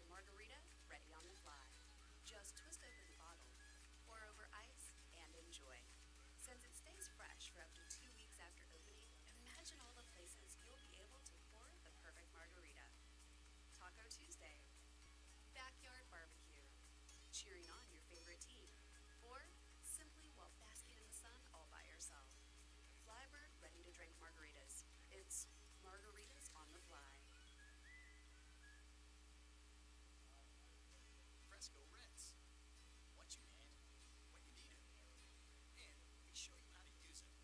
margarita ready on the fly. Just twist open the bottle, pour over ice, and enjoy. Since it stays fresh for up to 2 weeks after opening, imagine all the places you'll be able to pour the perfect margarita. Taco Tuesday, backyard barbecue, cheering on your favorite team, or simply while basking in the sun all by yourself. Flybird ready to drink margaritas. It's margaritas on the fly. Fresco Reds. What you need, when you need it. And we show you how to use it.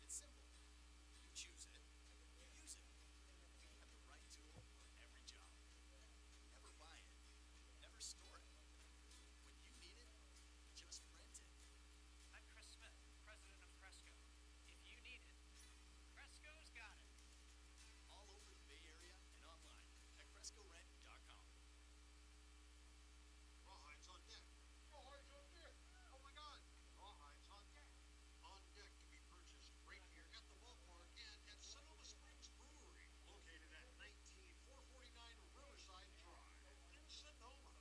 It's simple. You choose it, you use it. We have the right tool for every job. Never buy it, never store it. When you need it, just rent it. I'm Chris Smith, president of Cresco. If you need it, Cresco's got it. All over the Bay Area and online at CrescoRent.com. Rawhides on deck. Rawhides on deck. Oh my God. Rawhides on deck. On deck can be purchased right here at the ballpark and at Sonoma Springs Brewery, located at 19449 Riverside Drive in Sonoma.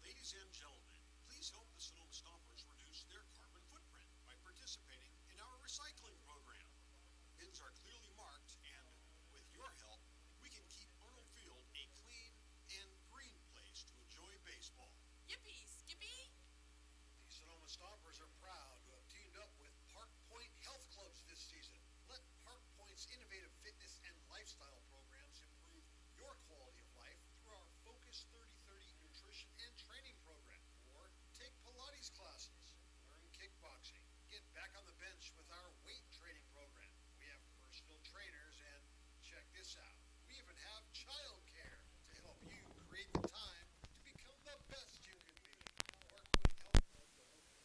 Ladies and gentlemen, please help the Sonoma Stompers reduce their carbon footprint by participating in our recycling program. Bins are clearly marked, and with your help, we can keep Arnold Field a clean and green place to enjoy baseball. Yippee, Skippy! The Sonoma Stompers are proud to have teamed up with Park Point Health Clubs this season. Let Park Point's innovative fitness and lifestyle programs improve your quality of life through our Focus 3030 nutrition and training program. Or take Pilates classes, learn kickboxing, get back on the bench with our weight training program. We have personal trainers, and check this out, we even have childcare to help you create the time to become the best you can be. Park Point Health Club will help you.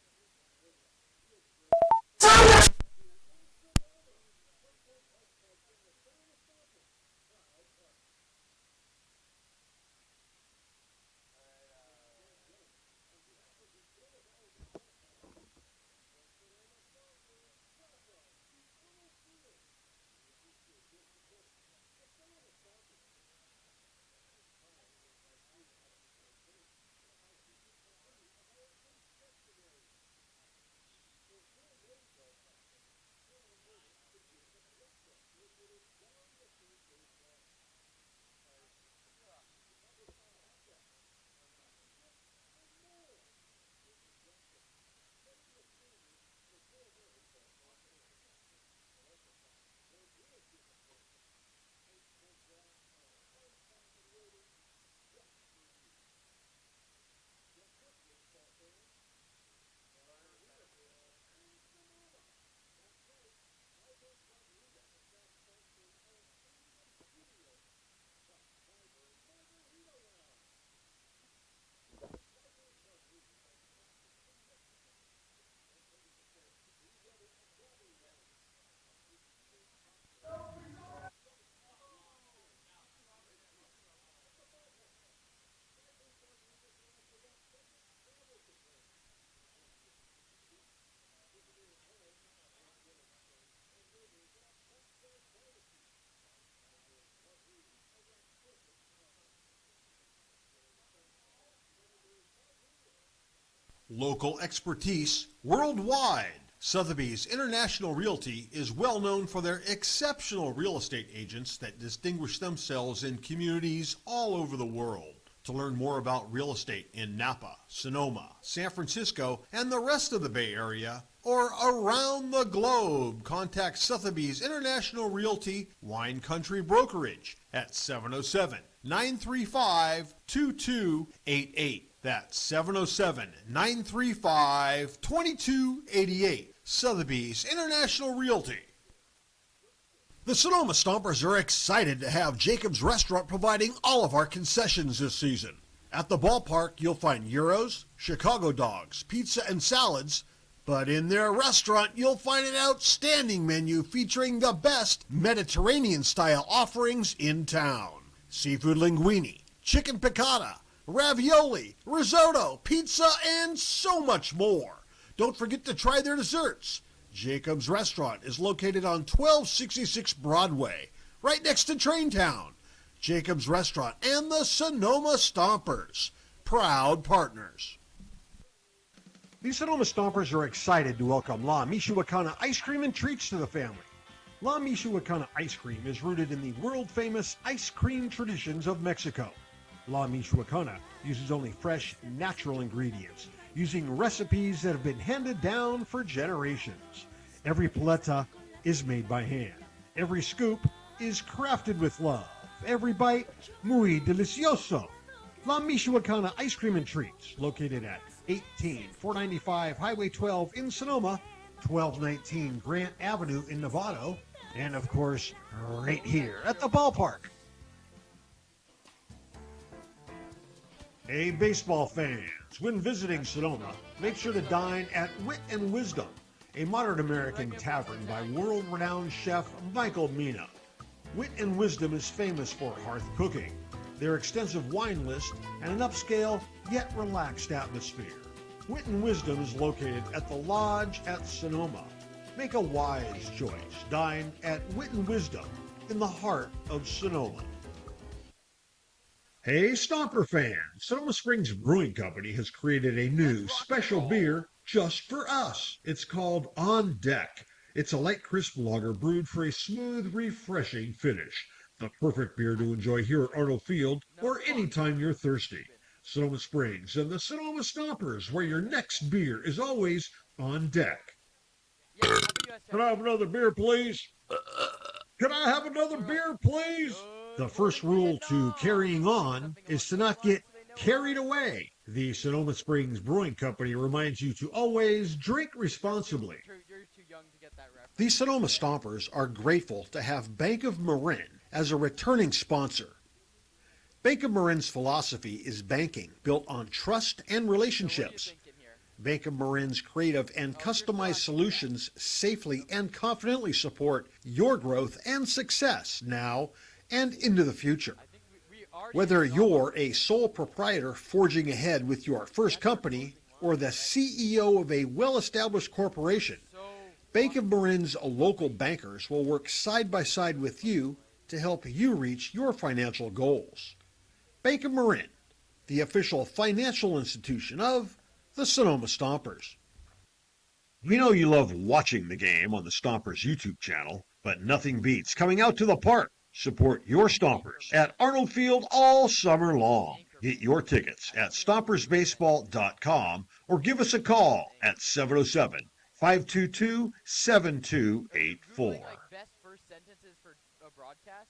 Local expertise worldwide. Sotheby's International Realty is well known for their exceptional real estate agents that distinguish themselves in communities all over the world. To learn more about real estate in Napa, Sonoma, San Francisco, and the rest of the Bay Area, or around the globe, contact Sotheby's International Realty Wine Country Brokerage at 707-935-2288. That's 707-935-2288. Sotheby's International Realty. The Sonoma Stompers are excited to have Jacob's Restaurant providing all of our concessions this season. At the ballpark, you'll find gyros, Chicago dogs, pizza, and salads. But in their restaurant, you'll find an outstanding menu featuring the best Mediterranean-style offerings in town. Seafood linguine, chicken piccata, ravioli, risotto, pizza, and so much more. Don't forget to try their desserts. Jacob's Restaurant is located on 1266 Broadway, right next to Traintown. Jacob's Restaurant, and the Sonoma Stompers, proud partners. The Sonoma Stompers are excited to welcome La Michoacana Ice Cream and Treats to the family. La Michoacana Ice Cream is rooted in the world-famous ice cream traditions of Mexico. La Michoacana uses only fresh, natural ingredients, using recipes that have been handed down for generations. Every paleta is made by hand. Every scoop is crafted with love. Every bite, muy delicioso. La Michoacana Ice Cream and Treats, located at 18495 Highway 12 in Sonoma, 1219 Grant Avenue in Novato, and of course, right here at the ballpark. Hey, baseball fans, when visiting Sonoma, make sure to dine at Wit and Wisdom, a modern American tavern by world-renowned chef Michael Mina. Wit and Wisdom is famous for hearth cooking, their extensive wine list, and an upscale yet relaxed atmosphere. Wit and Wisdom is located at the Lodge at Sonoma. Make a wise choice. Dine at Wit and Wisdom in the heart of Sonoma. Hey, Stomper fans! Sonoma Springs Brewing Company has created a new special beer just for us. It's called On Deck. It's a light, crisp lager brewed for a smooth, refreshing finish. The perfect beer to enjoy here at Arnold Field or anytime you're thirsty. Sonoma Springs and the Sonoma Stompers, where your next beer is always on deck. Can I have another beer, please? Can I have another beer, please? The first rule to carrying on is to not get carried away. The Sonoma Springs Brewing Company reminds you to always drink responsibly. The Sonoma Stompers are grateful to have Bank of Marin as a returning sponsor. Bank of Marin's philosophy is banking built on trust and relationships. Bank of Marin's creative and customized solutions safely and confidently support your growth and success now and into the future. Whether you're a sole proprietor forging ahead with your first company or the CEO of a well-established corporation, Bank of Marin's local bankers will work side by side with you to help you reach your financial goals. Bank of Marin, the official financial institution of the Sonoma Stompers. We know you love watching the game on the Stompers YouTube channel, but nothing beats coming out to the park. Support your Stompers at Arnold Field all summer long. Get your tickets at stompersbaseball.com or give us a call at 707-522-7284.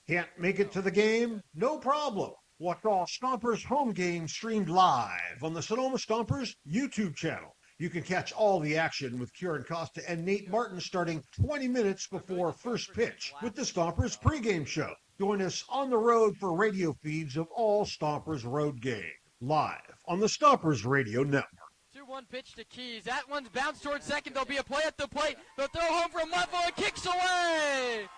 Can't make it to the game? No problem. Watch all Stompers home games streamed live on the Sonoma Stompers YouTube channel. You can catch all the action with Kieran Costa and Nate Martin starting 20 minutes before first pitch with the Stompers pregame show. Join us on the road for radio feeds of all Stompers road games, live on the Stompers Radio Network. 2-1 pitch to Keys. That one's bounced towards second. There'll be a play at the plate. The throw home from Menlo and kicks away.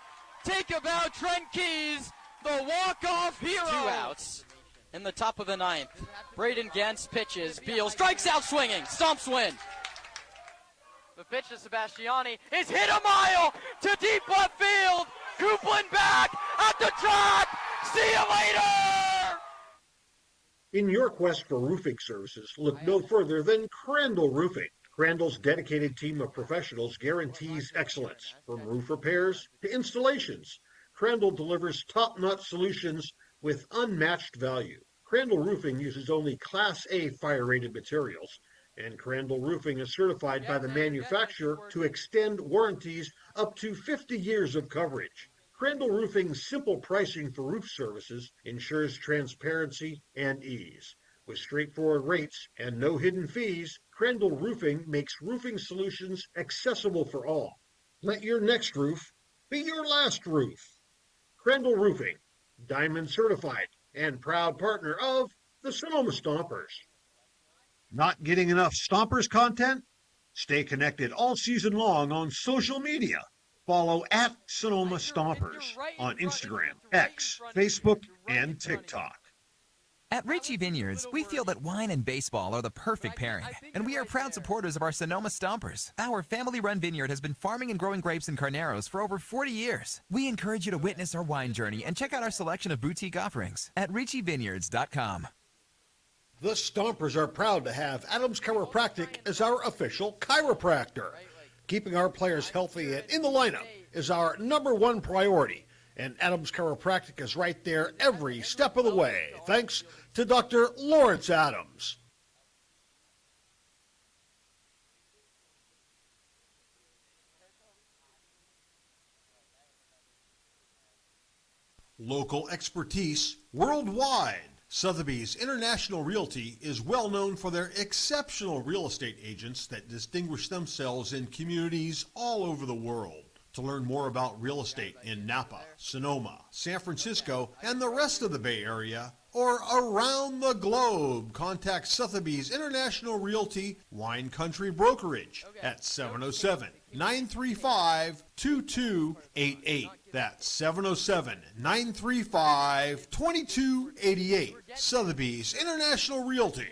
Take a bow, Trent Keys, the walk-off hero. 2 outs in the top of the ninth. Braden Gens pitches. Beal strikes out swinging. Stomps win. The pitch to Sebastiani is hit a mile to deep left field. Coupland back at the track. See you later. In your quest for roofing services, look no further than Crandall Roofing. Crandall's dedicated team of professionals guarantees excellence. From roof repairs to installations, Crandall delivers top-notch solutions with unmatched value. Crandall Roofing uses only Class A fire-rated materials, and Crandall Roofing is certified by the manufacturer to extend warranties up to 50 years of coverage. Crandall Roofing's simple pricing for roof services ensures transparency and ease. With straightforward rates and no hidden fees, Crandall Roofing makes roofing solutions accessible for all. Let your next roof be your last roof. Crandall Roofing, Diamond certified and proud partner of the Sonoma Stompers. Not getting enough Stompers content? Stay connected all season long on social media. Follow at Sonoma Stompers on Instagram, X, Facebook, and TikTok. At Ritchie Vineyards, we feel that wine and baseball are the perfect pairing, and we are proud supporters of our Sonoma Stompers. Our family-run vineyard has been farming and growing grapes and carneros for over 40 years. We encourage you to witness our wine journey and check out our selection of boutique offerings at RitchieVineyards.com. The Stompers are proud to have Adams Chiropractic as our official chiropractor. Keeping our players healthy and in the lineup is our #1 priority, and Adams Chiropractic is right there every step of the way, thanks to Dr. Lawrence Adams. Local expertise worldwide. Sotheby's International Realty is well known for their exceptional real estate agents that distinguish themselves in communities all over the world. To learn more about real estate in Napa, Sonoma, San Francisco, and the rest of the Bay Area, or around the globe, contact Sotheby's International Realty Wine Country Brokerage at 707-935-2288. That's 707-935-2288. Sotheby's International Realty.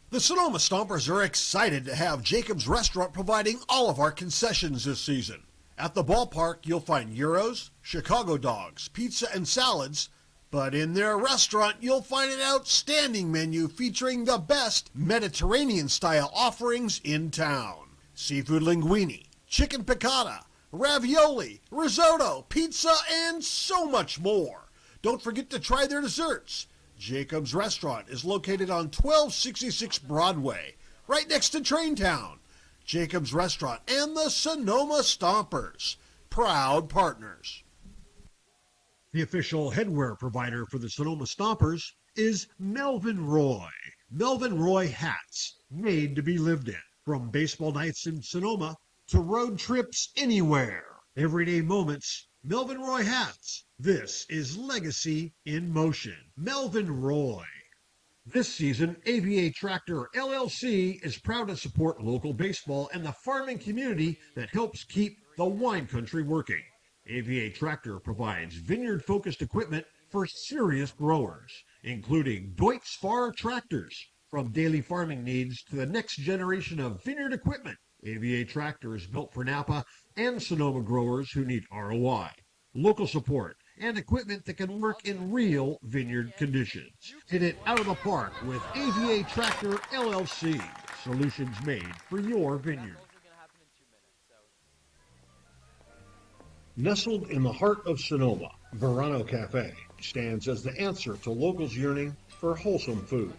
The Sonoma Stompers are excited to have Jacob's Restaurant providing all of our concessions this season. At the ballpark, you'll find gyros, Chicago dogs, pizza, and salads. But in their restaurant, you'll find an outstanding menu featuring the best Mediterranean-style offerings in town. Seafood linguine, chicken piccata, ravioli, risotto, pizza, and so much more. Don't forget to try their desserts. Jacob's Restaurant is located on 1266 Broadway, right next to Traintown. Jacob's Restaurant and the Sonoma Stompers, proud partners. The official headwear provider for the Sonoma Stompers is Melvin Roy. Melvin Roy hats, made to be lived in. From baseball nights in Sonoma to road trips anywhere. Everyday moments, Melvin Roy hats. This is legacy in motion. Melvin Roy. This season, AVA Tractor LLC is proud to support local baseball and the farming community that helps keep the wine country working. AVA Tractor provides vineyard-focused equipment for serious growers, including Deutz Fahr tractors. From daily farming needs to the next generation of vineyard equipment, AVA Tractor is built for Napa and Sonoma growers who need ROI, local support, and equipment that can work in real vineyard conditions. Hit it out of the park with AVA Tractor LLC. Solutions made for your vineyard. Nestled in the heart of Sonoma, Verano Cafe stands as the answer to locals yearning for wholesome food.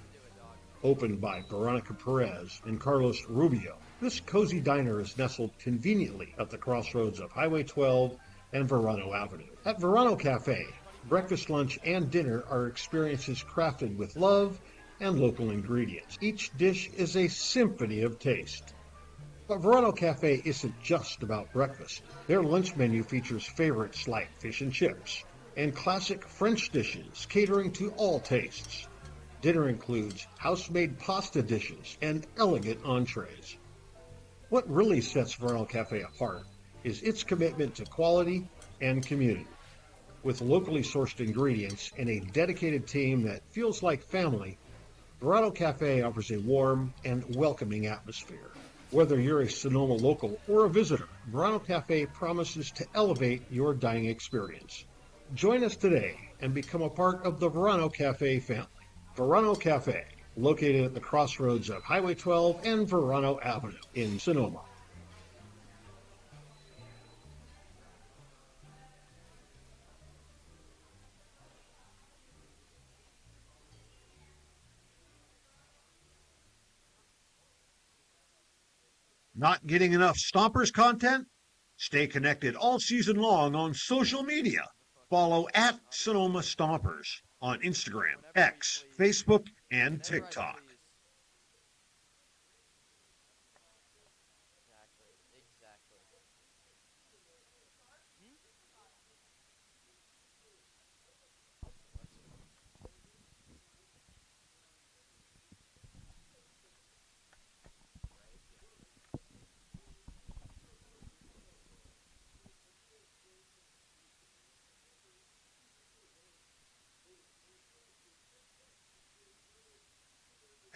Opened by Veronica Perez and Carlos Rubio, this cozy diner is nestled conveniently at the crossroads of Highway 12 and Verano Avenue. At Verano Cafe, breakfast, lunch, and dinner are experiences crafted with love and local ingredients. Each dish is a symphony of taste. But Verano Cafe isn't just about breakfast. Their lunch menu features favorites like fish and chips and classic French dishes catering to all tastes. Dinner includes house-made pasta dishes and elegant entrees. What really sets Verano Cafe apart is its commitment to quality and community. With locally sourced ingredients and a dedicated team that feels like family, Verano Cafe offers a warm and welcoming atmosphere. Whether you're a Sonoma local or a visitor, Verano Cafe promises to elevate your dining experience. Join us today and become a part of the Verano Cafe family. Verano Cafe, located at the crossroads of Highway 12 and Verano Avenue in Sonoma. Not getting enough Stompers content? Stay connected all season long on social media. Follow at Sonoma Stompers on Instagram, X, Facebook, and TikTok.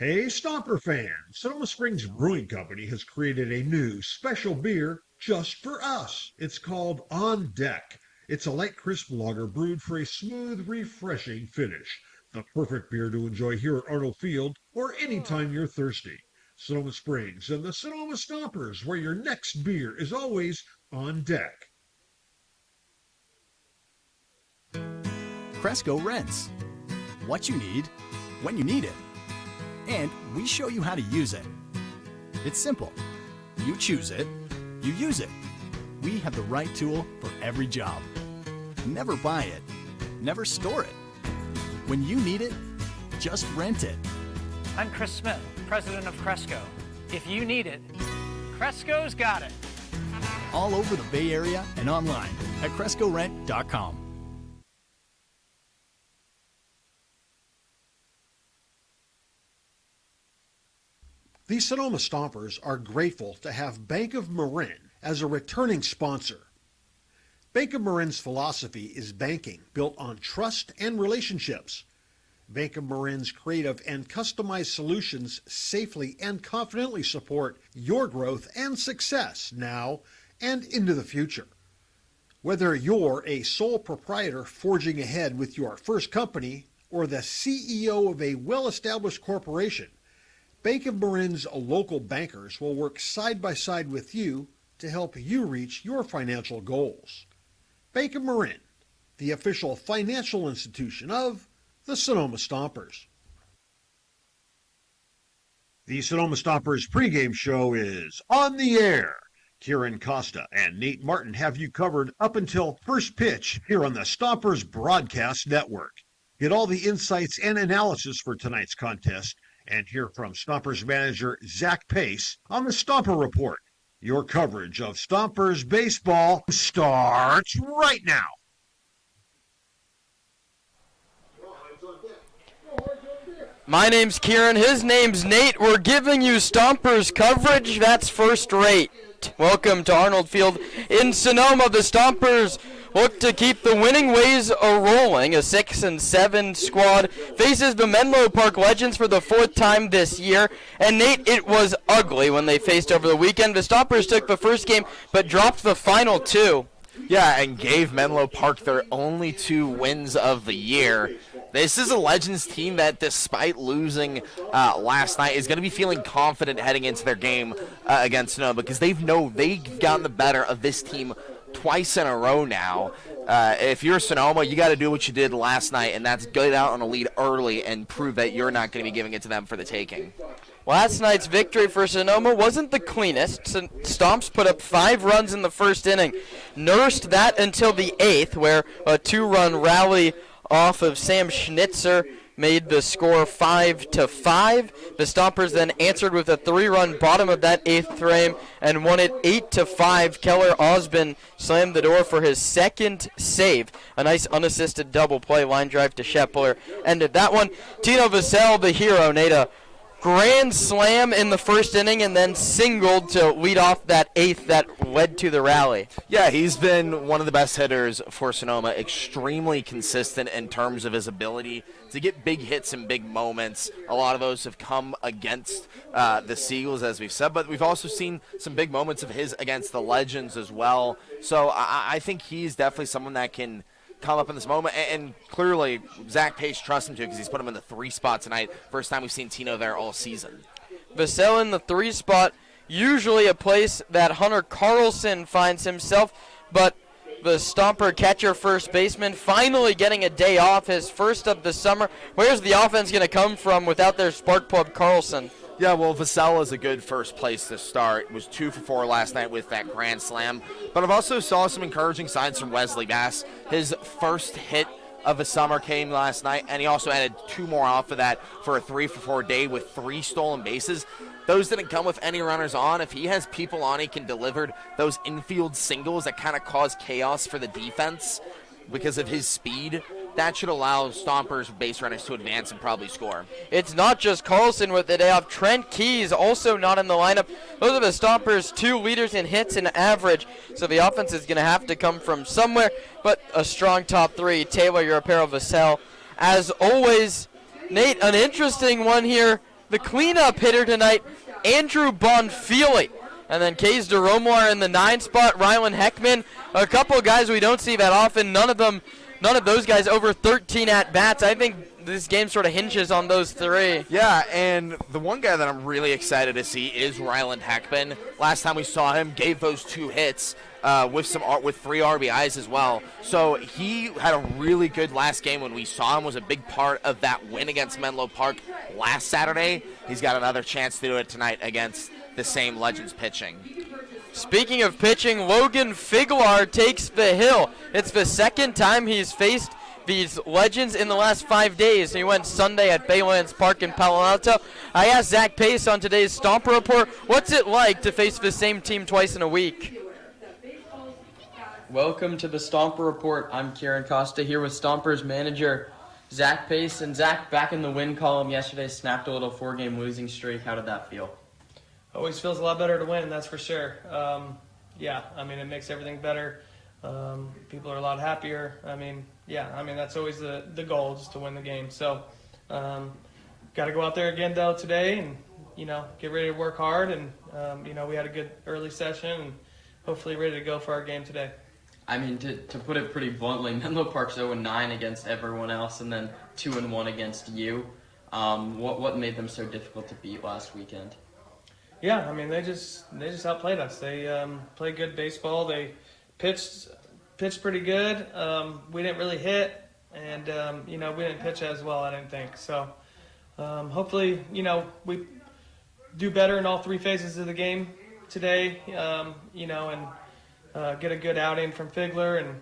Hey, Stomper fans! Sonoma Springs Brewing Company has created a new special beer just for us. It's called On Deck. It's a light, crisp lager brewed for a smooth, refreshing finish. The perfect beer to enjoy here at Arnold Field or anytime you're thirsty. Sonoma Springs and the Sonoma Stompers, where your next beer is always on deck. Cresco Rents. What you need, when you need it. And we show you how to use it. It's simple. You choose it, you use it. We have the right tool for every job. Never buy it, never store it. When you need it, just rent it. I'm Chris Smith, president of Cresco. If you need it, Cresco's got it. All over the Bay Area and online at CrescoRent.com. The Sonoma Stompers are grateful to have Bank of Marin as a returning sponsor. Bank of Marin's philosophy is banking built on trust and relationships. Bank of Marin's creative and customized solutions safely and confidently support your growth and success now and into the future. Whether you're a sole proprietor forging ahead with your first company or the CEO of a well-established corporation, Bank of Marin's local bankers will work side by side with you to help you reach your financial goals. Bank of Marin, the official financial institution of the Sonoma Stompers. The Sonoma Stompers pregame show is on the air. Kieran Costa and Nate Martin have you covered up until first pitch here on the Stompers Broadcast Network. Get all the insights and analysis for tonight's contest and hear from Stompers manager Zach Pace on the Stomper Report. Your coverage of Stompers baseball starts right now. My name's Kieran, his name's Nate. We're giving you Stompers coverage that's first rate. Welcome to Arnold Field in Sonoma. The Stompers look to keep the winning ways a-rolling. A 6-7 squad faces the Menlo Park Legends for the fourth time this year. And Nate, it was ugly when they faced over the weekend. The Stompers took the first game but dropped the final two. Yeah, and gave Menlo Park their only 2 wins of the year. This is a Legends team that, despite losing last night, is going to be feeling confident heading into their game against Sonoma because they've gotten the better of this team twice in a row now. If you're Sonoma, you got to do what you did last night, and that's get out on a lead early and prove that you're not going to be giving it to them for the taking. Last night's victory for Sonoma wasn't the cleanest. Stomps put up 5 runs in the first inning, nursed that until the 8th, where a 2-run rally off of Sam Schnitzer made the score 5-5. The Stompers then answered with a 3-run bottom of that 8th frame and won it 8-5. Keller Osbin slammed the door for his second save. A nice unassisted double play line drive to Shepler ended that one. Tino Vassell, the hero, made a grand slam in the first inning and then singled to lead off that 8th that led to the rally. Yeah, he's been one of the best hitters for Sonoma, extremely consistent in terms of his ability to get big hits in big moments. A lot of those have come against the Seagulls, as we've said, but we've also seen some big moments of his against the Legends as well. So I think he's definitely someone that can come up in this moment, and clearly Zach Pace trusts him to because he's put him in the 3 spot tonight. First time we've seen Tino there all season. Vassell in the 3 spot, usually a place that Hunter Carlson finds himself, but the Stomper catcher first baseman finally getting a day off, his first of the summer. Where's the offense going to come from without their spark plug Carlson? Yeah, well, Vassell is a good first place to start. It was 2 for 4 last night with that grand slam. But I've also saw some encouraging signs from Wesley Bass. His first hit of the summer came last night, and he also added 2 more off of that for a 3 for 4 day with 3 stolen bases. Those didn't come with any runners on. If he has people on, he can deliver those infield singles that kind of cause chaos for the defense because of his speed. That should allow Stompers base runners to advance and probably score. It's not just Carlson with the day off. Trent Keys also not in the lineup. Those are the Stompers' 2 leaders in hits and average. So the offense is going to have to come from somewhere. But a strong top 3. Taylor, your apparel, Vassell. As always, Nate, an interesting one here the cleanup hitter tonight, Andrew Bonfili. And then Kays DeRomar in the 9 spot, Rylan Heckman. A couple of guys we don't see that often. None of those guys over 13 at-bats. I think this game sort of hinges on those 3. Yeah, and the one guy that I'm really excited to see is Ryland Heckman. Last time we saw him, gave those 2 hits with 3 RBIs as well. So he had a really good last game when we saw him, was a big part of that win against Menlo Park last Saturday. He's got another chance to do it tonight against the same Legends pitching. Speaking of pitching, Logan Figlar takes the hill. It's the second time he's faced these Legends in the last 5 days. He went Sunday at Baylands Park in Palo Alto. I asked Zach Pace on today's Stomper Report, what's it like to face the same team twice in a week? Welcome to the Stomper Report. I'm Kieran Costa here with Stompers manager Zach Pace. And Zach, back in the win column yesterday, snapped a little 4-game losing streak. How did that feel? Always feels a lot better to win, that's for sure. Yeah, I mean, it makes everything better. People are a lot happier. I mean, that's always the goal, just to win the game. So, got to go out there again, though, today and, get ready to work hard. And, we had a good early session and hopefully ready to go for our game today. I mean, to put it pretty bluntly, Menlo Park's 0-9 against everyone else and then 2-1 against you. What made them so difficult to beat last weekend? Yeah, I mean, they just outplayed us. They played good baseball. They pitched pretty good. We didn't really hit, and we didn't pitch as well, I didn't think. So hopefully, we do better in all 3 phases of the game today. And get a good outing from Figler and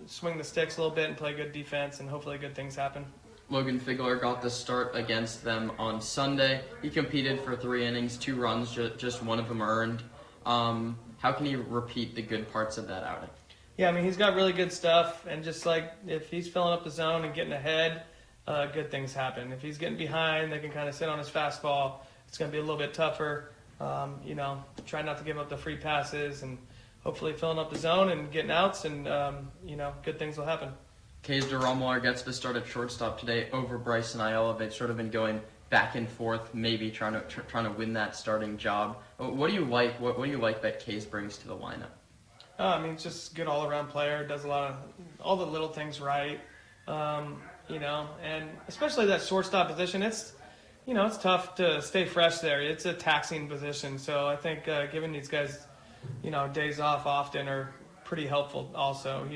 swing the sticks a little bit and play good defense, and hopefully good things happen. Logan Figler got the start against them on Sunday. He competed for 3 innings, 2 runs, just one of them earned. How can he repeat the good parts of that outing? Yeah, I mean, he's got really good stuff, and just like if he's filling up the zone and getting ahead, good things happen. If he's getting behind, they can kind of sit on his fastball. It's going to be a little bit tougher. Try not to give up the free passes, and hopefully filling up the zone and getting outs, and good things will happen. Kays DeRomar gets the start at shortstop today over Bryson Ayala. They've sort of been going back and forth, maybe trying to win that starting job. What do you like? What do you like that Kays brings to the lineup? I mean, it's just a good all-around player. Does a lot of all the little things right. And especially that shortstop position. It's tough to stay fresh there. It's a taxing position. So I think giving these guys, days off often are pretty helpful also,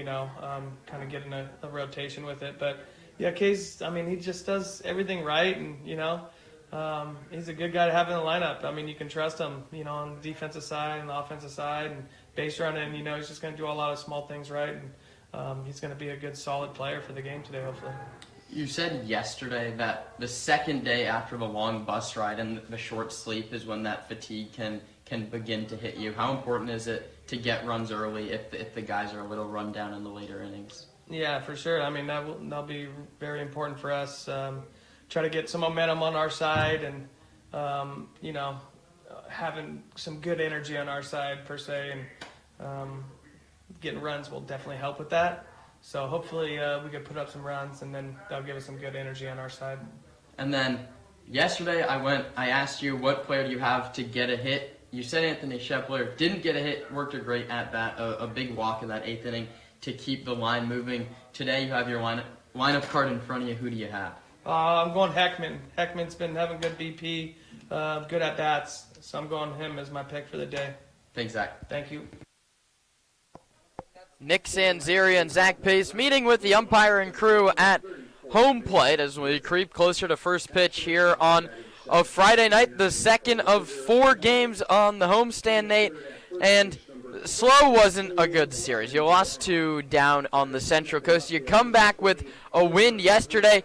kind of getting a rotation with it. But yeah, Kays, I mean, he just does everything right, and he's a good guy to have in the lineup. I mean, you can trust him, on the defensive side and the offensive side and base running. He's just going to do a lot of small things right, and he's going to be a good, solid player for the game today, hopefully. You said yesterday that the second day after the long bus ride and the short sleep is when that fatigue can begin to hit you. How important is it to get runs early if the guys are a little run down in the later innings? Yeah, for sure. I mean, that'll be very important for us. Try to get some momentum on our side, and having some good energy on our side per se, and getting runs will definitely help with that. So hopefully we could put up some runs, and then that'll give us some good energy on our side. And then yesterday I asked you what player do you have to get a hit. You said Anthony Shepler didn't get a hit, worked a great at-bat, a big walk in that 8th inning to keep the line moving. Today you have your lineup card in front of you. Who do you have? I'm going Heckman. Heckman's been having good BP, good at-bats, so I'm going him as my pick for the day. Thanks, Zach. Thank you. Nick Sanzeri and Zach Pace meeting with the umpire and crew at home plate as we creep closer to first pitch here on a Friday night, the second of 4 games on the homestand, Nate. And slow wasn't a good series. You lost 2 down on the Central Coast. You come back with a win yesterday.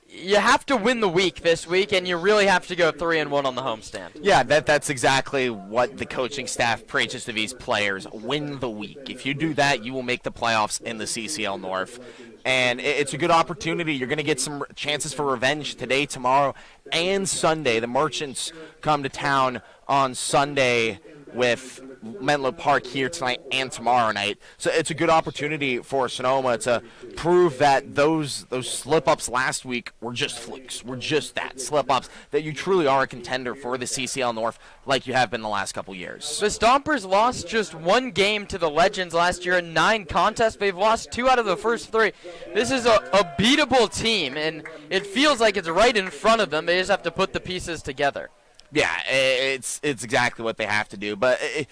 You have to win the week this week, and you really have to go 3-1 on the homestand. Yeah, that's exactly what the coaching staff preaches to these players. Win the week. If you do that, you will make the playoffs in the CCL North. And it's a good opportunity. You're going to get some chances for revenge today, tomorrow, and Sunday. The Merchants come to town on Sunday with Menlo Park here tonight and tomorrow night. So it's a good opportunity for Sonoma to prove that those slip-ups last week were just flukes, were just that, slip-ups, that you truly are a contender for the CCL North like you have been the last couple years. The Stompers lost just one game to the Legends last year in 9 contests. They've lost 2 out of the first 3. This is a beatable team, and it feels like it's right in front of them. They just have to put the pieces together. Yeah, it's exactly what they have to do. But it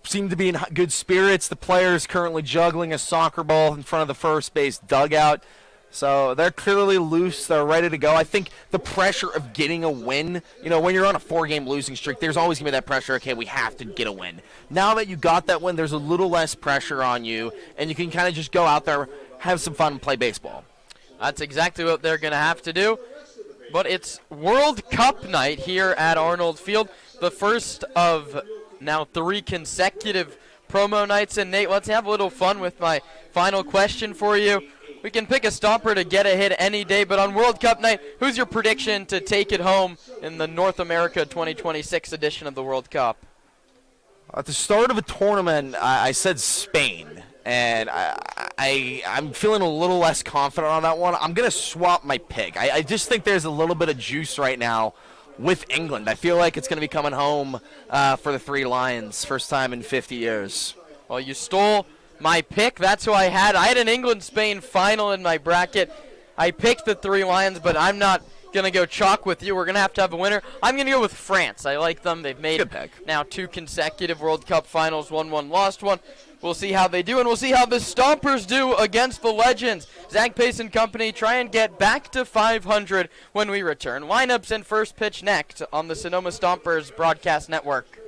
seem to be in good spirits. The players currently juggling a soccer ball in front of the first base dugout. So they're clearly loose. They're ready to go. I think the pressure of getting a win, when you're on a 4-game losing streak, there's always going to be that pressure, okay, we have to get a win. Now that you got that win, there's a little less pressure on you, and you can kind of just go out there, have some fun, and play baseball. That's exactly what they're going to have to do. But it's World Cup night here at Arnold Field, the first of now 3 consecutive promo nights. And Nate, let's have a little fun with my final question for you. We can pick a Stomper to get a hit any day, but on World Cup night, who's your prediction to take it home in the North America 2026 edition of the World Cup? At the start of a tournament, I said Spain. And I'm feeling a little less confident on that one. I'm going to swap my pick. I just think there's a little bit of juice right now with England. I feel like it's going to be coming home for the 3 Lions, first time in 50 years. Well, you stole my pick. That's who I had. I had an England-Spain final in my bracket. I picked the 3 Lions, but I'm not going to go chalk with you. We're going to have a winner. I'm going to go with France. I like them. They've made now 2 consecutive World Cup finals, won 1, lost 1. We'll see how they do, and we'll see how the Stompers do against the Legends. Zach Pace and company try and get back to 500 when we return. Lineups and first pitch next on the Sonoma Stompers Broadcast Network.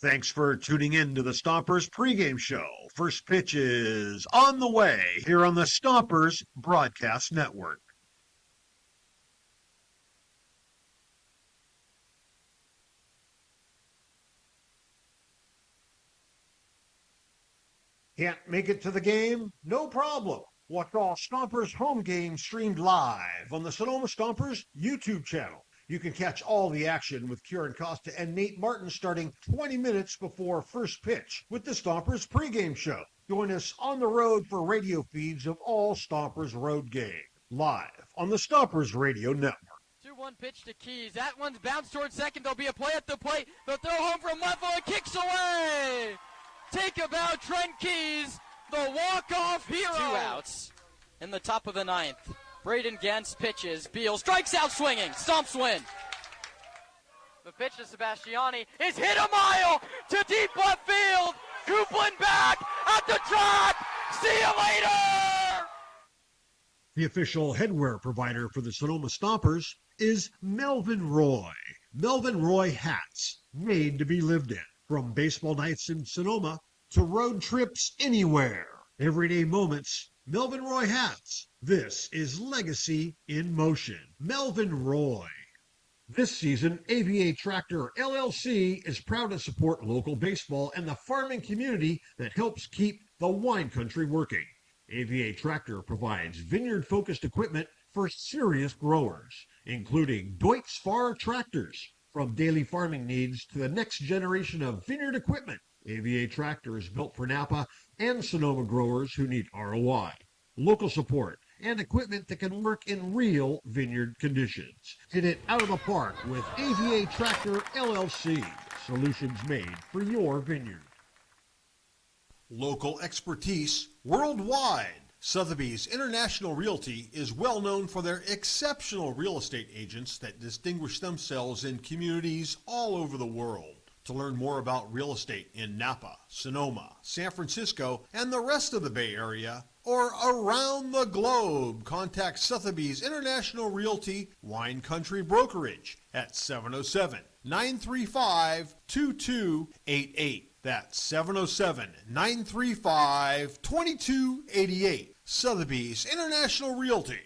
Thanks for tuning in to the Stompers pregame show. First pitch is on the way here on the Stompers Broadcast Network. Can't make it to the game? No problem. Watch all Stompers home games streamed live on the Sonoma Stompers YouTube channel. You can catch all the action with Kieran Costa and Nate Martin starting 20 minutes before first pitch with the Stompers pregame show. Join us on the road for radio feeds of all Stompers road games, live on the Stompers Radio Network. 2-1 pitch to Keys. That one's bounced towards second. There'll be a play at the plate. They'll throw home from left and kicks away. Take about Trent Keys, the walk-off hero. 2 outs in the top of the 9th. Braden Gens pitches. Beal strikes out swinging. Stomps win. The pitch to Sebastiani is hit a mile to deep left field. Coupland back at the track. See you later. The official headwear provider for the Sonoma Stompers is Melvin Roy. Melvin Roy hats, made to be lived in. From baseball nights in Sonoma to road trips anywhere. Everyday moments, Melvin Roy hats. This is Legacy in Motion. Melvin Roy. This season, AVA Tractor LLC is proud to support local baseball and the farming community that helps keep the wine country working. AVA Tractor provides vineyard-focused equipment for serious growers, including Deutz Far tractors. From daily farming needs to the next generation of vineyard equipment, AVA Tractor is built for Napa and Sonoma growers who need ROI, local support, and equipment that can work in real vineyard conditions. Hit it out of the park with AVA Tractor LLC. Solutions made for your vineyard. Local expertise worldwide. Sotheby's International Realty is well known for their exceptional real estate agents that distinguish themselves in communities all over the world. To learn more about real estate in Napa, Sonoma, San Francisco, and the rest of the Bay Area, or around the globe, contact Sotheby's International Realty Wine Country Brokerage at 707-935-2288. That's 707-935-2288. Sotheby's International Realty.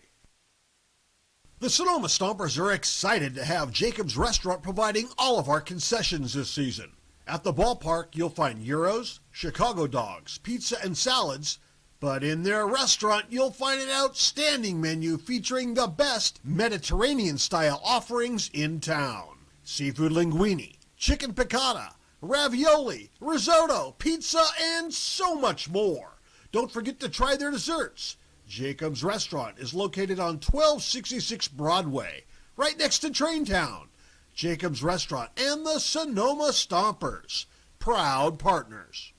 The Sonoma Stompers are excited to have Jacob's Restaurant providing all of our concessions this season. At the ballpark, you'll find gyros, Chicago dogs, pizza, and salads. But in their restaurant, you'll find an outstanding menu featuring the best Mediterranean-style offerings in town. seafood linguine, chicken piccata, ravioli, risotto, pizza, and so much more. Don't forget to try their desserts. Jacob's Restaurant is located on 1266 Broadway, right next to Traintown. Jacob's Restaurant and the Sonoma Stompers, proud partners.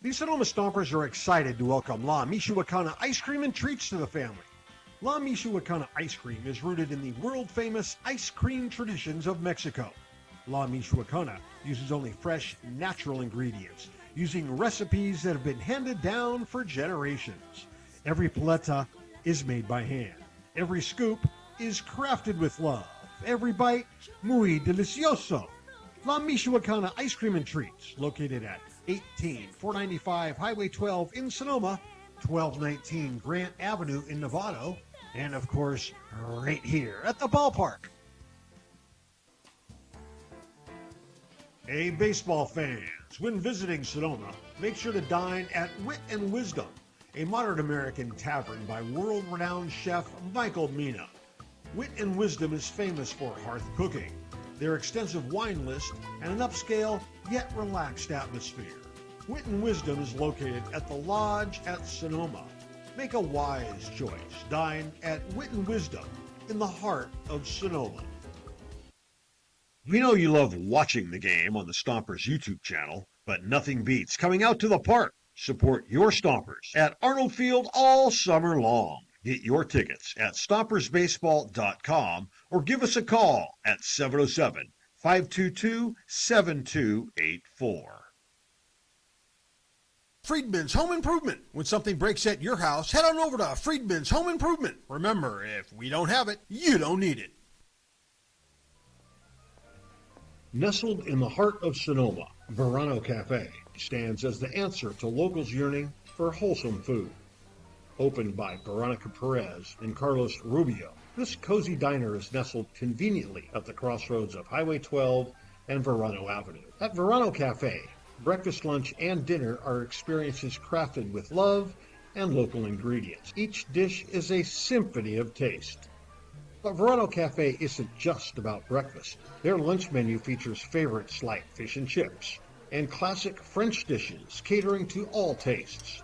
The Sonoma Stompers are excited to welcome La Michoacana ice cream and treats to the family. La Michoacana ice cream is rooted in the world-famous ice cream traditions of Mexico. La Michoacana uses only fresh, natural ingredients, using recipes that have been handed down for generations. Every paleta is made by hand. Every scoop is crafted with love. Every bite, muy delicioso. La Michoacana Ice Cream and Treats, located at 18495 Highway 12 in Sonoma, 1219 Grant Avenue in Novato, and of course, right here at the ballpark. Hey, baseball fans, when visiting Sonoma, make sure to dine at Wit and Wisdom, a modern American tavern by world-renowned chef Michael Mina. Wit and Wisdom is famous for hearth cooking, their extensive wine list, and an upscale yet relaxed atmosphere. Wit and Wisdom is located at the Lodge at Sonoma. Make a wise choice. Dine at Wit and Wisdom in the heart of Sonoma. We know you love watching the game on the Stompers YouTube channel, but nothing beats coming out to the park. Support your Stompers at Arnold Field all summer long. Get your tickets at stompersbaseball.com or give us a call at 707-522-7284. Friedman's Home Improvement. When something breaks at your house, head on over to Friedman's Home Improvement. Remember, if we don't have it, you don't need it. Nestled in the heart of Sonoma, Verano Cafe stands as the answer to locals yearning for wholesome food. Opened by Veronica Perez and Carlos Rubio, this cozy diner is nestled conveniently at the crossroads of Highway 12 and Verano Avenue. At Verano Cafe, breakfast, lunch, and dinner are experiences crafted with love and local ingredients. Each dish is a symphony of taste. But Verano Cafe isn't just about breakfast. Their lunch menu features favorites like fish and chips and classic French dishes catering to all tastes.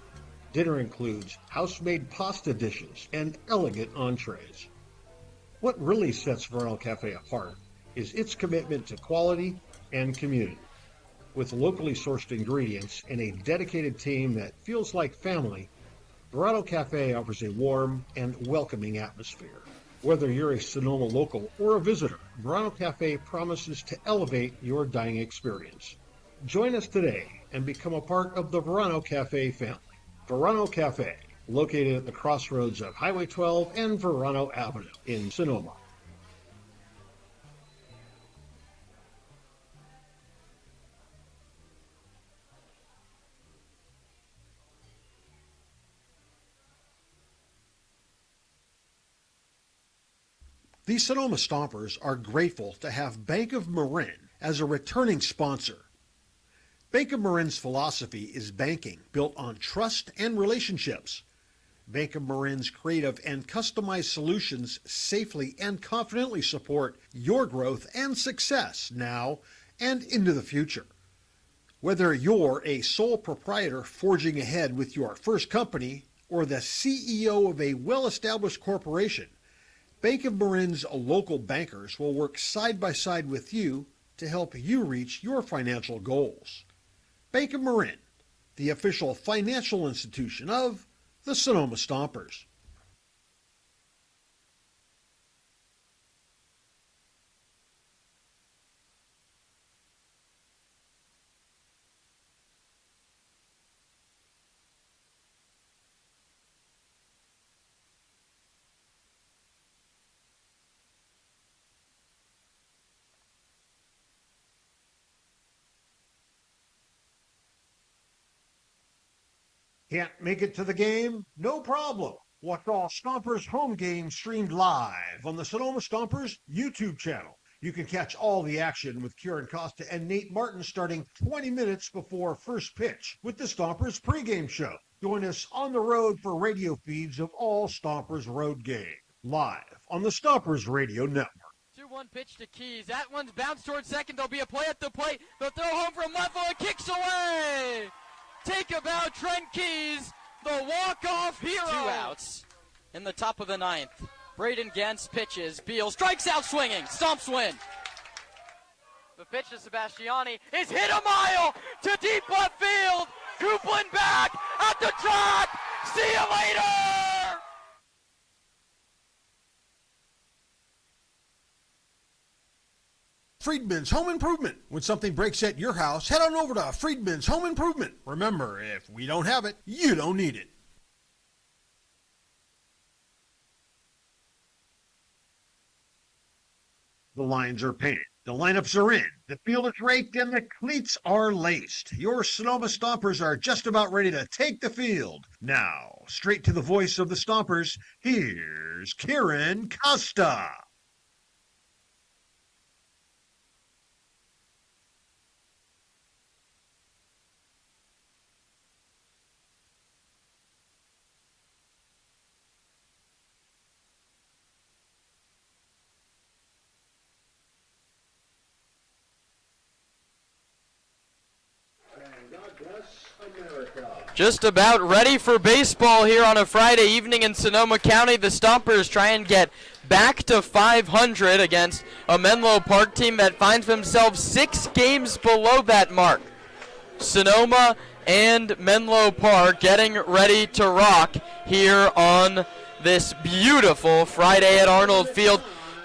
Dinner includes house-made pasta dishes and elegant entrees. What really sets Verano Cafe apart is its commitment to quality and community. With locally sourced ingredients and a dedicated team that feels like family, Verano Cafe offers a warm and welcoming atmosphere. Whether you're a Sonoma local or a visitor, Verano Cafe promises to elevate your dining experience. Join us today and become a part of the Verano Cafe family. Verano Cafe, located at the crossroads of Highway 12 and Verano Avenue in Sonoma. The Sonoma Stompers are grateful to have Bank of Marin as a returning sponsor. Bank of Marin's philosophy is banking built on trust and relationships. Bank of Marin's creative and customized solutions safely and confidently support your growth and success now and into the future. Whether you're a sole proprietor forging ahead with your first company or the CEO of a well-established corporation, Bank of Marin's local bankers will work side by side with you to help you reach your financial goals. Bank of Marin, the official financial institution of the Sonoma Stompers. Can't make it to the game? No problem. Watch all Stompers home games streamed live on the Sonoma Stompers YouTube channel. You can catch all the action with Kieran Costa and Nate Martin starting 20 minutes before first pitch with the Stompers pregame show. Join us on the road for radio feeds of all Stompers road games, live on the Stompers Radio Network. one pitch to Keys. That one's bounced towards second. There'll be a play at the plate. The throw home from Menlo and kicks away. Take about Trent Keys, the walk-off hero. 2 outs in the top of the 9th. Braden Gens pitches. Beal strikes out swinging. Stomps win. The pitch to Sebastiani is hit a mile to deep left field. Coupland back at the track. See you later. Friedman's Home Improvement. When something breaks at your house, head on over to Friedman's Home Improvement. Remember, if we don't have it, you don't need it. The lines are painted. The lineups are in. The field is raked and the cleats are laced. Your Sonoma Stompers are just about ready to take the field. Now, straight to the voice of the Stompers, here's Kieran Costa. Just about ready for baseball here on a Friday evening in Sonoma County. The Stompers try and get back to 500 against a Menlo Park team that finds themselves 6 games below that mark. Sonoma and Menlo Park getting ready to rock here on this beautiful Friday at Arnold Field.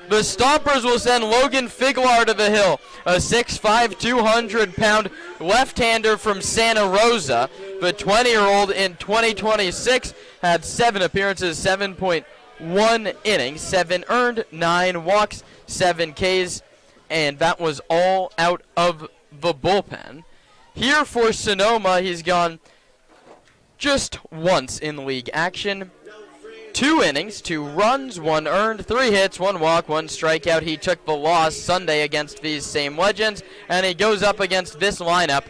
The Stompers will send Logan Figlar to the hill, a 6'5", 200-pound left-hander from Santa Rosa. The 20-year-old in 2026 had 7 appearances, 7.1 innings, 7 earned, 9 walks, 7 Ks, and that was all out of the bullpen. Here for Sonoma, he's gone just once in league action. 2 innings, 2 runs, 1 earned, 3 hits, 1 walk, 1 strikeout. He took the loss Sunday against these same Legends, and he goes up against this lineup,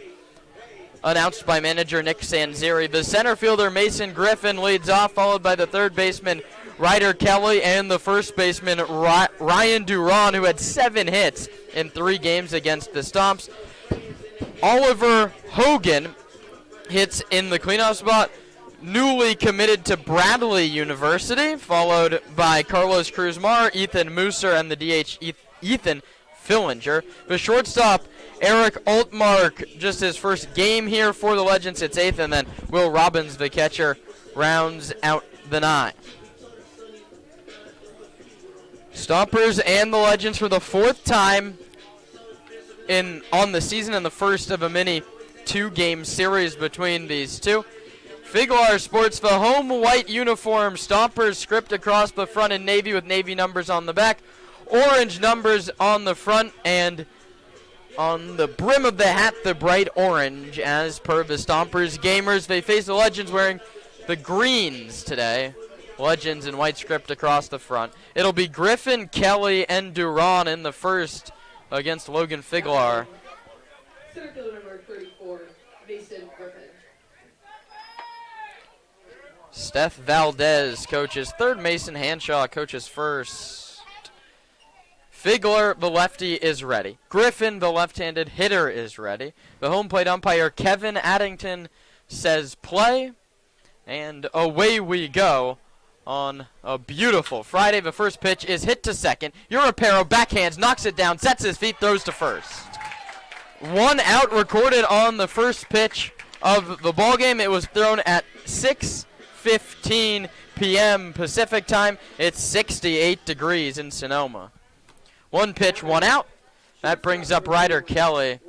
announced by manager Nick Sanzeri. The center fielder Mason Griffin leads off, followed by the third baseman Ryder Kelly and the first baseman Ryan Duran, who had 7 hits in 3 games against the Stomps. Oliver Hogan hits in the cleanup spot. Newly committed to Bradley University, followed by Carlos Cruzmar, Ethan Mooser, and the DH Ethan Fillinger. The shortstop, Eric Altmark, just his first game here for the Legends. It's 8th, and then Will Robbins, the catcher, rounds out the 9. Stompers and the Legends for the 4th time on the season, and the first of a mini 2-game series between these two. Figlar sports the home white uniform. Stompers script across the front in navy with navy numbers on the back. Orange numbers on the front, and on the brim of the hat, the bright orange. As per the Stompers gamers, they face the Legends wearing the greens today. Legends in white script across the front. It'll be Griffin, Kelly, and Duran in the first against Logan Figlar. Circular number 34, Mason Griffin. Steph Valdez coaches third. Mason Hanshaw coaches first. Figlar, the lefty, is ready. Griffin, the left-handed hitter, is ready. The home plate umpire, Kevin Addington, says play. And away we go on a beautiful Friday. The first pitch is hit to second. Europero backhands, knocks it down, sets his feet, throws to first. 1 out recorded on the first pitch of the ballgame. It was thrown at 6:15 p.m. Pacific time. It's 68 degrees in Sonoma. 1 pitch, 1 out. That brings up Ryder Kelly.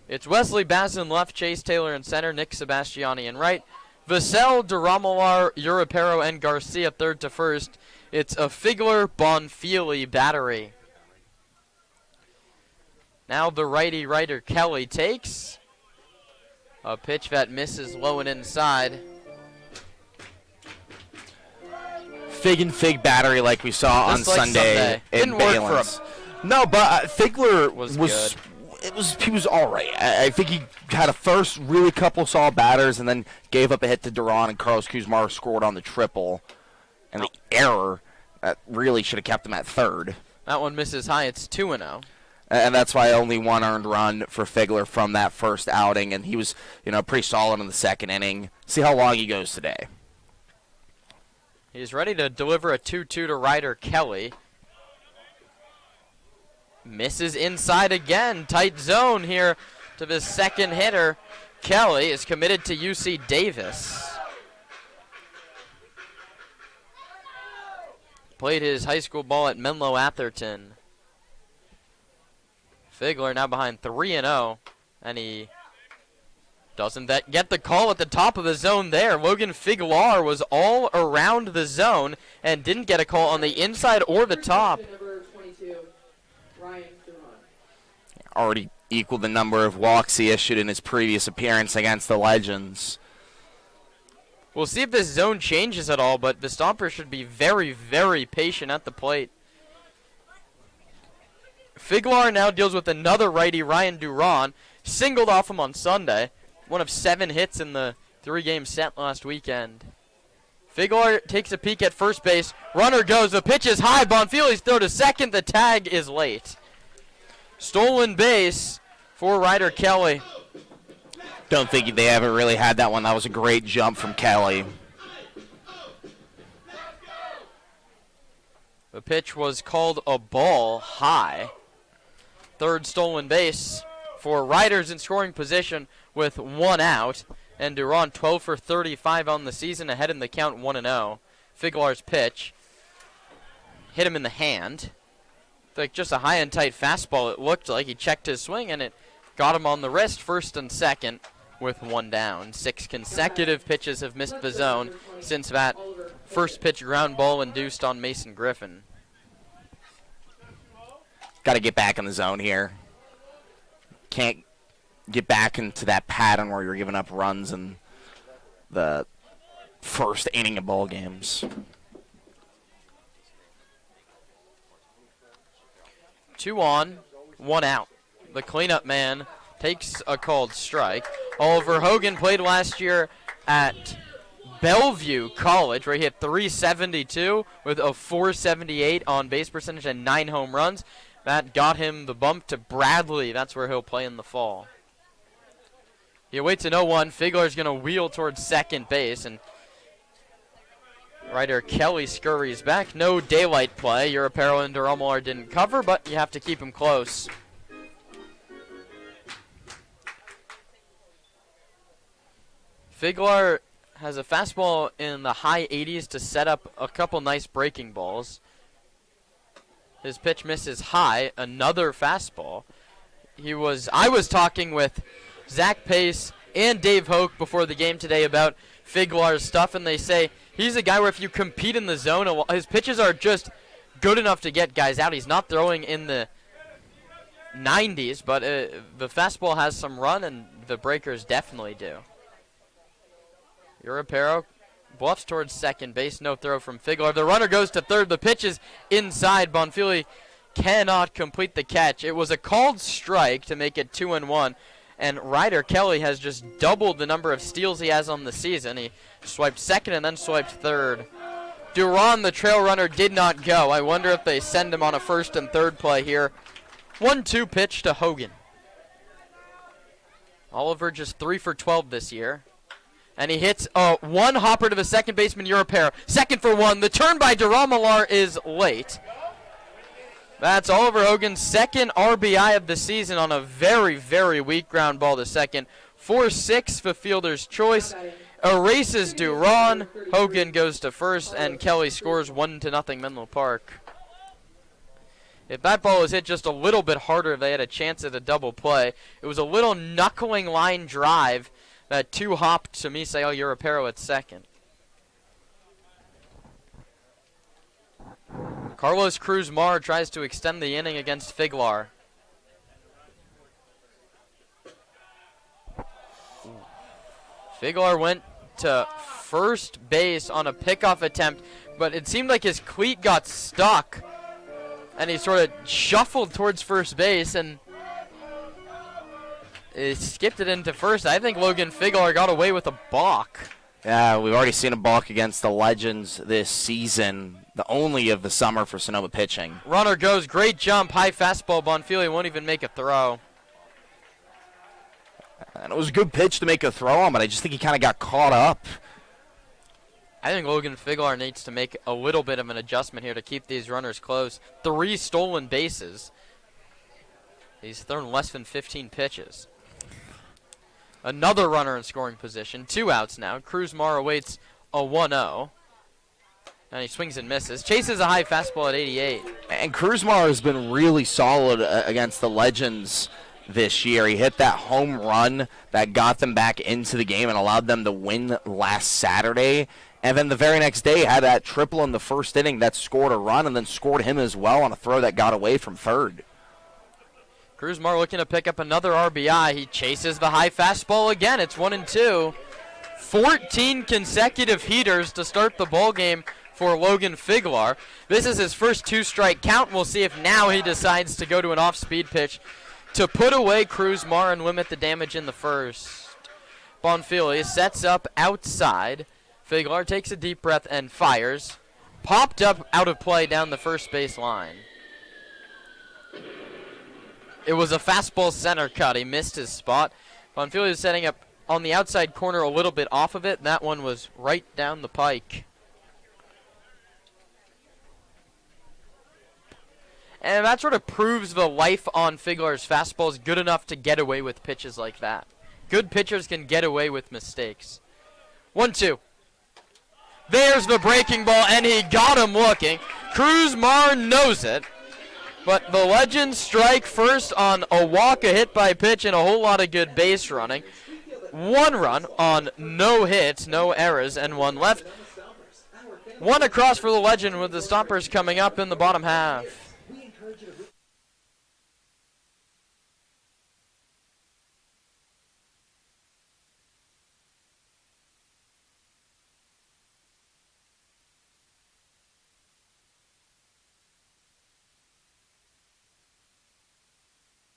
It's Wesley Bazin left, Chase Taylor in center, Nick Sebastiani in right. Vassell, Duramolar, Europero, and Garcia third to first. It's a Figlar-Bonfili battery. Now the righty Ryder Kelly takes. A pitch that misses low and inside. Fig and Fig battery like we saw Just on like Sunday. Didn't work for him. No, but Figlar Was was good. he was all right. I think he had a first really couple solid batters and then gave up a hit to Duran, and Carlos Kuzmar scored on the triple. And the error That really should have kept him at third. That one misses high. It's 2-0. And that's why only one earned run for Figler from that first outing, and he was, pretty solid in the second inning. See how long he goes today. He's ready to deliver a 2-2 to Ryder Kelly. Misses inside again. Tight zone here to the second hitter. Kelly is committed to UC Davis. Played his high school ball at Menlo Atherton. Figler now behind 3-0, and he doesn't get the call at the top of the zone there. Logan Figlar was all around the zone and didn't get a call on the inside or the top. Number 22, Ryan Duran. Already equaled the number of walks he issued in his previous appearance against the Legends. We'll see if this zone changes at all, but the Stompers should be very, very patient at the plate. Figlar now deals with another righty, Ryan Duran. Singled off him on Sunday. One of 7 hits in the 3-game set last weekend. Figlar takes a peek at first base. Runner goes. The pitch is high. Bonfili's throw to second. The tag is late. Stolen base for Ryder Kelly. Don't think they haven't really had that one. That was a great jump from Kelly. The pitch was called a ball high. Third stolen base for Riders in scoring position with 1 out. And Duran 12 for 35 on the season, ahead in the count 1-0. Figlar's pitch hit him in the hand. Like just a high and tight fastball, it looked like. He checked his swing and it got him on the wrist, first and second, with 1 down. 6 consecutive pitches have missed the zone since that first pitch ground ball induced on Mason Griffin. Got to get back in the zone here. Can't get back into that pattern where you're giving up runs in the first inning of ball games. 2 on, 1 out. The cleanup man takes a called strike. Oliver Hogan played last year at Bellevue College, where he hit .372 with a .478 on base percentage and 9 home runs. That got him the bump to Bradley. That's where he'll play in the fall. He awaits an 0-1. Figlar's going to wheel towards second base, and Ryder Kelly scurries back. No daylight play. Europero and Duramolar didn't cover, but you have to keep him close. Figlar has a fastball in the high 80s to set up a couple nice breaking balls. His pitch misses high, another fastball. I was talking with Zach Pace and Dave Hoke before the game today about Figlar's stuff, and they say he's a guy where if you compete in the zone, his pitches are just good enough to get guys out. He's not throwing in the 90s, but the fastball has some run, and the breakers definitely do. Europero bluffs towards second base. No throw from Figlar. The runner goes to third. The pitch is inside. Bonfili cannot complete the catch. It was a called strike to make it 2-1. And Ryder Kelly has just doubled the number of steals he has on the season. He swiped second and then swiped third. Duran, the trail runner, did not go. I wonder if they send him on a first and third play here. 1-2 pitch to Hogan. Oliver just 3 for 12 this year. And he hits one hopper to the second baseman, Europero. 2nd for 1. The turn by Duramolar is late. That's Oliver Hogan's 2nd RBI of the season on a very, very weak ground ball to second. 4-6 for fielder's choice. Erases Duran. Hogan goes to first, and Kelly scores 1-0 Menlo Park. If that ball was hit just a little bit harder, they had a chance at a double play. It was a little knuckling line drive that 2-hopped to Misael Europero at second. Carlos Cruz-Mar tries to extend the inning against Figlar. Figlar went to first base on a pickoff attempt, but it seemed like his cleat got stuck, and he sort of shuffled towards first base, and he skipped it into first. I think Logan Figlar got away with a balk. Yeah, we've already seen a balk against the Legends this season, the only of the summer for Sonoma pitching. Runner goes, great jump, high fastball. Bonfili won't even make a throw. And it was a good pitch to make a throw on, but I just think he kind of got caught up. I think Logan Figlar needs to make a little bit of an adjustment here to keep these runners close. 3 stolen bases. He's thrown less than 15 pitches. Another runner in scoring position. 2 outs now. Cruz Mar awaits a 1-0. And he swings and misses. Chases a high fastball at 88. And Cruzmar has been really solid against the Legends this year. He hit that home run that got them back into the game and allowed them to win last Saturday. And then the very next day had that triple in the first inning that scored a run and then scored him as well on a throw that got away from third. Cruzmar looking to pick up another RBI. He chases the high fastball again. It's 1-2. 14 consecutive heaters to start the ball game for Logan Figlar. This is his first 2-strike count. We'll see if now he decides to go to an off-speed pitch to put away Cruzmar and limit the damage in the first. Bonfili sets up outside. Figlar takes a deep breath and fires. Popped up out of play down the first base line. It was a fastball center cut. He missed his spot. Bonfili is setting up on the outside corner a little bit off of it. That one was right down the pike. And that sort of proves the life on Figlar's fastball is good enough to get away with pitches like that. Good pitchers can get away with mistakes. 1-2. There's the breaking ball, and he got him looking. Cruzmar knows it. But the Legends strike first on a walk, a hit by pitch, and a whole lot of good base running. 1 run on no hits, no errors, and 1 left. 1 across for the Legend with the Stompers coming up in the bottom half.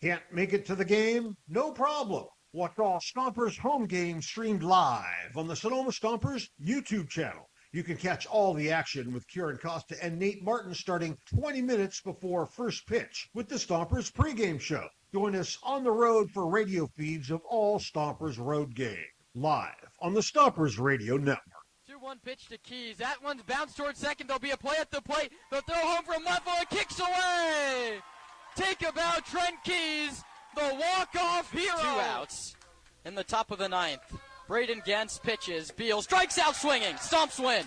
Can't make it to the game? No problem. Watch all Stompers home games streamed live on the Sonoma Stompers YouTube channel. You can catch all the action with Kieran Costa and Nate Martin starting 20 minutes before first pitch with the Stompers pregame show. Join us on the road for radio feeds of all Stompers road games live on the Stompers Radio Network. 2-1 pitch to Keys. That one's bounced towards second. There'll be a play at the plate. They'll throw home from left field. Kicks away. Take about Trent Keys, the walk-off hero. 2 outs in the top of the 9th. Braden Gens pitches. Beal strikes out swinging. Stomps win.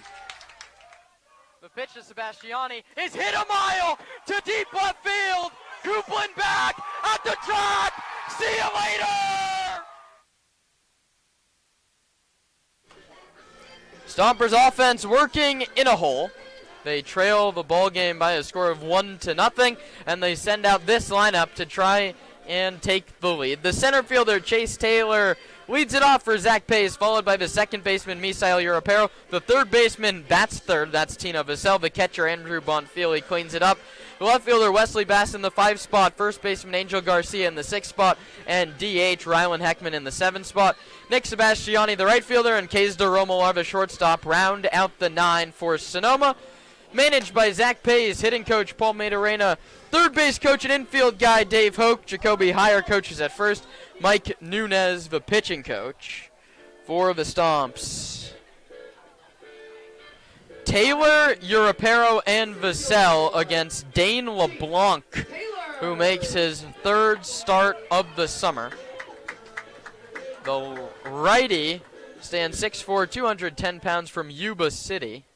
The pitch to Sebastiani is hit a mile to deep left field. Coupland back at the track. See you later. Stompers offense working in a hole. They trail the ball game by a score of 1-0, and they send out this lineup to try and take the lead. The center fielder, Chase Taylor, leads it off for Zach Pace, followed by the second baseman, Misael Europero. The third baseman bats third. That's Tino Vassell. The catcher, Andrew Bonfili, cleans it up. The left fielder, Wesley Bass in the 5 spot. First baseman, Angel Garcia in the 6 spot. And DH, Rylan Heckman in the 7 spot. Nick Sebastiani, the right fielder, and Kays de Romolar, the shortstop, round out the 9 for Sonoma. Managed by Zach Pace, hitting coach Paul Maidorena, third base coach and infield guy Dave Hoke, Jacoby Heyer coaches at first, Mike Nunez, the pitching coach for the Stomps. Taylor, Europero, and Vassell against Dane LeBlanc, who makes his 3rd start of the summer. The righty stands 6'4", 210 pounds from Yuba City.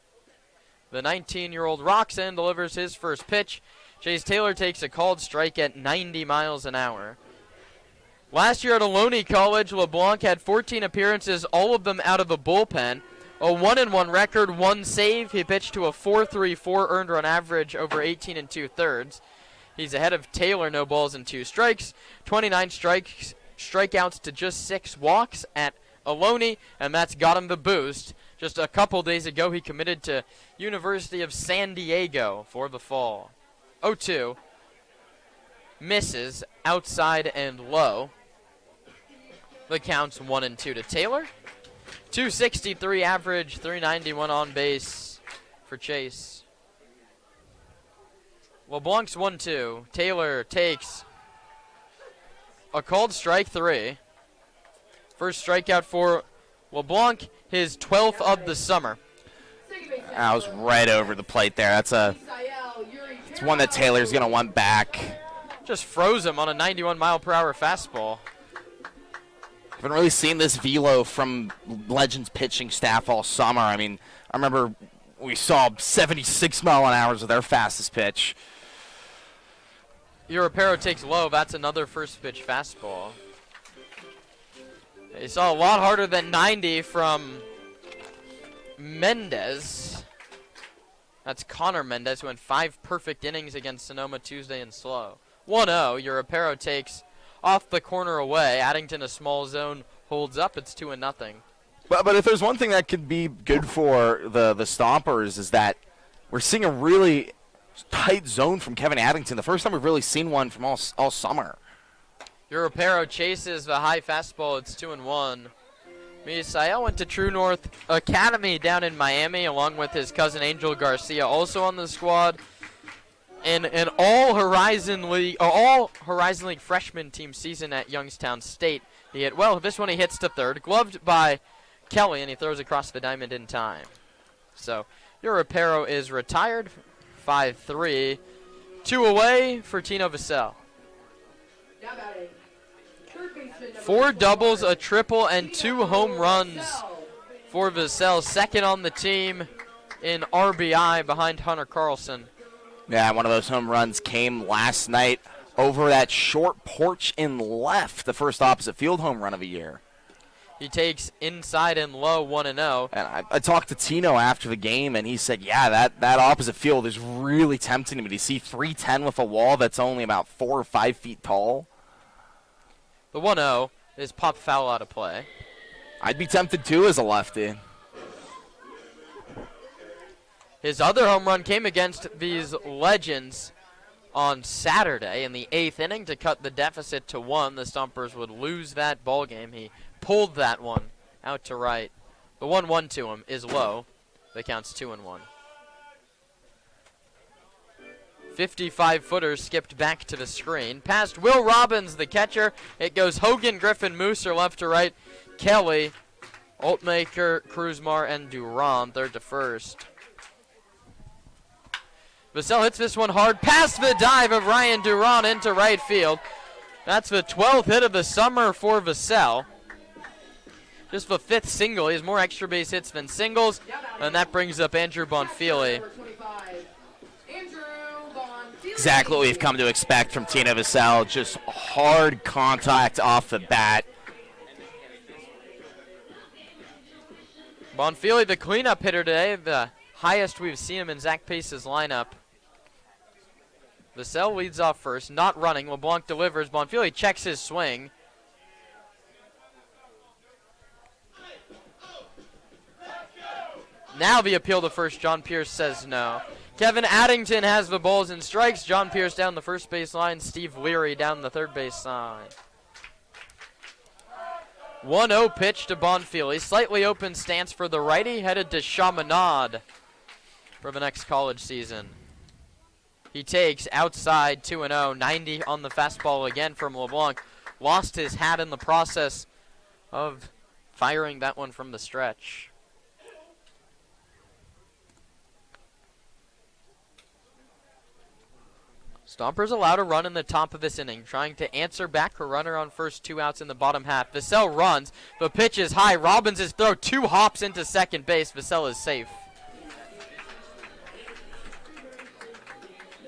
The 19-year-old rocks in, delivers his first pitch. Chase Taylor takes a called strike at 90 miles an hour. Last year at Ohlone College, LeBlanc had 14 appearances, all of them out of the bullpen. A 1-1 record, 1 save. He pitched to a 4.34 earned run average over 18 2/3. He's ahead of Taylor, no balls and 2 strikes. 29 strikeouts to just 6 walks at Ohlone, and that's got him the boost. Just a couple days ago, he committed to University of San Diego for the fall. 0-2. Misses outside and low. The count's 1-2 to Taylor. .263 average, .391 on base for Chase. LeBlanc's 1-2. Taylor takes a called strike 3. First strikeout for LeBlanc, his 12th of the summer. I was right over the plate there. It's one that Taylor's going to want back. Just froze him on a 91-mile-per-hour fastball. Haven't really seen this velo from Legends pitching staff all summer. I mean, I remember we saw 76 mile an hour of their fastest pitch. Europero takes low. That's another first pitch fastball. He saw a lot harder than 90 from Mendez. That's Connor Mendez, who went 5 perfect innings against Sonoma Tuesday in slow. 1-0. Europero takes off the corner away. Addington, a small zone, holds up. It's 2-0. But if there's one thing that could be good for the Stompers is that we're seeing a really tight zone from Kevin Addington. The first time we've really seen one from all summer. Europero chases the high fastball. It's 2-1. Misael went to True North Academy down in Miami, along with his cousin Angel Garcia, also on the squad. In an all Horizon League freshman team season at Youngstown State. He hit well. This one he hits to third, gloved by Kelly, and he throws across the diamond in time. So Europero is retired. 5-3. 2 away for Tino Vassell. 4 doubles, a triple, and 2 home runs for Vassell. Second on the team in RBI behind Hunter Carlson. Yeah, one of those home runs came last night over that short porch in left, the first opposite field home run of the year. He takes inside and low, 1-0. And I talked to Tino after the game, and he said, yeah, that opposite field is really tempting to me. To see 310 with a wall that's only about 4 or 5 feet tall. The 1-0 is popped foul out of play. I'd be tempted, too, as a lefty. His other home run came against these Legends on Saturday in the 8th inning to cut the deficit to 1. The Stompers would lose that ball game. He pulled that one out to right. The 1-1 to him is low. The count's 2-1. 55-footer skipped back to the screen. Past Will Robbins, the catcher. It goes Hogan, Griffin, Mooser left to right. Kelly, Altmaker, Kruzmar, and Duran third to first. Vassell hits this one hard past the dive of Ryan Duran into right field. That's the 12th hit of the summer for Vassell. Just the 5th single. He has more extra base hits than singles. And that brings up Andrew Bonfili. Exactly what we've come to expect from Tino Vassell. Just hard contact off the bat. Bonfili, the cleanup hitter today, the highest we've seen him in Zach Pace's lineup. Vassell leads off first, not running. LeBlanc delivers. Bonfili checks his swing. Now the appeal to first. John Pierce says no. Kevin Addington has the balls and strikes. John Pierce down the first base line. Steve Leary down the third base line. 1-0 pitch to Bonfili. Slightly open stance for the righty. Headed to Chaminade for the next college season. He takes outside 2-0. 90 on the fastball again from LeBlanc. Lost his hat in the process of firing that one from the stretch. Stompers allowed a run in the top of this inning, trying to answer back a runner on first, 2 outs in the bottom half. Vassell runs. The pitch is high. Robbins is throw 2 hops into second base. Vassell is safe.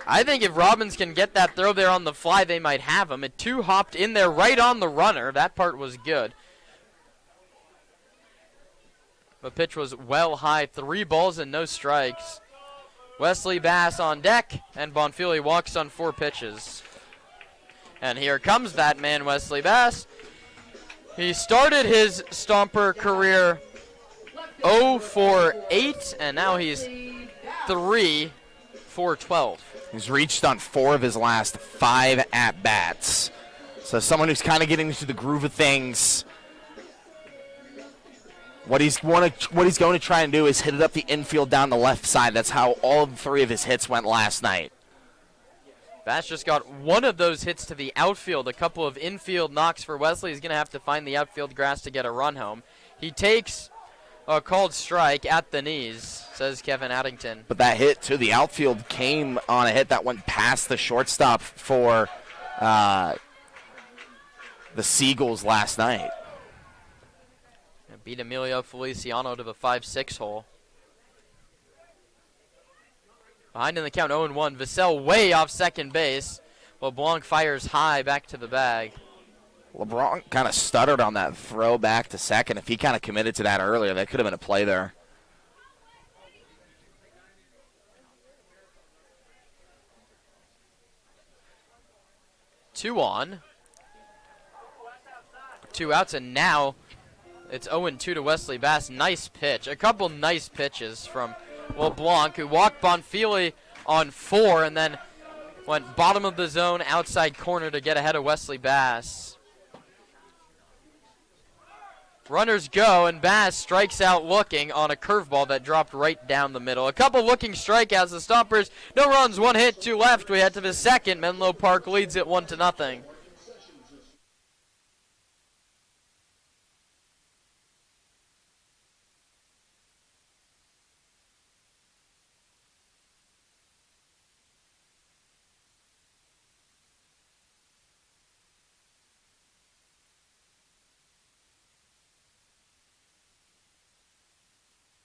I think if Robbins can get that throw there on the fly, they might have him. It 2 hopped in there right on the runner. That part was good. The pitch was well high. 3 balls and no strikes. Wesley Bass on deck, and Bonfili walks on 4 pitches. And here comes that man, Wesley Bass. He started his Stomper career 0 for 8, and now he's 3 for 12. He's reached on 4 of his last 5 at-bats. So someone who's kind of getting into the groove of things. What he's going to try and do is hit it up the infield down the left side. That's how all 3 of his hits went last night. Bass just got one of those hits to the outfield. A couple of infield knocks for Wesley. He's going to have to find the outfield grass to get a run home. He takes a called strike at the knees, says Kevin Addington. But that hit to the outfield came on a hit that went past the shortstop for the Seagulls last night. Beat Emilio Feliciano to the 5-6 hole. Behind in the count, 0-1. Vassell way off second base. LeBlanc fires high back to the bag. LeBlanc kind of stuttered on that throw back to second. If he kind of committed to that earlier, that could have been a play there. Two on. 2 outs, and now it's 0-2 to Wesley Bass. Nice pitch. A couple nice pitches from LeBlanc, who walked Bonfili on 4 and then went bottom of the zone, outside corner to get ahead of Wesley Bass. Runners go, and Bass strikes out looking on a curveball that dropped right down the middle. A couple looking strikeouts. The Stompers, no runs, 1 hit, 2 left. We head to the second. Menlo Park leads it 1-0.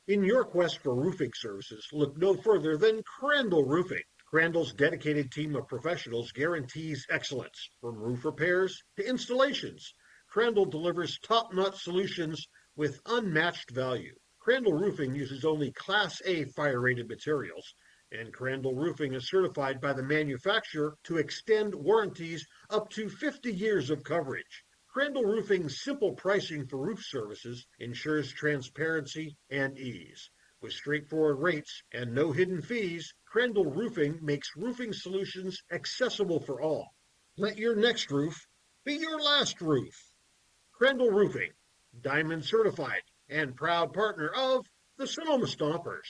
In your quest for roofing services, look no further than Crandall Roofing. Crandall's dedicated team of professionals guarantees excellence. From roof repairs to installations, Crandall delivers top-notch solutions with unmatched value. Crandall Roofing uses only Class A fire-rated materials, and Crandall Roofing is certified by the manufacturer to extend warranties up to 50 years of coverage. Crandall Roofing's simple pricing for roof services ensures transparency and ease. With straightforward rates and no hidden fees, Crandall Roofing makes roofing solutions accessible for all. Let your next roof be your last roof. Crandall Roofing, Diamond certified and proud partner of the Sonoma Stompers.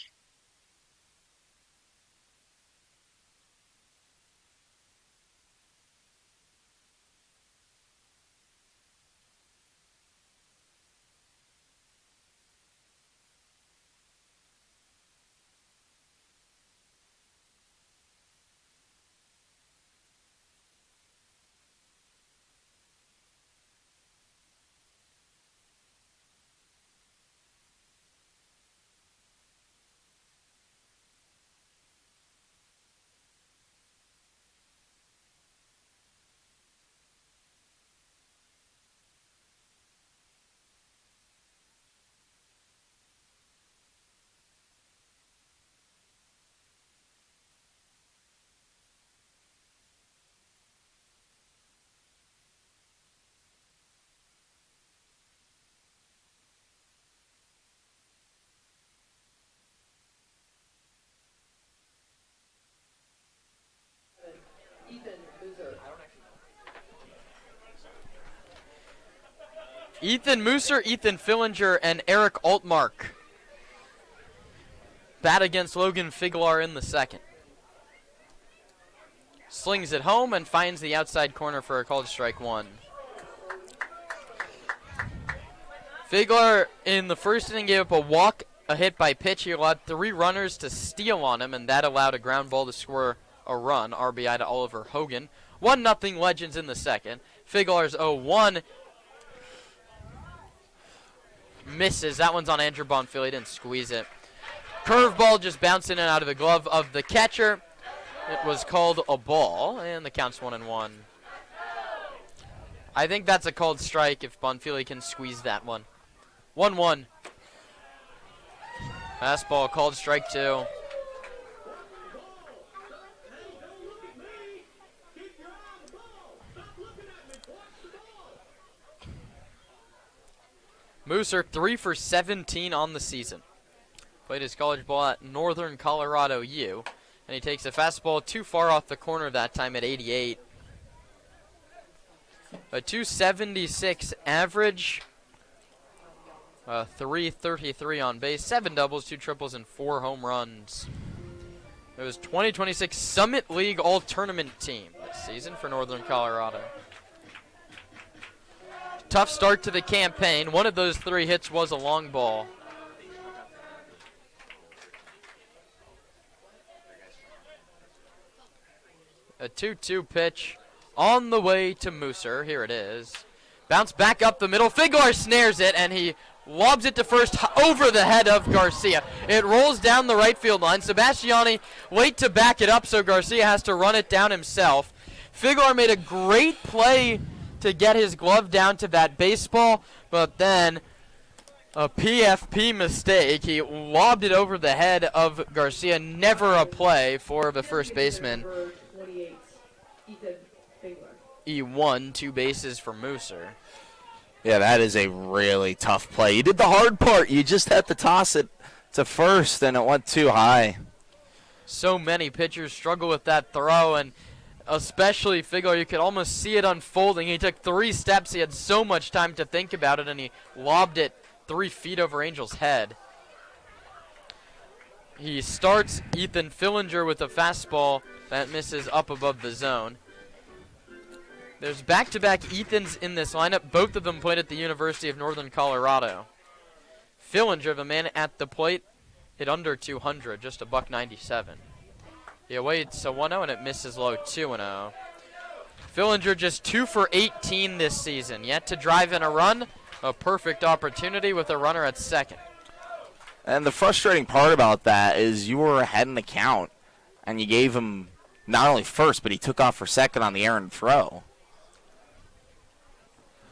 Ethan Mooser, Ethan Fillinger, and Eric Altmark bat against Logan Figlar in the second. Slings it home and finds the outside corner for a called strike 1. Figlar in the first inning gave up a walk, a hit by pitch. He allowed 3 runners to steal on him, and that allowed a ground ball to score a run. RBI to Oliver Hogan. 1-0 Legends in the second. Figlar's 0-1. Misses. That one's on Andrew Bonfili. He didn't squeeze it. Curveball just bounced in and out of the glove of the catcher. It was called a ball, and the count's 1-1. I think that's a called strike if Bonfili can squeeze that one. 1-1. Fastball called strike 2. Mooser 3 for 17 on the season. Played his college ball at Northern Colorado U. And he takes a fastball too far off the corner that time at 88. A 276 average. .333 on base, 7 doubles, 2 triples, and 4 home runs. It was 2026 Summit League All-Tournament team this season for Northern Colorado. Tough start to the campaign. One of those 3 hits was a long ball. A 2-2 pitch on the way to Mooser. Here it is. Bounce back up the middle. Figlar snares it, and he lobs it to first over the head of Garcia. It rolls down the right field line. Sebastiani late to back it up, so Garcia has to run it down himself. Figlar made a great play to get his glove down to that baseball, but then a PFP mistake. He lobbed it over the head of Garcia. Never a play for the first baseman. He won 2 bases for Mooser. Yeah, that is a really tough play. You did the hard part. You just had to toss it to first, and it went too high. So many pitchers struggle with that throw, and especially Figlar, you could almost see it unfolding. He took 3 steps. He had so much time to think about it, and he lobbed it 3 feet over Angel's head. He starts Ethan Fillinger with a fastball that misses up above the zone. There's back-to-back Ethans in this lineup. Both of them played at the University of Northern Colorado. Fillinger, the man at the plate, hit under 200, just a .197. He awaits a 1-0, and it misses low 2-0. Fillinger just 2 for 18 this season. Yet to drive in a run, a perfect opportunity with a runner at second. And the frustrating part about that is you were ahead in the count, and you gave him not only first, but he took off for second on the errant throw.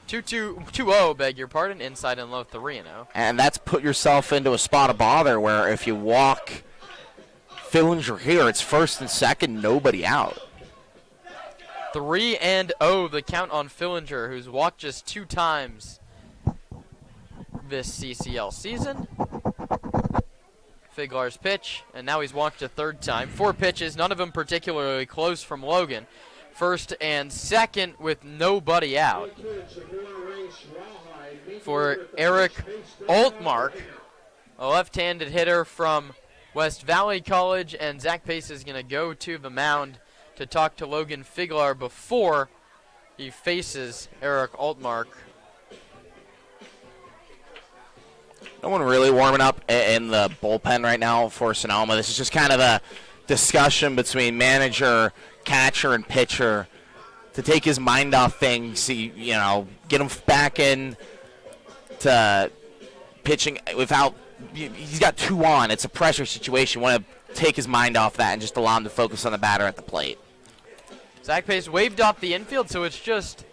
2-0, beg your pardon, inside and low 3-0. And that's put yourself into a spot of bother where if you walk Fillinger here, it's first and second, nobody out. 3-0 the count on Fillinger, who's walked just 2 times this CCL season. Figlar's pitch, and now he's walked a 3rd time. 4 pitches, none of them particularly close from Logan. First and second with nobody out. For Eric Altmark, a left-handed hitter from West Valley College, and Zach Pace is going to go to the mound to talk to Logan Figlar before he faces Eric Altmark. No one really warming up in the bullpen right now for Sonoma. This is just kind of a discussion between manager, catcher, and pitcher to take his mind off things. Get him back in to pitching without. He's got 2 on. It's a pressure situation. Want to take his mind off that and just allow him to focus on the batter at the plate. Zach Pace waved off the infield, so it's just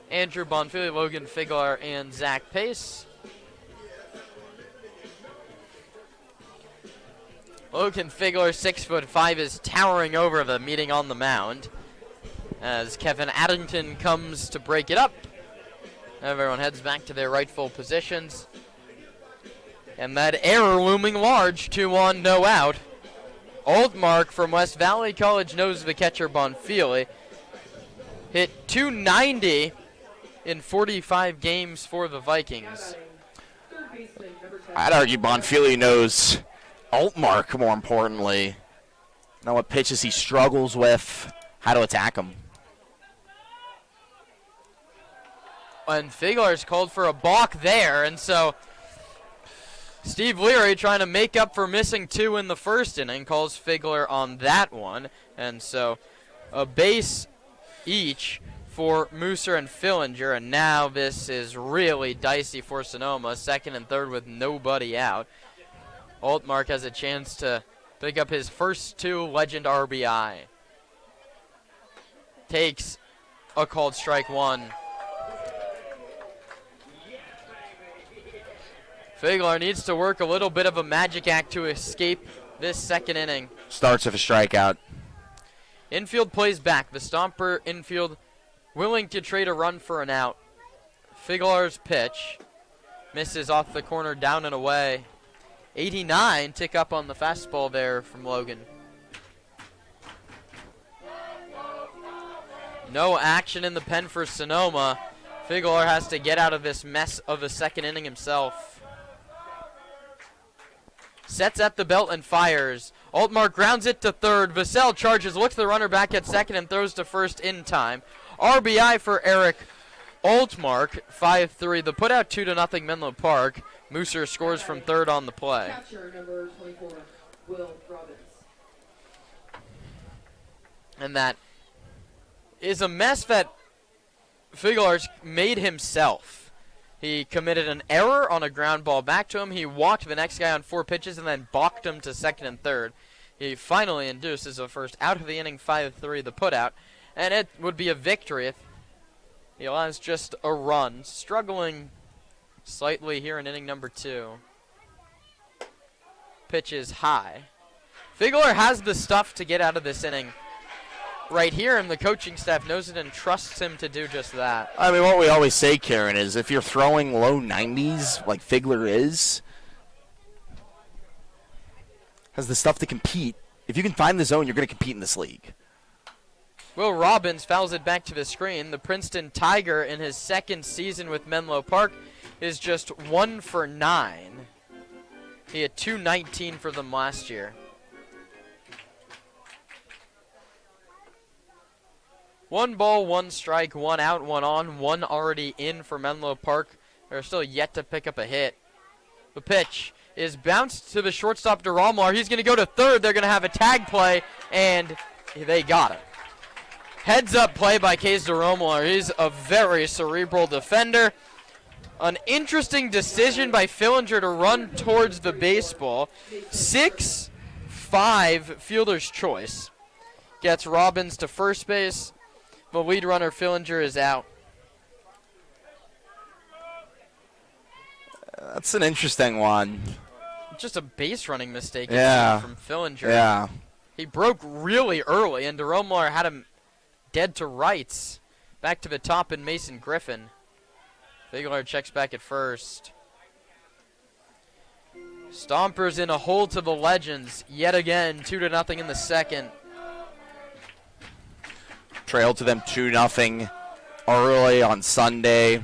Andrew Bonfili, Logan Figlar, and Zach Pace. Logan Figlar, 6'5", is towering over the meeting on the mound as Kevin Addington comes to break it up. Everyone heads back to their rightful positions. And that error looming large, 2 on, no out. Altmark from West Valley College knows the catcher Bonfili. Hit .290 in 45 games for the Vikings. I'd argue Bonfili knows Altmark, more importantly. Know what pitches he struggles with, how to attack him. And Figlar's called for a balk there, and so Steve Leary, trying to make up for missing 2 in the first inning, calls Figlar on that one. And so a base each for Mooser and Fillinger, and now this is really dicey for Sonoma, 2nd and 3rd with nobody out. Altmark has a chance to pick up his first 2 legend RBI. Takes a called strike 1. Figlar needs to work a little bit of a magic act to escape this 2nd inning. Starts with a strikeout. Infield plays back. The Stomper infield willing to trade a run for an out. Figlar's pitch misses off the corner, down and away. 89 tick up on the fastball there from Logan. No action in the pen for Sonoma. Figlar has to get out of this mess of a 2nd inning himself. Sets at the belt and fires. Altmark grounds it to third. Vassell charges, looks the runner back at second, and throws to first in time. RBI for Eric Altmark, 5-3. The putout 2-0 Menlo Park. Mooser scores from third on the play. Catcher number 24, Will Robbins. And that is a mess that Figuelar's made himself. He committed an error on a ground ball back to him. He walked the next guy on 4 pitches and then balked him to second and third. He finally induces a first out of the inning, 5-3, the putout. And it would be a victory if he allows just a run. Struggling slightly here in inning number 2. Pitch is high. Figuelar has the stuff to get out of this inning right here, and the coaching staff knows it and trusts him to do just that. I mean, what we always say, Karen, is if you're throwing low 90s like Figler is, has the stuff to compete. If you can find the zone, you're going to compete in this league. Will Robbins fouls it back to the screen. The Princeton Tiger in his second season with Menlo Park is just 1 for 9. He had 219 for them last year. 1 ball, 1 strike, 1 out, 1 on, 1 already in for Menlo Park. They're still yet to pick up a hit. The pitch is bounced to the shortstop, DeRomlar. He's going to go to third. They're going to have a tag play, and they got him. Heads up play by Case DeRomlar. He's a very cerebral defender. An interesting decision by Fillinger to run towards the baseball. 6-5 fielder's choice. Gets Robbins to first base. The lead runner, Fillinger, is out. That's an interesting one. Just a base running mistake from Fillinger. Yeah. He broke really early, and DeRomlar had him dead to rights. Back to the top in Mason Griffin. Figuelar checks back at first. Stompers in a hole to the Legends yet again, 2-0 in the second. Trailed to them 2-0 early on Sunday.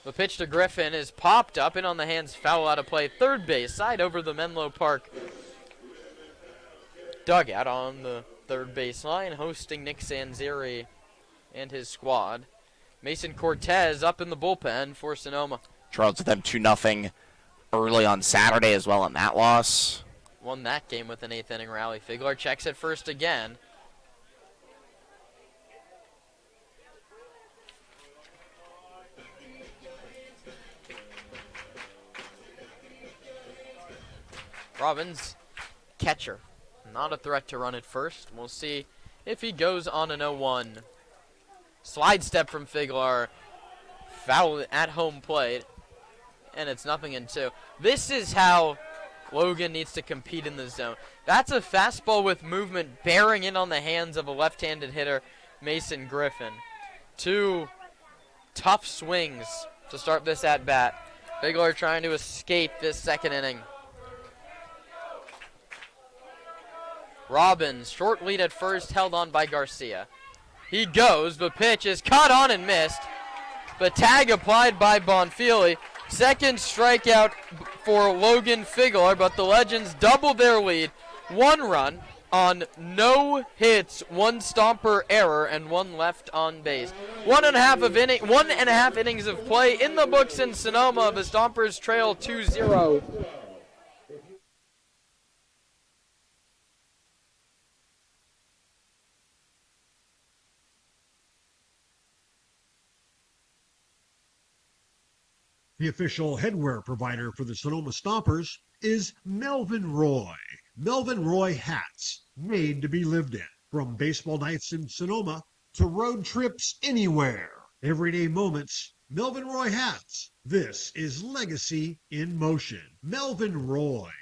The pitch to Griffin is popped up and on the hands, foul out of play. Third base, side over the Menlo Park dugout on the third baseline, hosting Nick Sanzeri and his squad. Mason Cortez up in the bullpen for Sonoma. Trailed to them 2-0 early on Saturday as well in that loss. Won that game with an 8th inning rally. Figuelar checks at first again. Robbins, catcher. Not a threat to run at first. We'll see if he goes on an 0-1. Slide step from Figuelar. Foul at home plate. And it's 0-2. This is how Logan needs to compete in the zone. That's a fastball with movement bearing in on the hands of a left-handed hitter, Mason Griffin. 2 tough swings to start this at-bat. Figuelar trying to escape this second inning. Robbins, short lead at first, held on by Garcia. He goes, the pitch is caught on and missed. The tag applied by Bonfili. Second strikeout for Logan Figuelar, but the Legends doubled their lead. 1 run on no hits, 1 stomper error, and 1 left on base. 1.5 innings of play in the books in Sonoma. The Stompers trail 2-0. The official headwear provider for the Sonoma Stompers is Melvin Roy. Melvin Roy hats, made to be lived in. From baseball nights in Sonoma to road trips anywhere. Everyday moments, Melvin Roy hats. This is legacy in motion. Melvin Roy.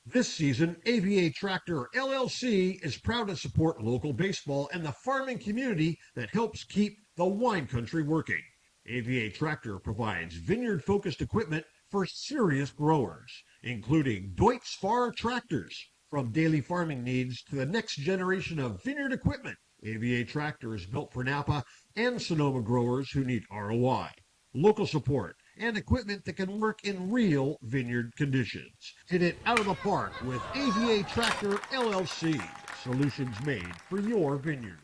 This season, AVA Tractor LLC is proud to support local baseball and the farming community that helps keep the wine country working. AVA Tractor provides vineyard-focused equipment for serious growers, including Deutz Fahr tractors. From daily farming needs to the next generation of vineyard equipment, AVA Tractor is built for Napa and Sonoma growers who need ROI, local support, and equipment that can work in real vineyard conditions. Hit it out of the park with AVA Tractor LLC. Solutions made for your vineyard.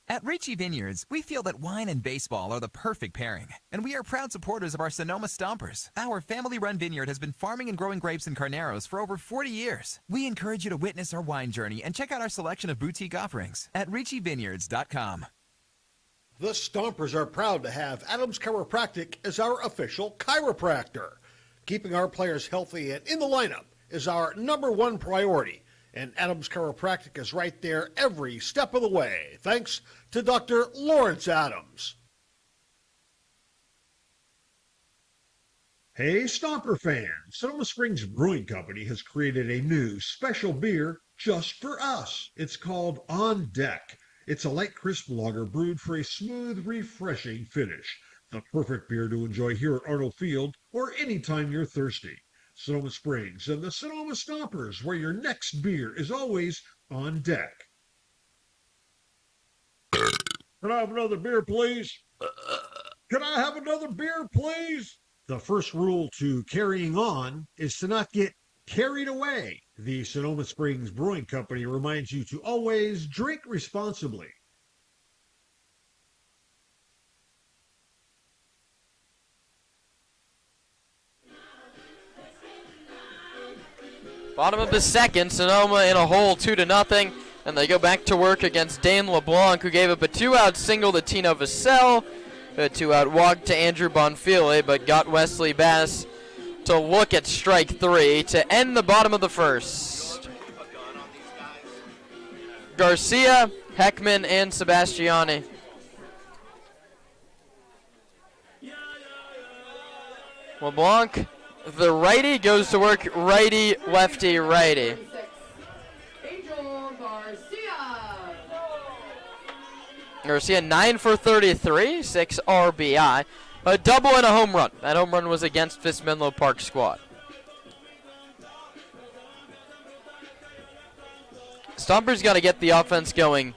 At Ricci Vineyards, we feel that wine and baseball are the perfect pairing, and we are proud supporters of our Sonoma Stompers. Our family-run vineyard has been farming and growing grapes and carneros for over 40 years. We encourage you to witness our wine journey and check out our selection of boutique offerings at RicciVineyards.com. The Stompers are proud to have Adams Chiropractic as our official chiropractor. Keeping our players healthy and in the lineup is our #1 priority. And Adams Chiropractic is right there every step of the way, thanks to Dr. Lawrence Adams. Hey, Stomper fans, Sonoma Springs Brewing Company has created a new special beer just for us. It's called On Deck. It's a light, crisp lager brewed for a smooth, refreshing finish. The perfect beer to enjoy here at Arnold Field or anytime you're thirsty. Sonoma Springs and the Sonoma Stompers, where your next beer is always on deck. Can I have another beer, please? Can I have another beer, please? The first rule to carrying on is to not get carried away. The Sonoma Springs Brewing Company reminds you to always drink responsibly. Bottom of the second, Sonoma in a hole 2-0, and they go back to work against Dane LeBlanc, who gave up a 2-out single to Tino Vassell, a 2-out walk to Andrew Bonfile, but got Wesley Bass to look at strike 3 to end the bottom of the first. Garcia, Heckman, and Sebastiani. LeBlanc, the righty, goes to work righty, lefty, righty. Garcia 9 for 33, 6 RBI, a double and a home run. That home run was against this Menlo Park squad. Stompers got to get the offense going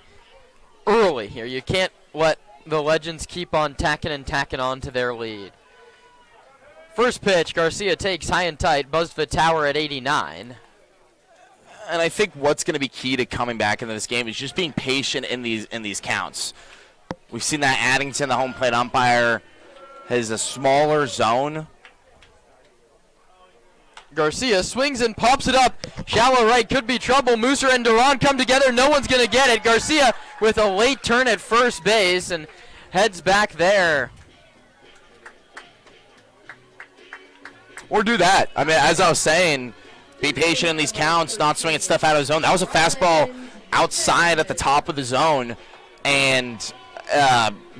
early here. You can't let the Legends keep on tacking on to their lead. First pitch, Garcia takes high and tight, buzzed the tower at 89. And I think what's going to be key to coming back into this game is just being patient in these counts. We've seen that Addington, the home plate umpire, has a smaller zone. Garcia swings and pops it up. Shallow right, could be trouble. Mooser and Duran come together. No one's going to get it. Garcia with a late turn at first base and heads back there. Or do that. I mean, as I was saying, be patient in these counts, not swinging stuff out of the zone. That was a fastball outside at the top of the zone, and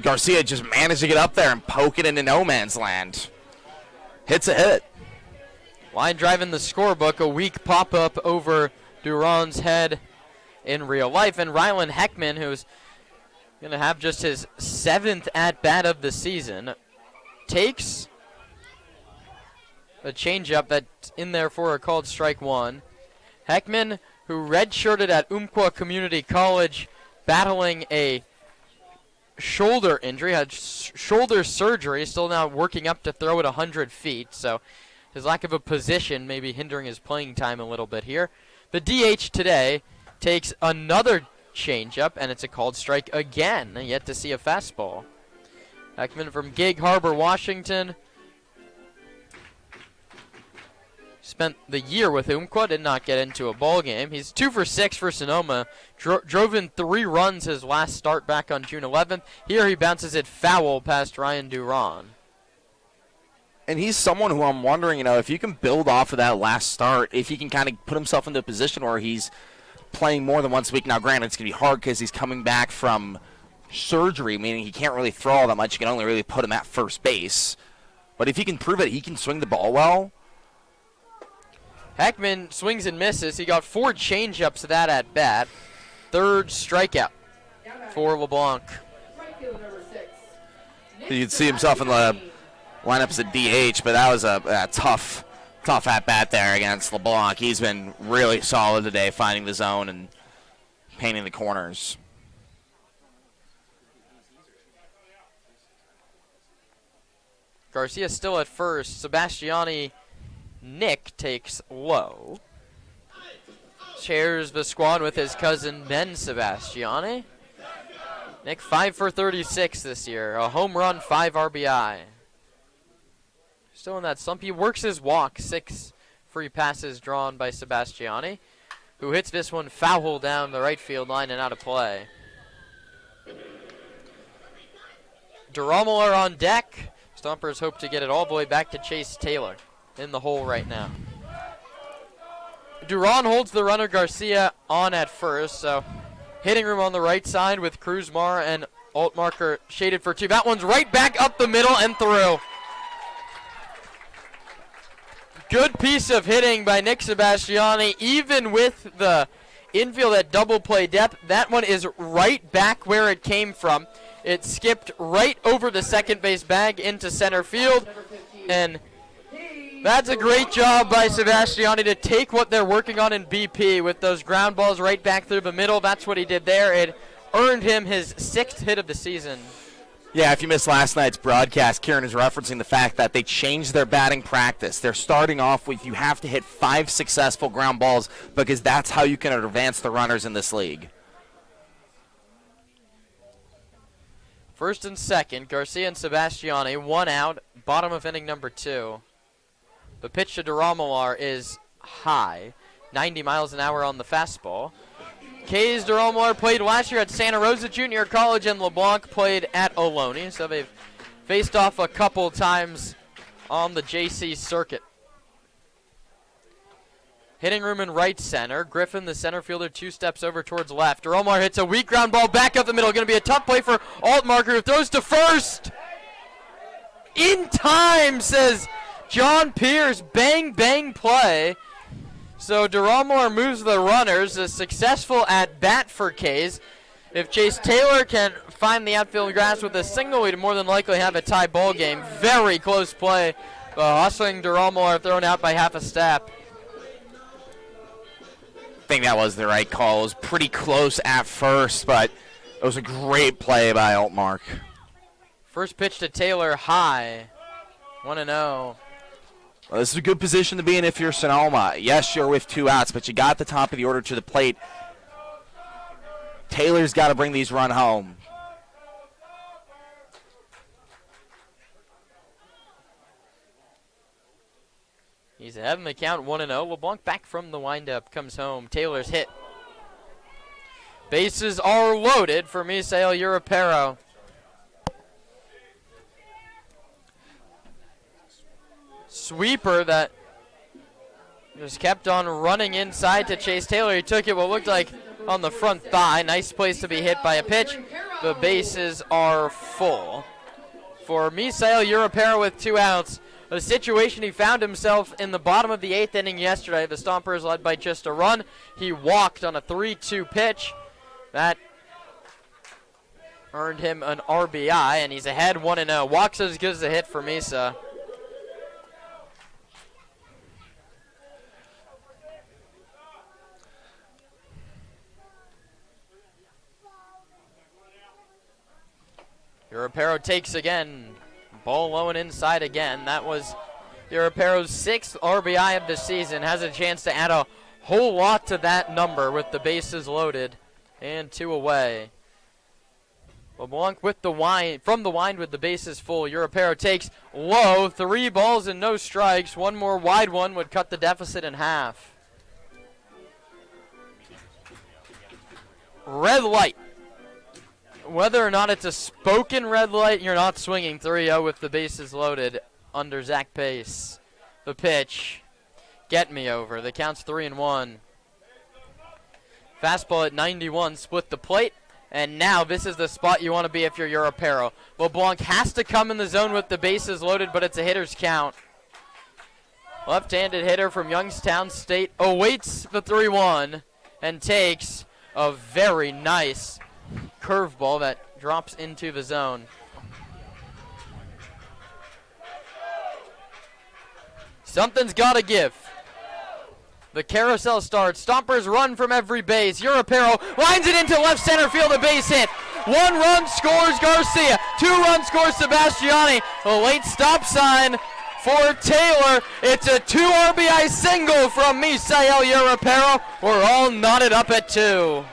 Garcia just managed to get up there and poke it into no man's land. Hit's a hit. Line drive in the scorebook, a weak pop-up over Duran's head in real life, and Rylan Heckman, who's going to have just his 7th at-bat of the season, takes a changeup that's in there for a called strike 1. Heckman, who redshirted at Umpqua Community College, battling a shoulder injury, had shoulder surgery, still now working up to throw at 100 feet, so his lack of a position may be hindering his playing time a little bit here. The DH today takes another changeup, and it's a called strike again. Yet to see a fastball. Heckman from Gig Harbor, Washington. Spent the year with Umpqua, did not get into a ball game. He's 2 for 6 for Sonoma. Drove in 3 runs his last start back on June 11th. Here he bounces it foul past Ryan Duran. And he's someone who I'm wondering, if you can build off of that last start, if he can kind of put himself into a position where he's playing more than once a week. Now, granted, it's going to be hard because he's coming back from surgery, meaning he can't really throw all that much. You can only really put him at first base. But if he can prove that he can swing the ball well. Heckman swings and misses. He got 4 changeups to that at bat. 3rd strikeout. for LeBlanc. Right fielder number 6. You'd see himself in the lineup as a DH, but that was a tough at-bat there against LeBlanc. He's been really solid today, finding the zone and painting the corners. Garcia still at first. Sebastiani Nick takes low. Shares the squad with his cousin Ben Sebastiani. Nick 5 for 36 this year. A home run, 5 RBI. Still in that slump. He works his walk. 6 free passes drawn by Sebastiani, who hits this one foul down the right field line and out of play. DeRommel on deck. Stompers hope to get it all the way back to Chase Taylor in the hole right now. Duran holds the runner Garcia on at first, so hitting room on the right side with Cruzmar and Altmarker shaded for 2. That one's right back up the middle and through. Good piece of hitting by Nick Sebastiani, even with the infield at double play depth. That one is right back where it came from. It skipped right over the second base bag into center field, and that's a great job by Sebastiani to take what they're working on in BP with those ground balls right back through the middle. That's what he did there. It earned him his 6th hit of the season. Yeah, if you missed last night's broadcast, Kieran is referencing the fact that they changed their batting practice. They're starting off with you have to hit 5 successful ground balls because that's how you can advance the runners in this league. First and second, Garcia and Sebastiani, 1 out, bottom of inning number 2. The pitch to DeRommel is high, 90 miles an hour on the fastball. Kays DeRommel played last year at Santa Rosa Junior College, and LeBlanc played at Ohlone, so they've faced off a couple times on the JC circuit. Hitting room in right center. Griffin, the center fielder, 2 steps over towards left. DeRommel hits a weak ground ball back up the middle. Going to be a tough play for Altmarker, who throws to first. In time, says John Pierce. Bang, bang play. So DeRommel moves the runners. A successful at bat for Kays. If Chase Taylor can find the outfield grass with a single, we'd more than likely have a tie ball game. Very close play. The hustling DeRommel thrown out by half a step. I think that was the right call. It was pretty close at first, but it was a great play by Altmark. First pitch to Taylor, high. 1-0. Well, this is a good position to be in if you're Sonoma. Yes, you're with 2 outs, but you got the top of the order to the plate. Taylor's got to bring these run home. He's ahead in the count, 1-0. LeBlanc back from the windup, comes home. Taylor's hit. Bases are loaded for Misael Europero. Sweeper that just kept on running inside to Chase Taylor. He took it what looked like on the front thigh. Nice place to be hit by a pitch. The bases are full for Misael Europero with 2 outs. A situation he found himself in the bottom of the 8th inning yesterday. The Stompers led by just a run. He walked on a 3-2 pitch. That earned him an RBI, and he's ahead 1-0. Walks as good as a hit for Misa. Europero takes again. Ball low and inside again. That was Europero's 6th RBI of the season. Has a chance to add a whole lot to that number with the bases loaded and 2 away. LeBlanc with the wind, from the wind with the bases full. Europero takes low, 3 balls and no strikes. One more wide one would cut the deficit in half. Red light. Whether or not it's a spoken red light, you're not swinging 3-0 with the bases loaded under Zach Pace. The pitch. Get me over. The count's 3-1. Fastball at 91, split the plate. And now this is the spot you want to be if you're Europero. LeBlanc has to come in the zone with the bases loaded, but it's a hitter's count. Left-handed hitter from Youngstown State awaits the 3-1 and takes a very nice curveball that drops into the zone. Something's got to give. The carousel starts. Stompers run from every base. Europero lines it into left center field. A base hit. 1 run scores Garcia. 2 run scores Sebastiani. A late stop sign for Taylor. It's a 2 RBI single from Misael Europero. We're all knotted up at 2.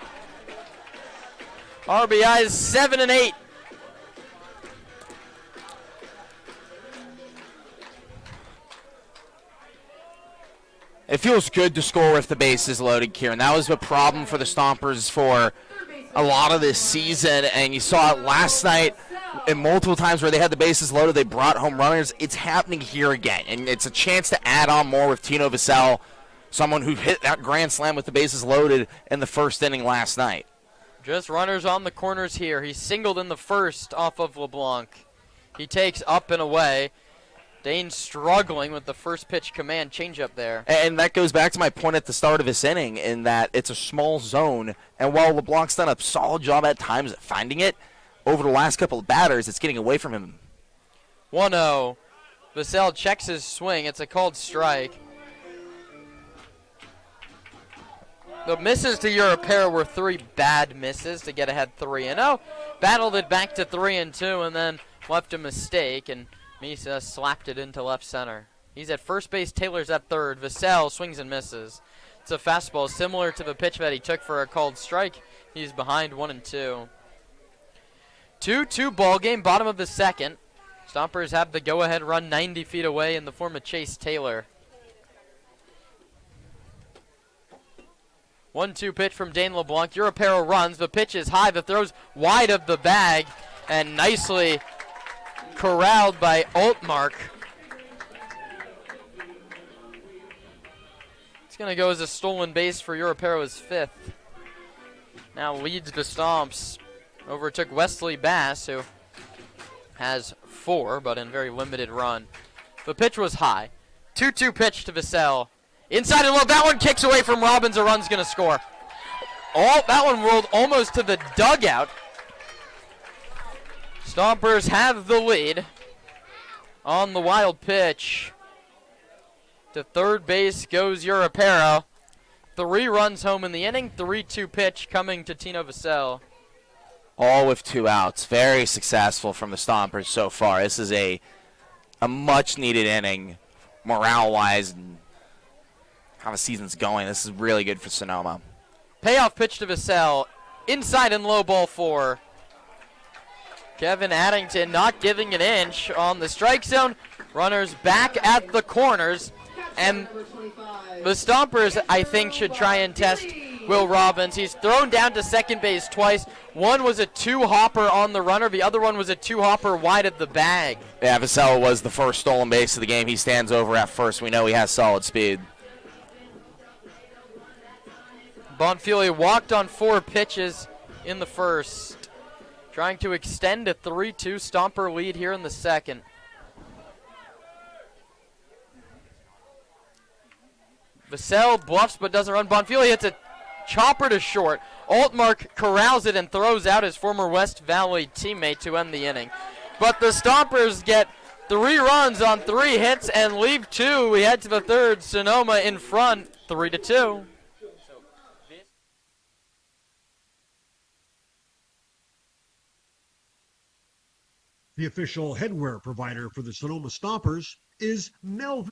RBIs 7 and 8. It feels good to score with the bases loaded, Kieran. That was a problem for the Stompers for a lot of this season, and you saw it last night and multiple times where they had the bases loaded, they brought home runners. It's happening here again, and it's a chance to add on more with Tino Vassell, someone who hit that grand slam with the bases loaded in the first inning last night. Just runners on the corners here. He singled in the first off of LeBlanc. He takes up and away. Dane struggling with the first pitch command changeup there. And that goes back to my point at the start of this inning in that it's a small zone, and while LeBlanc's done a solid job at times at finding it, over the last couple of batters, it's getting away from him. 1-0. Vassell checks his swing. It's a called strike. The misses to Europero were 3 bad misses to get ahead 3-0. Battled it back to 3-2 and then left a mistake, and Misa slapped it into left center. He's at first base. Taylor's at third. Vassell swings and misses. It's a fastball similar to the pitch that he took for a called strike. He's behind 1-2. 2-2 ball game, bottom of the second. Stompers have the go-ahead run 90 feet away in the form of Chase Taylor. 1-2 pitch from Dane LeBlanc. Europero runs. The pitch is high. The throw's wide of the bag and nicely corralled by Altmark. It's going to go as a stolen base for Europero's 5th. Now leads the Stomps. Overtook Wesley Bass, who has 4, but in very limited run. The pitch was high. 2-2 pitch to Vassell. Inside and low. That one kicks away from Robbins. A run's going to score. That one rolled almost to the dugout. Stompers have the lead on the wild pitch. To third base goes Europero. 3 runs home in the inning. 3-2 pitch coming to Tino Vassell. All with 2 outs. Very successful from the Stompers so far. This is a much-needed inning, morale-wise, and how the season's going. This is really good for Sonoma. Payoff pitch to Vassell. Inside and low, ball 4. Kevin Addington not giving an inch on the strike zone. Runners back at the corners. And the Stompers, I think, should try and test Will Robbins. He's thrown down to second base twice. One was a 2-hopper on the runner. The other one was a 2-hopper wide of the bag. Yeah, Vassell was the first stolen base of the game. He stands over at first. We know he has solid speed. Bonfiglio walked on 4 pitches in the first, trying to extend a 3-2 Stomper lead here in the second. Vassell bluffs but doesn't run. Bonfiglio hits a chopper to short. Altmark corrals it and throws out his former West Valley teammate to end the inning. But the Stompers get 3 runs on 3 hits and leave 2. We head to the third. Sonoma in front, 3-2. The official headwear provider for the Sonoma Stompers is Menlo.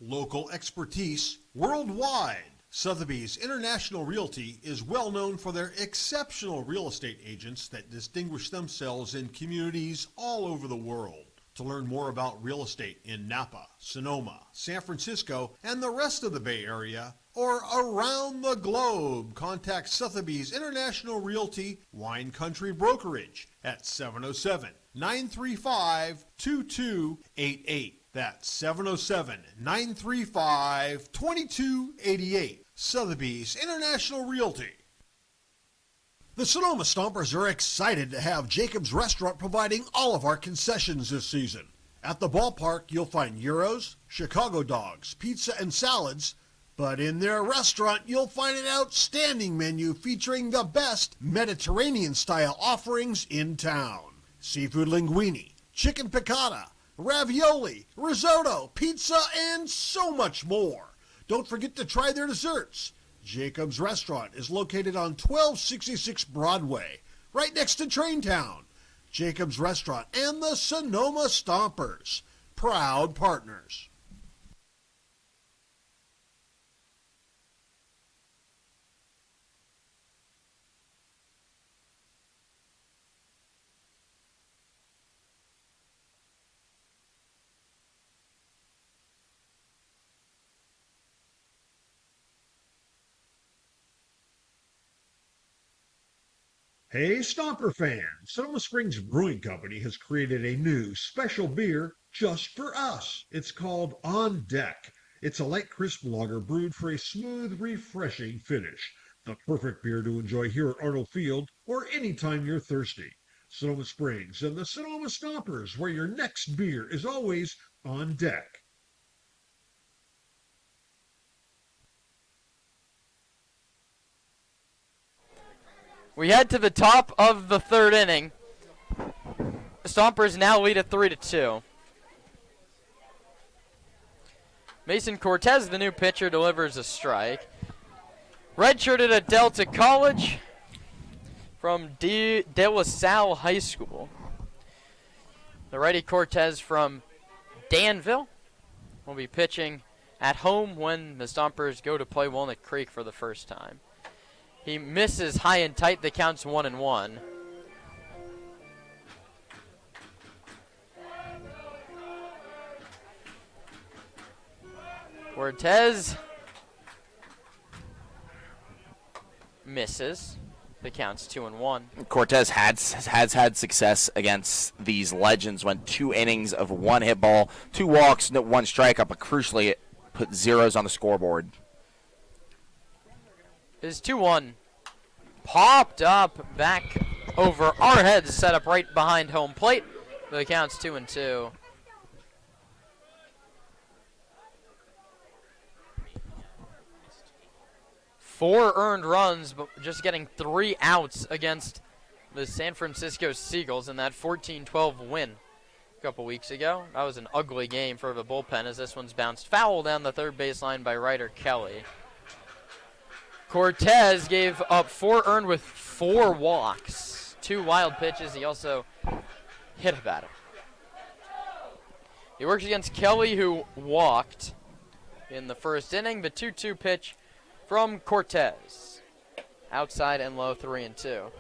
Local expertise worldwide. Sotheby's International Realty is well known for their exceptional real estate agents that distinguish themselves in communities all over the world. To learn more about real estate in Napa, Sonoma, San Francisco, and the rest of the Bay Area, or around the globe, contact Sotheby's International Realty Wine Country Brokerage at 707-935-2288. That's 707-935-2288. Sotheby's International Realty. The Sonoma Stompers are excited to have Jacob's Restaurant providing all of our concessions this season. At the ballpark, you'll find gyros, Chicago dogs, pizza and salads, But in their restaurant, you'll find an outstanding menu featuring the best Mediterranean-style offerings in town. Seafood linguine, chicken piccata, ravioli, risotto, pizza, and so much more. Don't forget to try their desserts. Jacob's Restaurant is located on 1266 Broadway, right next to Traintown. Jacob's Restaurant and the Sonoma Stompers, proud partners. Hey, Stomper fans! Sonoma Springs Brewing Company has created a new special beer just for us. It's called On Deck. It's a light, crisp lager brewed for a smooth, refreshing finish. The perfect beer to enjoy here at Arnold Field or anytime you're thirsty. Sonoma Springs and the Sonoma Stompers, where your next beer is always on deck. We head to the top of the third inning. The Stompers now lead at 3-2. Mason Cortez, the new pitcher, delivers a strike. Redshirted at Delta College from De La Salle High School. The righty Cortez from Danville will be pitching at home when the Stompers go to play Walnut Creek for the first time. He misses high and tight. The count's 1-1. Cortez misses. The count's 2-1. Cortez has had success against these legends. Went 2 innings of 1 hit ball, 2 walks, 1 strikeout, but crucially it put zeros on the scoreboard. Is 2-1. Popped up back over our heads, set up right behind home plate. The count's 2-2. Four earned runs, but just getting 3 outs against the San Francisco Seagulls in that 14-12 win a couple weeks ago. That was an ugly game for the bullpen as this one's bounced foul down the third baseline by Ryder Kelly. Cortez gave up 4 earned with 4 walks, 2 wild pitches. He also hit a batter. He works against Kelly, who walked in the first inning. The 2-2 pitch from Cortez. Outside and low, 3-2.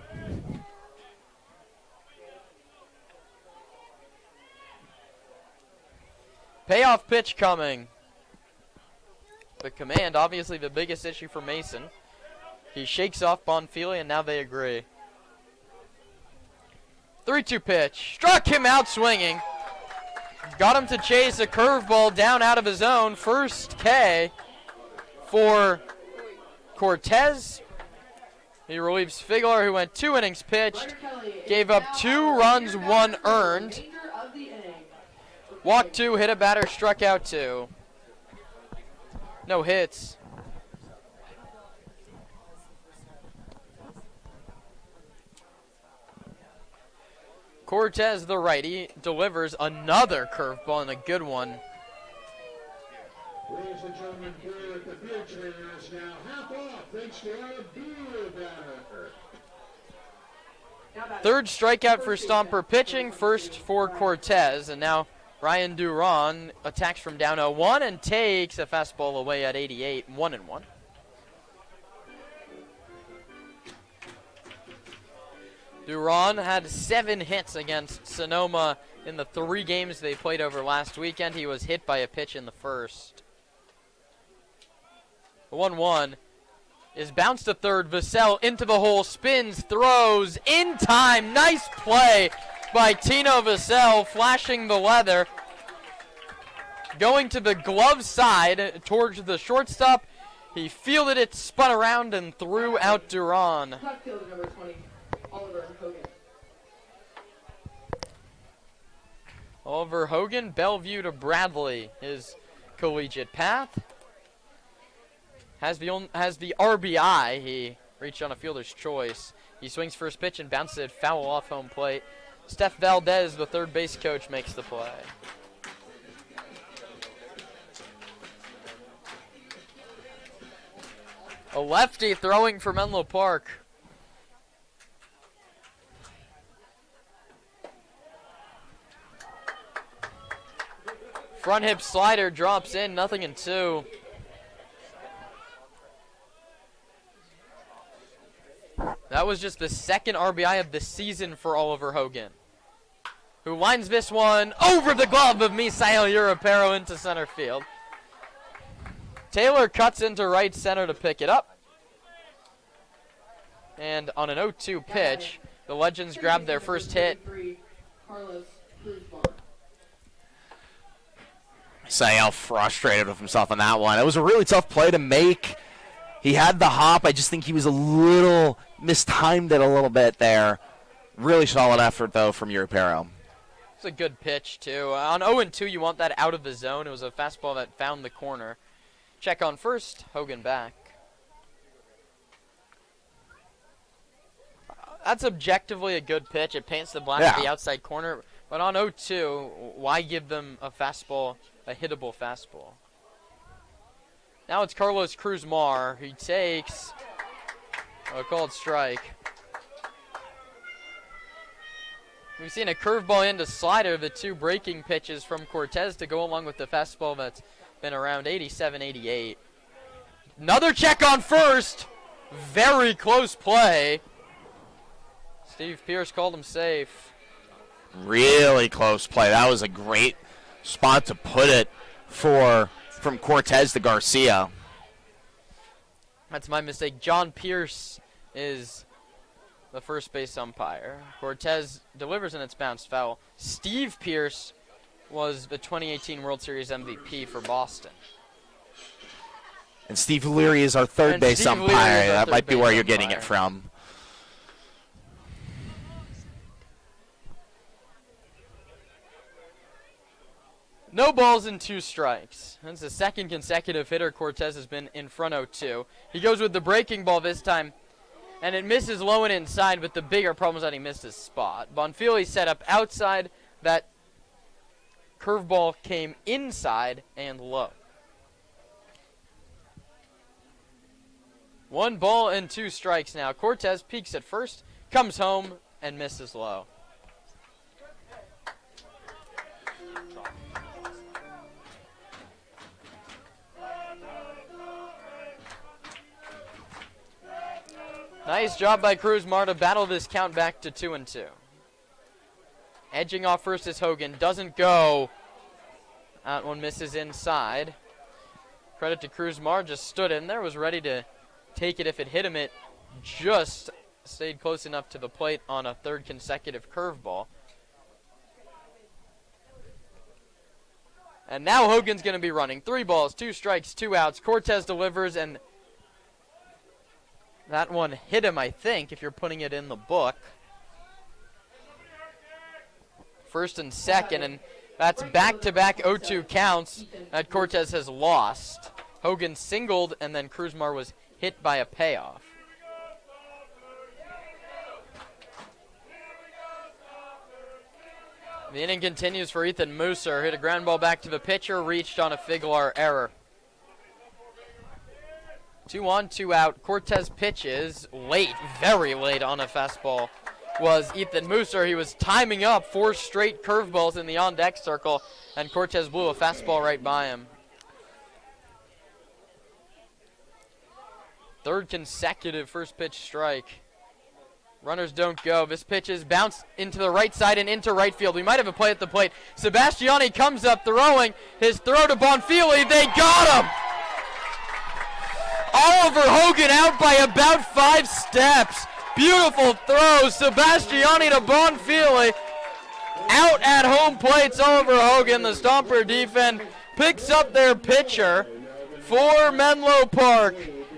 Payoff pitch coming. The command, obviously the biggest issue for Mason. He shakes off Bonfili, and now they agree. 3-2 pitch. Struck him out swinging. Got him to chase a curveball down out of his own. First K for Cortez. He relieves Figler, who went 2 innings pitched. Gave up 2 runs, 1 earned. Walked 2, hit a batter, struck out 2. No hits. Cortez, the righty, delivers another curveball and a good one. Ladies and gentlemen, here at the beer trainers now half off thanks to our beer banner. Third strikeout for Stomper pitching, first for Cortez, and now Ryan Duran attacks from down 0-1 and takes a fastball away at 88, 1-1. Duran had 7 hits against Sonoma in the 3 games they played over last weekend. He was hit by a pitch in the first. 1-1 is bounced to third. Vassell into the hole, spins, throws in time. Nice play by Tino Vassell, flashing the leather. Going to the glove side towards the shortstop. He fielded it, spun around, and threw out Duran. Top fielder number 20, Oliver Hogan. Oliver Hogan, Bellevue to Bradley, his collegiate path. has the RBI. He reached on a fielder's choice. He swings first pitch and bounces it foul off home plate. Steph Valdez, the third base coach, makes the play. A lefty throwing for Menlo Park. Front hip slider drops in, 0-2. That was just the second RBI of the season for Oliver Hogan, who lines this one over the glove of Misael Europero into center field. Taylor cuts into right center to pick it up. And on an 0-2 pitch, the Legends grab their first hit. Misael frustrated with himself on that one. It was a really tough play to make. He had the hop. I just think he was a little mistimed it a little bit there. Really solid effort, though, from Europero. It's a good pitch, too. On 0-2, you want that out of the zone. It was a fastball that found the corner. Check on first. Hogan back. That's objectively a good pitch. It paints the black at the outside corner. But on 0-2, why give them a fastball, a hittable fastball? Now it's Carlos Cruz-Mar. He takes a called strike. We've seen a curveball into slider, the two breaking pitches from Cortez to go along with the fastball that's been around 87, 88. Another check on first. Very close play. Steve Pierce called him safe. Really close play. That was a great spot to put it from Cortez to Garcia. That's my mistake. John Pierce is the first base umpire. Cortez delivers and it's bounced foul. Steve Pierce was the 2018 World Series MVP for Boston. And Steve Leary is our third base umpire. That might be where you're getting it from. No balls and 2 strikes. That's the second consecutive hitter Cortez has been in front 0-2. He goes with the breaking ball this time, and it misses low and inside, but the bigger problem is that he missed his spot. Bonfili set up outside. That curveball came inside and low. 1 ball and 2 strikes now. Cortez peeks at first, comes home, and misses low. Nice job by Cruz-Mar to battle this count back to 2-2. Edging off first is Hogan. Doesn't go. That one misses inside. Credit to Cruz-Mar. Just stood in there. Was ready to take it if it hit him. It just stayed close enough to the plate on a third consecutive curveball. And now Hogan's going to be running. 3 balls, 2 strikes, 2 outs. Cortez delivers, and that one hit him, I think, if you're putting it in the book. First and second, and that's back-to-back 0-2 counts that Cortez has lost. Hogan singled, and then Cruz-Mar was hit by a payoff. The inning continues for Ethan Musser. Hit a ground ball back to the pitcher, reached on a Figlar error. 2 on, 2 out. Cortez pitches late, very late on a fastball was Ethan Musser. He was timing up 4 straight curveballs in the on-deck circle, and Cortez blew a fastball right by him. Third consecutive first pitch strike. Runners don't go. This pitch is bounced into the right side and into right field. We might have a play at the plate. Sebastiani comes up throwing. His throw to Bonfili. They got him! Oliver Hogan out by about 5 steps. Beautiful throw. Sebastiani to Bonfili. Out at home plate. Oliver Hogan, the Stomper defense, picks up their pitcher for Menlo Park.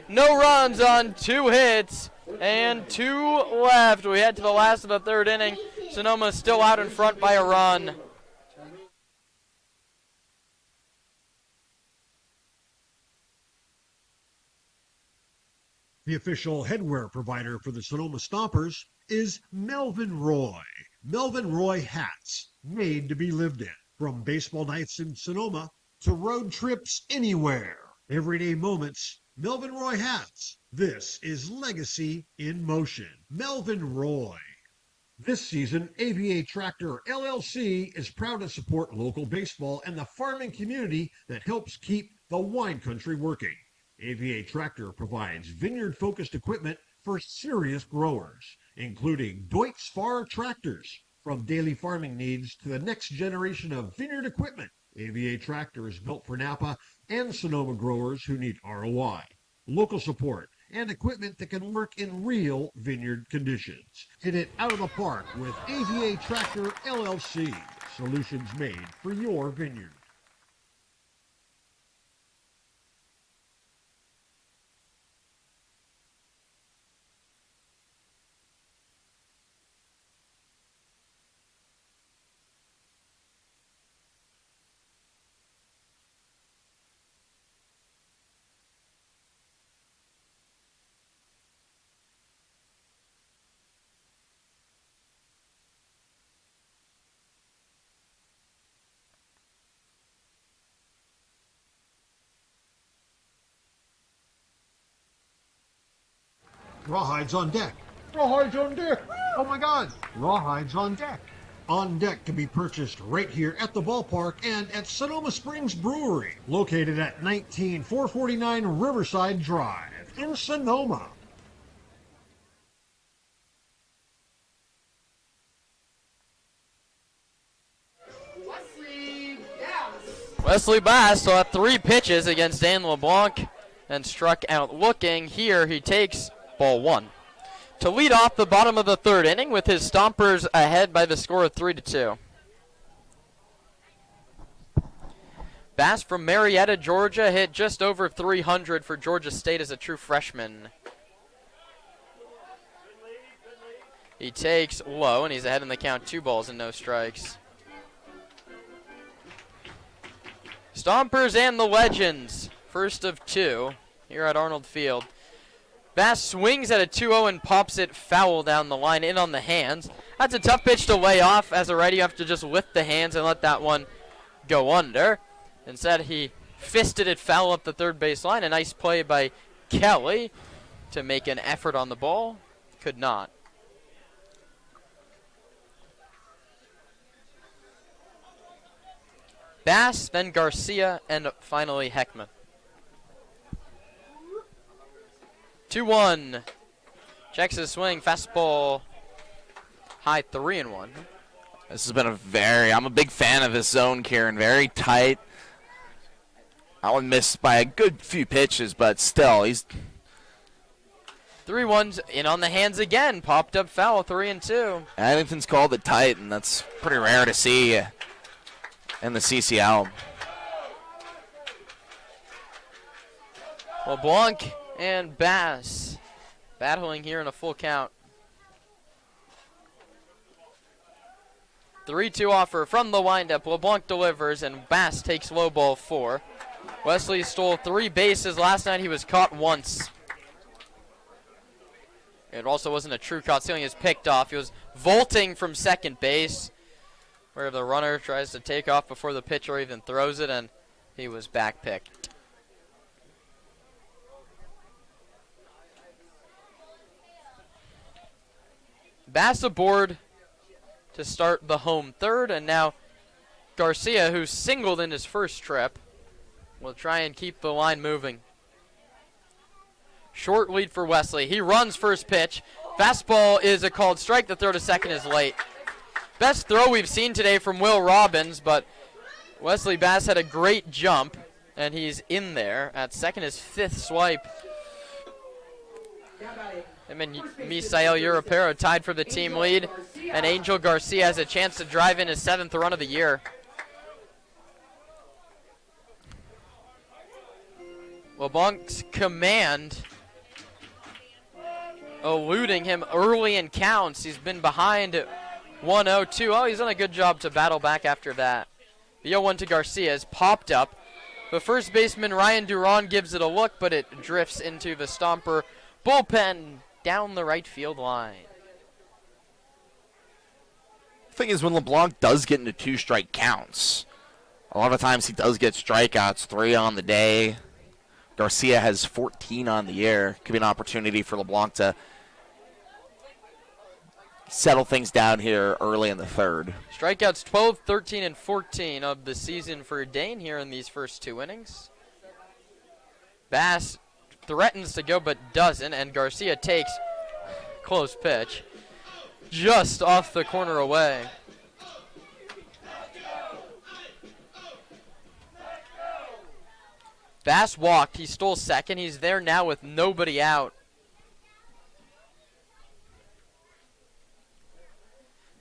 No runs on 2 hits and 2 left. We head to the last of the 3rd inning. Sonoma still out in front by a run. The official headwear provider for the Sonoma Stompers is Melvin Roy. Melvin Roy hats, made to be lived in. From baseball nights in Sonoma to road trips anywhere. Everyday moments, Melvin Roy hats. This is legacy in motion. Melvin Roy. This season, AVA Tractor LLC is proud to support local baseball and the farming community that helps keep the wine country working. AVA Tractor provides vineyard-focused equipment for serious growers, including Deutz Fahr tractors. From daily farming needs to the next generation of vineyard equipment, AVA Tractor is built for Napa and Sonoma growers who need ROI, local support, and equipment that can work in real vineyard conditions. Hit it out of the park with AVA Tractor LLC. Solutions made for your vineyard. Rawhides on deck. Rawhides on deck. Oh my God. Rawhides on deck. On deck can be purchased right here at the ballpark and at Sonoma Springs Brewery, located at 19449 Riverside Drive in Sonoma. Wesley Bass saw 3 pitches against Dan LeBlanc and struck out looking. Here he takes ball 1. To lead off the bottom of the 3rd inning with his Stompers ahead by the score of 3-2. Bass from Marietta, Georgia, hit just over 300 for Georgia State as a true freshman. He takes low, and he's ahead in the count, 2 balls and no strikes. Stompers and the Legends, first of 2 here at Arnold Field. Bass swings at a 2-0 and pops it foul down the line, in on the hands. That's a tough pitch to lay off. As a righty, you have to just lift the hands and let that one go under. Instead, he fisted it foul up the third base line. A nice play by Kelly to make an effort on the ball. Could not. Bass, then Garcia, and finally Heckman. 2-1. Checks his swing. Fastball. High 3-1. This has been I'm a big fan of his zone, Kieran. Very tight. I would miss by a good few pitches, but still, he's 3-1's in on the hands again. Popped up foul, 3-2. Addington's called it tight, and that's pretty rare to see in the CCL. LeBlanc and Bass battling here in a full count. 3-2 offer from the windup. LeBlanc delivers, and Bass takes low ball 4. Wesley stole 3 bases. Last night he was caught once. It also wasn't a true caught stealing. He was picked off. He was vaulting from second base, where the runner tries to take off before the pitcher even throws it, and he was back picked. Bass aboard to start the home third, and now Garcia, who singled in his first trip, will try and keep the line moving. Short lead for Wesley. He runs first pitch. Fastball is a called strike. The throw to second is late. Best throw we've seen today from Will Robbins, but Wesley Bass had a great jump, and he's in there at second. His 5th swipe. Him and Misael Europero tied for the team lead, and Angel Garcia has a chance to drive in his 7th run of the year. LeBlanc's command eluding him early in counts. He's been behind 1-0, 2-0. He's done a good job to battle back after that. The 0-1 to Garcia is popped up. The first baseman, Ryan Duran, gives it a look, but it drifts into the Stomper bullpen down the right field line. The thing is, when LeBlanc does get into 2-strike counts, a lot of times he does get strikeouts, 3 on the day. Garcia has 14 on the year. Could be an opportunity for LeBlanc to settle things down here early in the third. Strikeouts 12, 13, and 14 of the season for Dane here in these first 2 innings. Bass threatens to go but doesn't, and Garcia takes close pitch just off the corner away. Bass walked. He stole second. He's there now with nobody out.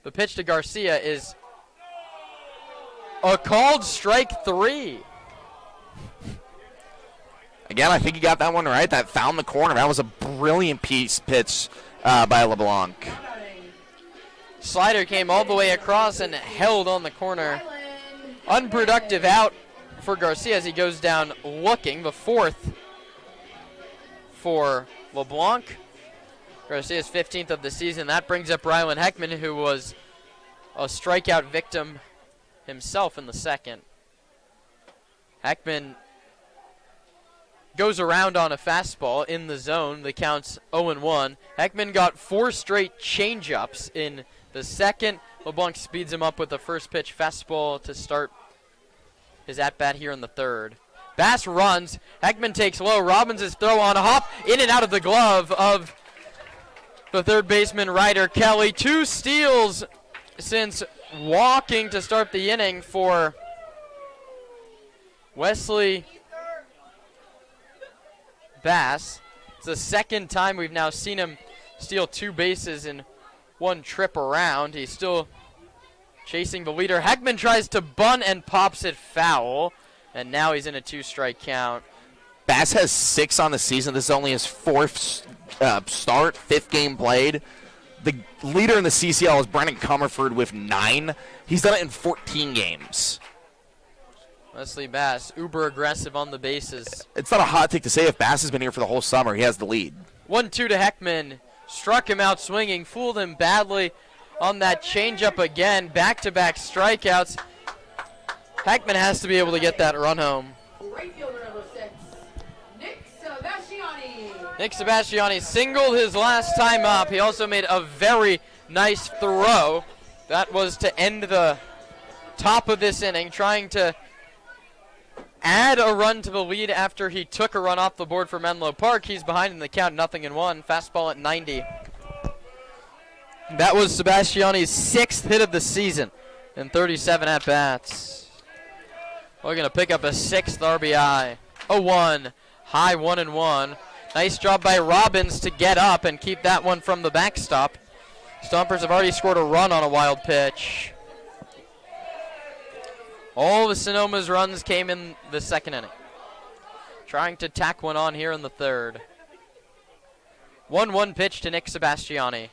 The pitch to Garcia is a called strike 3. Again, I think he got that one right. That found the corner. That was a brilliant pitch by LeBlanc. Slider came all the way across and held on the corner. Unproductive out for Garcia as he goes down looking. The 4th for LeBlanc. Garcia's 15th of the season. That brings up Rylan Heckman, who was a strikeout victim himself in the second. Heckman goes around on a fastball in the zone. The count's 0-1. Heckman got 4 straight changeups in the second. LeBlanc speeds him up with the first pitch fastball to start his at-bat here in the third. Bass runs. Heckman takes low. Robbins' throw on a hop. In and out of the glove of the third baseman, Ryder Kelly. 2 steals since walking to start the inning for Wesley Bass. It's the second time we've now seen him steal 2 bases in 1 trip around. He's still chasing the leader. Heckman tries to bunt and pops it foul, and now he's in a 2-strike count. Bass has 6 on the season. This is only his 4th start, 5th game played. The leader in the CCL is Brennan Comerford with 9. He's done it in 14 games. Wesley Bass, uber aggressive on the bases. It's not a hot take to say if Bass has been here for the whole summer. He has the lead. 1-2 to Heckman. Struck him out swinging, fooled him badly on that changeup again. Back-to-back strikeouts. Heckman has to be able to get that run home. Right fielder number 6, Nick Sebastiani. Nick Sebastiani singled his last time up. He also made a very nice throw. That was to end the top of this inning, trying to add a run to the lead after he took a run off the board for Menlo Park. He's behind in the count, 0-1. Fastball at 90. That was Sebastiani's 6th hit of the season in 37 at-bats. We're going to pick up a 6th RBI. 0-1, high 1-1. Nice job by Robbins to get up and keep that one from the backstop. Stompers have already scored a run on a wild pitch. All the Sonoma's runs came in the second inning. Trying to tack one on here in the third. 1-1 pitch to Nick Sebastiani.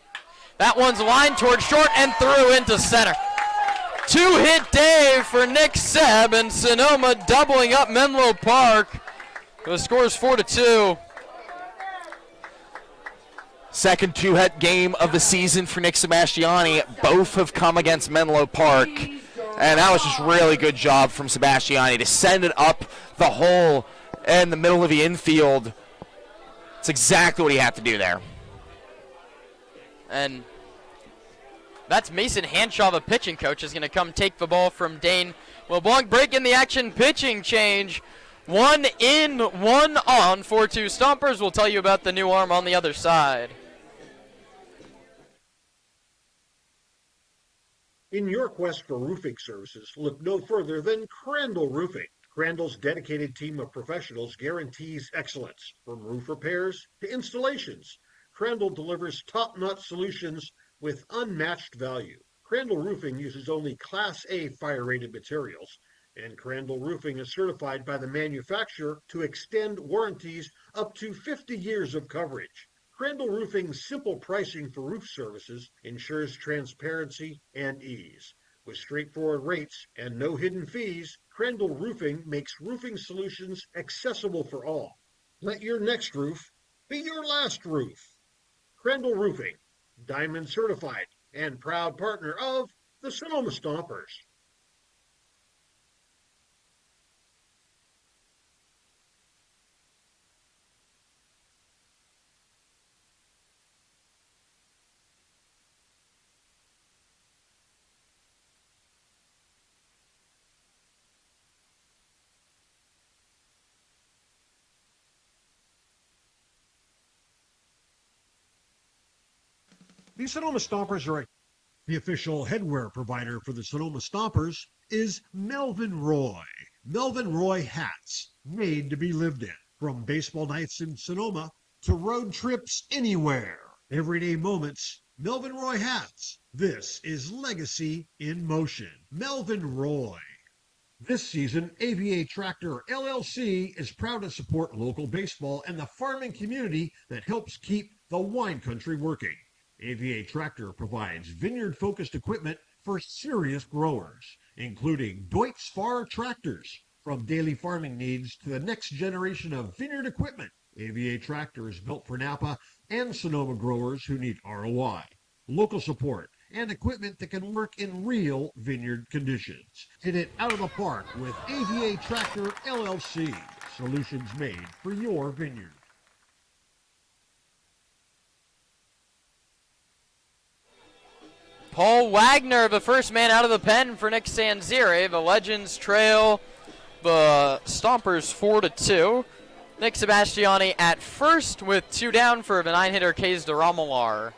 That one's lined toward short and through into center. 2-hit day for Nick Seb, and Sonoma doubling up Menlo Park. The score's 4-2. Second 2-hit game of the season for Nick Sebastiani. Both have come against Menlo Park. And that was just really good job from Sebastiani to send it up the hole in the middle of the infield. It's exactly what he had to do there. And that's Mason Hanshaw, the pitching coach, is going to come take the ball from Dane LeBlanc. Breaking the action, pitching change. 1 in, 1 on, 4-2 Stompers. We'll tell you about the new arm on the other side. In your quest for roofing services, look no further than Crandall Roofing. Crandall's dedicated team of professionals guarantees excellence. From roof repairs to installations, Crandall delivers top-notch solutions with unmatched value. Crandall Roofing uses only Class A fire-rated materials, and Crandall Roofing is certified by the manufacturer to extend warranties up to 50 years of coverage. Crandall Roofing's simple pricing for roof services ensures transparency and ease. With straightforward rates and no hidden fees, Crandall Roofing makes roofing solutions accessible for all. Let your next roof Be your last roof. Crandall Roofing, Diamond Certified, and proud partner of the Sonoma Stompers. The Sonoma Stompers are the official headwear provider for the Sonoma Stompers is Melvin Roy. Melvin Roy hats, made to be lived in. From baseball nights in Sonoma to road trips anywhere. Everyday moments, Melvin Roy hats. This is legacy in motion. Melvin Roy. This season, AVA Tractor LLC is proud to support local baseball and the farming community that helps keep the wine country working. AVA Tractor provides vineyard-focused equipment for serious growers, including Deutz Fahr tractors. From daily farming needs to the next generation of vineyard equipment, AVA Tractor is built for Napa and Sonoma growers who need ROI, local support, and equipment that can work in real vineyard conditions. Hit it out of the park with AVA Tractor LLC. Solutions made for your vineyard. Paul Wagner, the first man out of the pen for Nick Sanziri. The Legends trail the Stompers 4-2. Nick Sebastiani at first with 2 down for the 9-hitter Kays DeRomalar.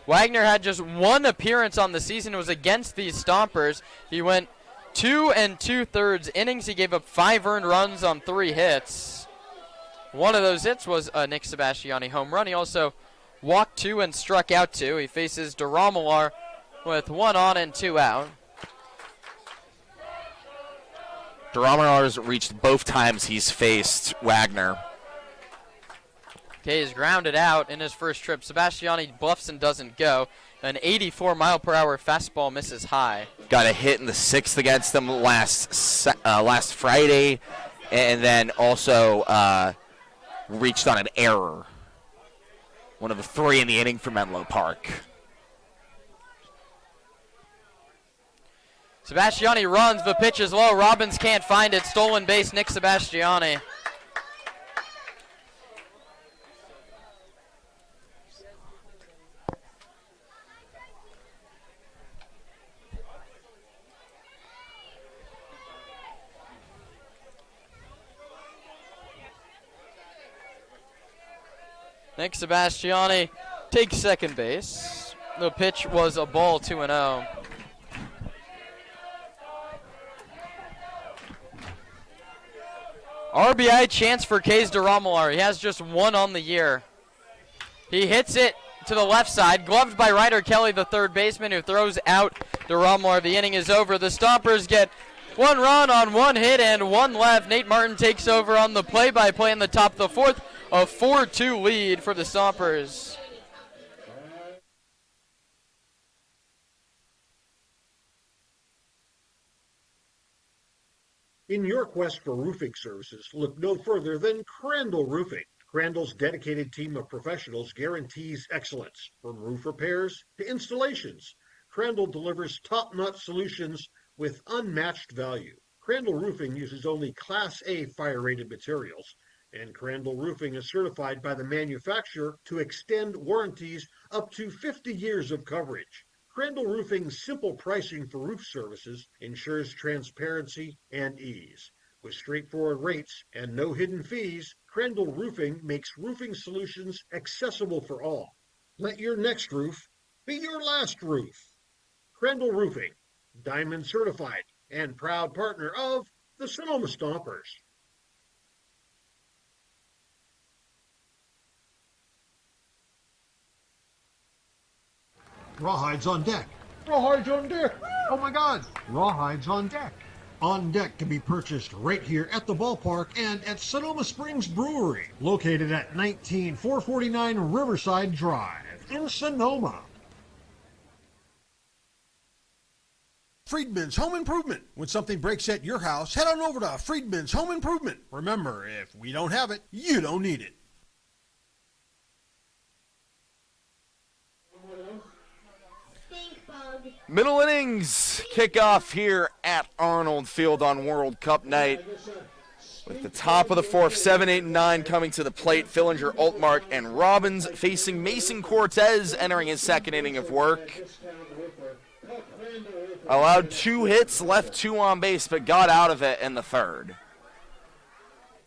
Wagner had just 1 appearance on the season. It was against these Stompers. He went 2 2/3 innings. He gave up 5 earned runs on 3 hits. One of those hits was a Nick Sebastiani home run. He also walked 2 and struck out 2. He faces DeRomalar with 1 on and 2 out. DeRomalar's reached both times he's faced Wagner. Okay, he's grounded out in his first trip. Sebastiani bluffs and doesn't go. An 84-mile-per-hour fastball misses high. Got a hit in the 6th against them last Friday, and then also reached on an error. One of the 3 in the inning for Menlo Park. Sebastiani runs, the pitch is low. Robbins can't find it. Stolen base, Nick Sebastiani. Nick Sebastiani takes second base. The pitch was a ball, 2-0. RBI chance for Kays DeRomalar. He has just 1 on the year. He hits it to the left side, gloved by Ryder Kelly, the third baseman, who throws out DeRomalar. The inning is over. The Stompers get 1 run on 1 hit and 1 left. Nate Martin takes over on the play-by-play in the top of the 4th. A 4-2 lead for the Stompers. In your quest for roofing services, look no further than Crandall Roofing. Crandall's dedicated team of professionals guarantees excellence. From roof repairs to installations, Crandall delivers top-notch solutions with unmatched value. Crandall Roofing uses only Class A fire-rated materials, and Crandall Roofing is certified by the manufacturer to extend warranties up to 50 years of coverage. Crandall Roofing's simple pricing for roof services ensures transparency and ease. With straightforward rates and no hidden fees, Crandall Roofing makes roofing solutions accessible for all. Let your next roof be your last roof. Crandall Roofing, Diamond Certified, and proud partner of the Sonoma Stompers. Rawhides on deck. Rawhides on deck. Oh my God. Rawhides on deck. On Deck can be purchased right here at the ballpark and at Sonoma Springs Brewery, located at 19449 Riverside Drive in Sonoma. Friedman's Home Improvement. When something breaks at your house, head on over to Friedman's Home Improvement. Remember, if we don't have it, you don't need it. Middle innings kickoff here at Arnold Field on World Cup night. With the top of the fourth, 7, 8, and 9 coming to the plate. Fillinger, Altmark, and Robbins facing Mason Cortez entering his second inning of work. Allowed 2 hits, left 2 on base, but got out of it in the third.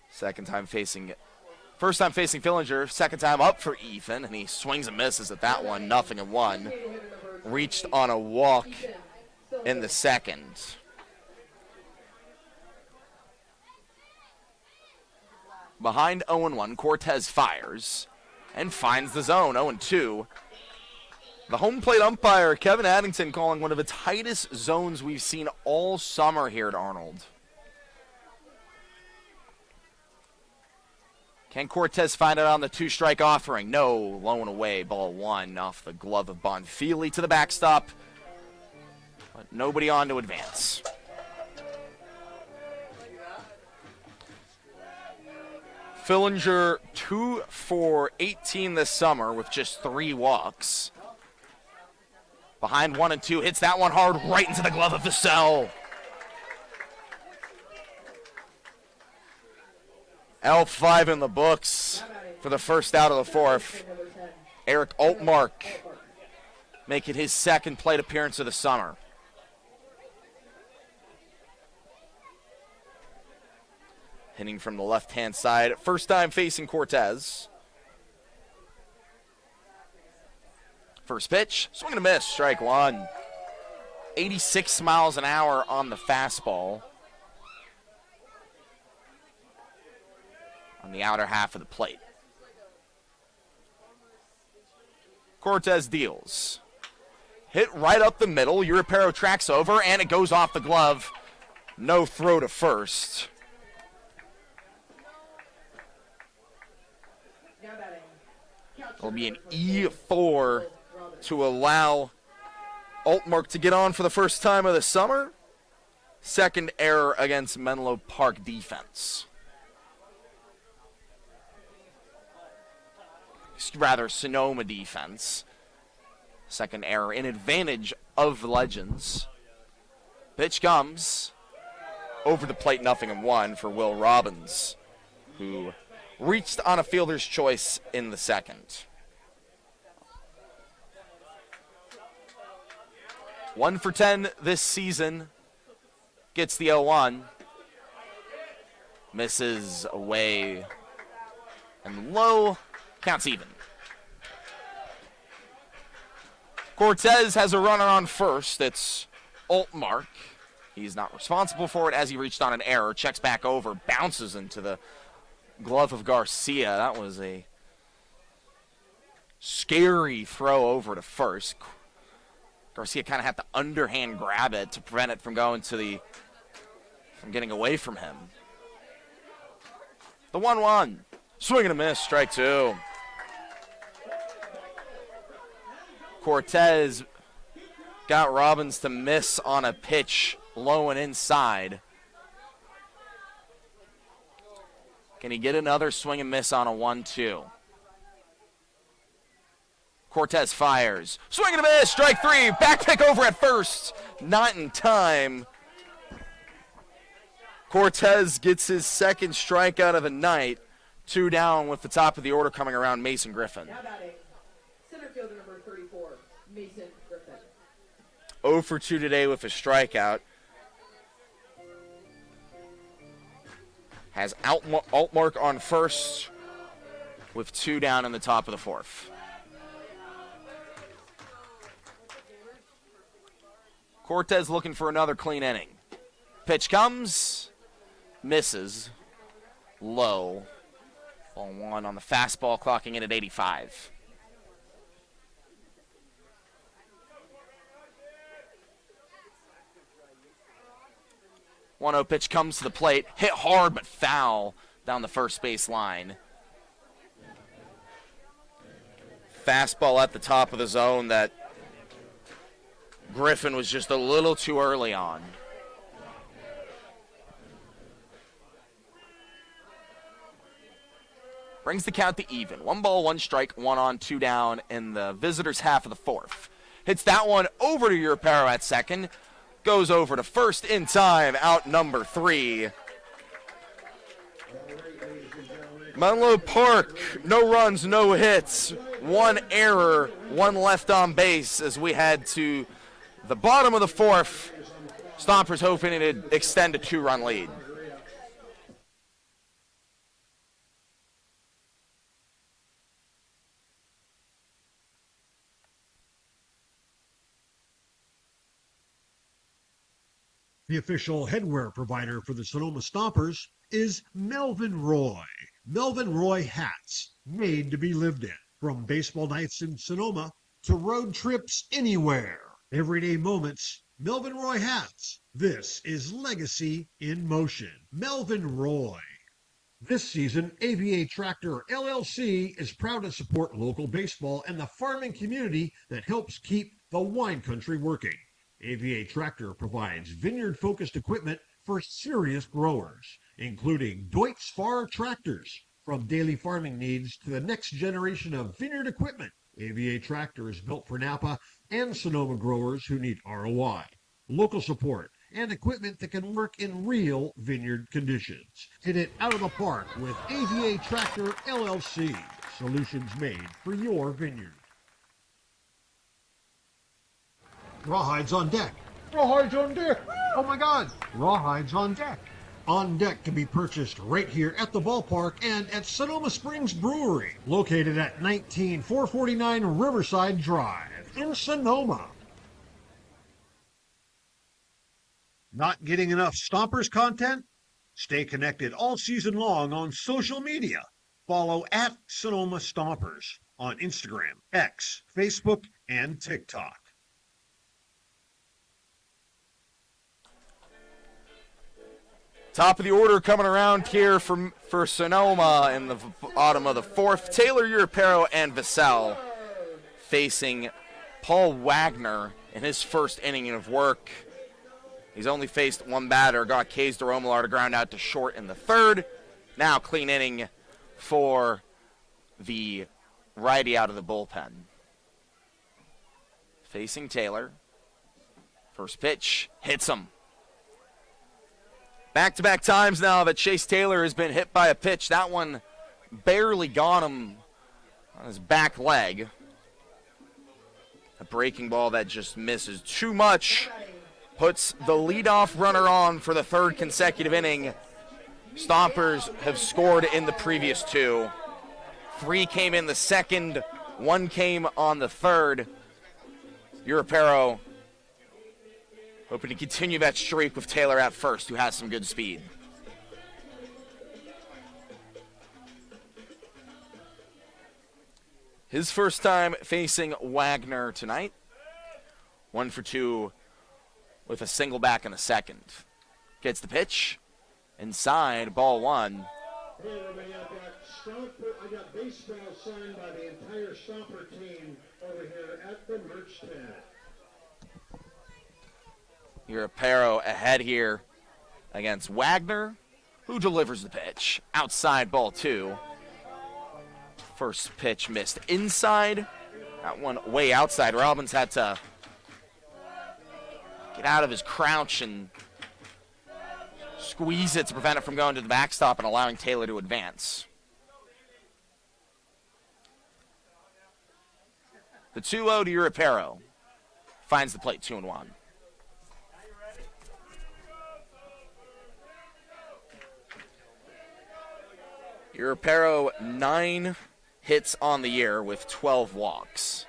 First time facing Fillinger, second time up for Ethan, and he swings and misses at that one, 0-1. Reached on a walk in the second. Behind 0-1, Cortez fires and finds the zone, 0-2. The home plate umpire, Kevin Addington, calling one of the tightest zones we've seen all summer here at Arnold. Can Cortez find it on the 2-strike offering? No, low and away, ball 1 off the glove of Bonfili to the backstop. But nobody on to advance. Fillinger 2 for 18 this summer with just 3 walks. Behind 1-2, hits that one hard right into the glove of Vassell. L5 in the books for the first out of the fourth. Eric Altmark making his second plate appearance of the summer. Hitting from the left-hand side. First time facing Cortez. First pitch, swing and a miss, strike 1. 86 miles an hour on the fastball. On the outer half of the plate. Cortez deals. Hit right up the middle. Urapero tracks over, and it goes off the glove. No throw to first. It'll be an E4 to allow Altmark to get on for the first time of the summer. Second error against Menlo Park defense. Rather, Sonoma defense. Second error in advantage of Legends. Pitch comes. Over the plate, 0-1 for Will Robbins, who reached on a fielder's choice in the second. 1 for 10 this season. Gets the 0-1. Misses away and low. Counts even. Cortez has a runner on first. It's Altmark. He's not responsible for it as he reached on an error. Checks back over. Bounces into the glove of Garcia. That was a scary throw over to first. Garcia kind of had to underhand grab it to prevent it from getting away from him. The 1-1. Swing and a miss, strike 2. Cortez got Robbins to miss on a pitch low and inside. Can he get another swing and miss on a 1-2? Cortez fires. Swing and a miss, strike 3. Back pick over at first. Not in time. Cortez gets his second strikeout of the night. 2 down with the top of the order coming around, Mason Griffin. Center fielder number 34, Mason Griffin. 0 for 2 today with a strikeout. Has Altmark on first with 2 down in the top of the fourth. Cortez looking for another clean inning. Pitch comes, misses, low. Ball 1 on the fastball, clocking in at 85. One 1-0 pitch comes to the plate. Hit hard but foul down the first base line. Fastball at the top of the zone that Griffin was just a little too early on. Brings the count to even. 1 ball, 1 strike, 1 on, 2 down in the visitors' half of the fourth. hits that one over to Europero at second. Goes over to first in time, out number 3. Menlo Park, no runs, no hits, 1 error, 1 left on base as we head to the bottom of the 4th. Stompers hoping to extend a 2-run lead. The official headwear provider for the Sonoma Stompers is Melvin Roy. Melvin Roy hats, made to be lived in. From baseball nights in Sonoma to road trips anywhere. Everyday moments, Melvin Roy hats. This is legacy in motion. Melvin Roy. This season, AVA Tractor LLC is proud to support local baseball and the farming community that helps keep the wine country working. AVA Tractor provides vineyard-focused equipment for serious growers, including Deutz Fahr tractors. From daily farming needs to the next generation of vineyard equipment, AVA Tractor is built for Napa and Sonoma growers who need ROI, local support, and equipment that can work in real vineyard conditions. Hit it out of the park with AVA Tractor LLC. Solutions made for your vineyard. Rawhides on deck. Rawhides on deck. Oh my God. Rawhides on deck. On deck to be purchased right here at the ballpark and at Sonoma Springs Brewery, located at 19449 Riverside Drive in Sonoma. Not getting enough Stompers content? Stay connected all season long on social media. Follow at Sonoma Stompers on Instagram, X, Facebook, and TikTok. Top of the order coming around here for Sonoma in the bottom of the 4th. Taylor, Europero, and Vassell facing Paul Wagner in his first inning of work. He's only faced 1 batter, got K's to Romular to ground out to short in the 3rd. Now clean inning for the righty out of the bullpen. Facing Taylor. First pitch, hits him. Back-to-back times now that Chase Taylor has been hit by a pitch. That one barely got him on his back leg. A breaking ball that just misses too much. Puts the leadoff runner on for the 3rd consecutive inning. Stompers have scored in the previous 2. 3 came in the 2nd. 1 came on the 3rd. Europero hoping to continue that streak with Taylor at first, who has some good speed. His first time facing Wagner tonight. 1 for 2 with a single back in the 2nd. Gets the pitch. Inside, ball 1. Hey, everybody, I got baseball signed by the entire Stomper team over here at the merch tent. Europero ahead here against Wagner, who delivers the pitch. Outside, ball 2. First pitch missed inside. That one way outside. Robbins had to get out of his crouch and squeeze it to prevent it from going to the backstop and allowing Taylor to advance. The 2-0 to Europero. Finds the plate 2-1. Europero 9 hits on the year with 12 walks.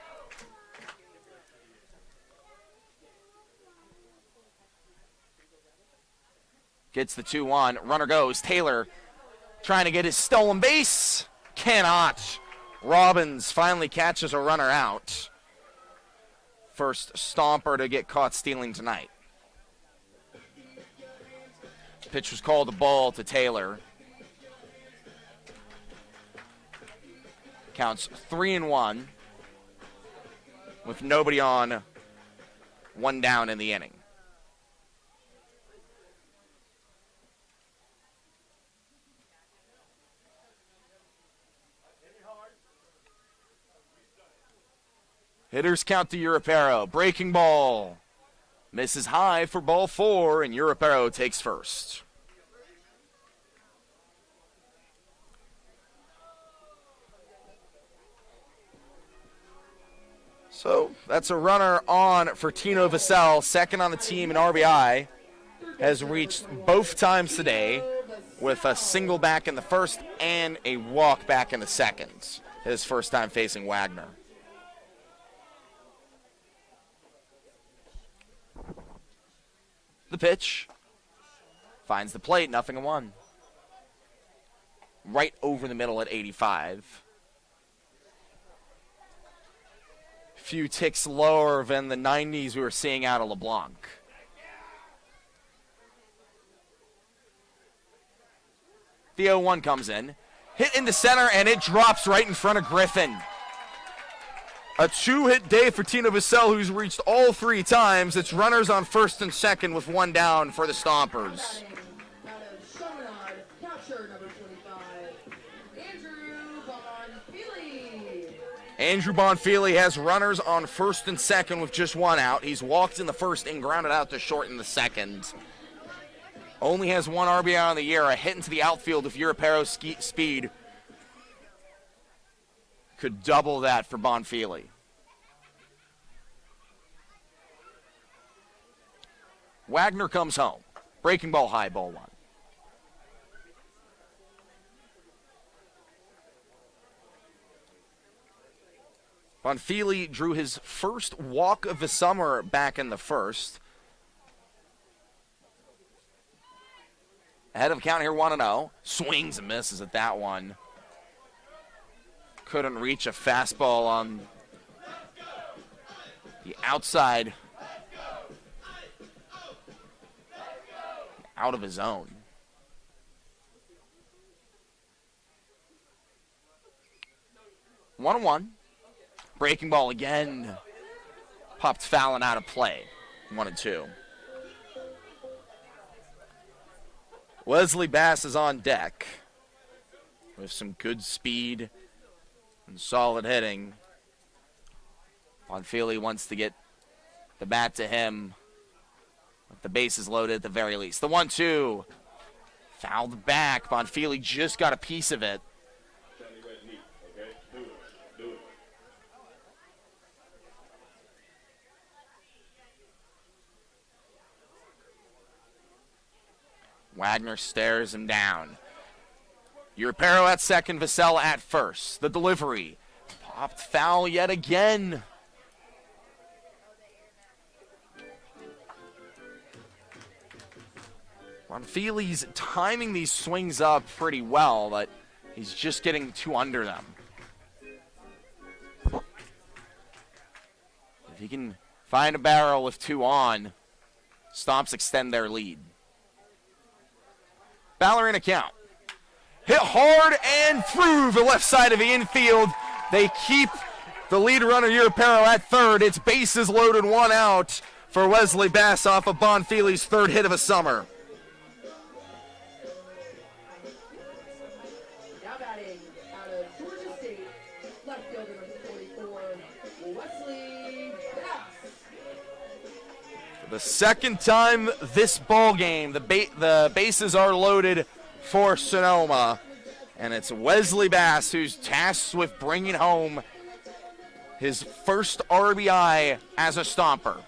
Gets the 2-1. Runner goes. Taylor trying to get his stolen base. Cannot. Robbins finally catches a runner out. First Stomper to get caught stealing tonight. Pitch was called a ball to Taylor. Counts 3-1 with nobody on, 1 down in the inning. Hitters count to Europero. Breaking ball. Misses high for ball 4, and Europero takes first. So that's a runner on for Tino Vassell, second on the team in RBI. Has reached both times today with a single back in the first and a walk back in the second. His first time facing Wagner. The pitch finds the plate, 0-1. Right over the middle at 85. Few ticks lower than the 90s we were seeing out of LeBlanc. The 0-1 comes in. Hit into center, and it drops right in front of Griffin. A 2-hit day for Tino Vassell, who's reached all 3 times. It's runners on first and second with 1 down for the Stompers. Andrew Bonfili has runners on first and second with just 1 out. He's walked in the first and grounded out to short in the second. Only has 1 RBI on the year. A hit into the outfield if Europero's speed could double that for Bonfili. Wagner comes home. Breaking ball high, ball 1. Bonfili drew his first walk of the summer back in the first. Ahead of count here, 1-0. Swings and misses at that one. Couldn't reach a fastball on the outside. Out of his zone. 1-1. Breaking ball again. Popped foul and out of play. 1-2. Wesley Bass is on deck with some good speed and solid hitting. Bonfili wants to get the bat to him with the bases loaded at the very least. The 1-2. Fouled back. Bonfili just got a piece of it. Wagner stares him down. Europero at second, Vassell at first. The delivery. Popped foul yet again. Bonfili's timing these swings up pretty well, but he's just getting 2 under them. If he can find a barrel with 2 on, Stomps extend their lead. Ballerina count. Hit hard and through the left side of the infield. They keep the lead runner Europero at third. It's bases loaded, 1 out for Wesley Bass off of Bonfili's 3rd hit of the summer. Now batting out of Georgia State, left fielder number 44, Wesley Bass. For the second time this ball game, the bases are loaded for Sonoma, and it's Wesley Bass who's tasked with bringing home his first RBI as a Stomper.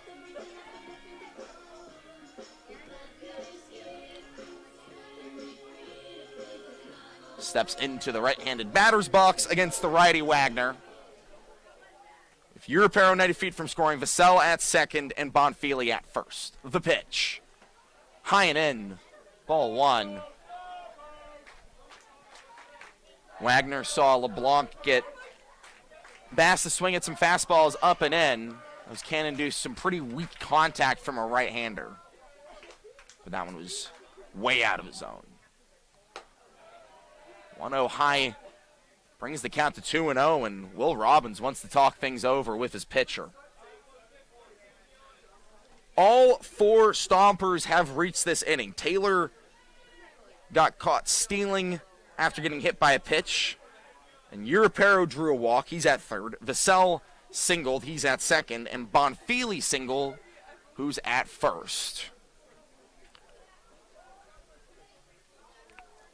Steps into the right-handed batter's box against the righty Wagner. With Europero 90 feet from scoring, Vassell at second and Bonfili at first. The pitch. High and in. Ball 1. Wagner saw LeBlanc get Bass to swing at some fastballs up and in. Those can induce some pretty weak contact from a right-hander. But that one was way out of his zone. 1-0 high brings the count to 2-0, and Will Robbins wants to talk things over with his pitcher. All 4 Stompers have reached this inning. Taylor got caught stealing after getting hit by a pitch, and Europero drew a walk. He's at third. Vassell singled. He's at second. And Bonfili singled, who's at first.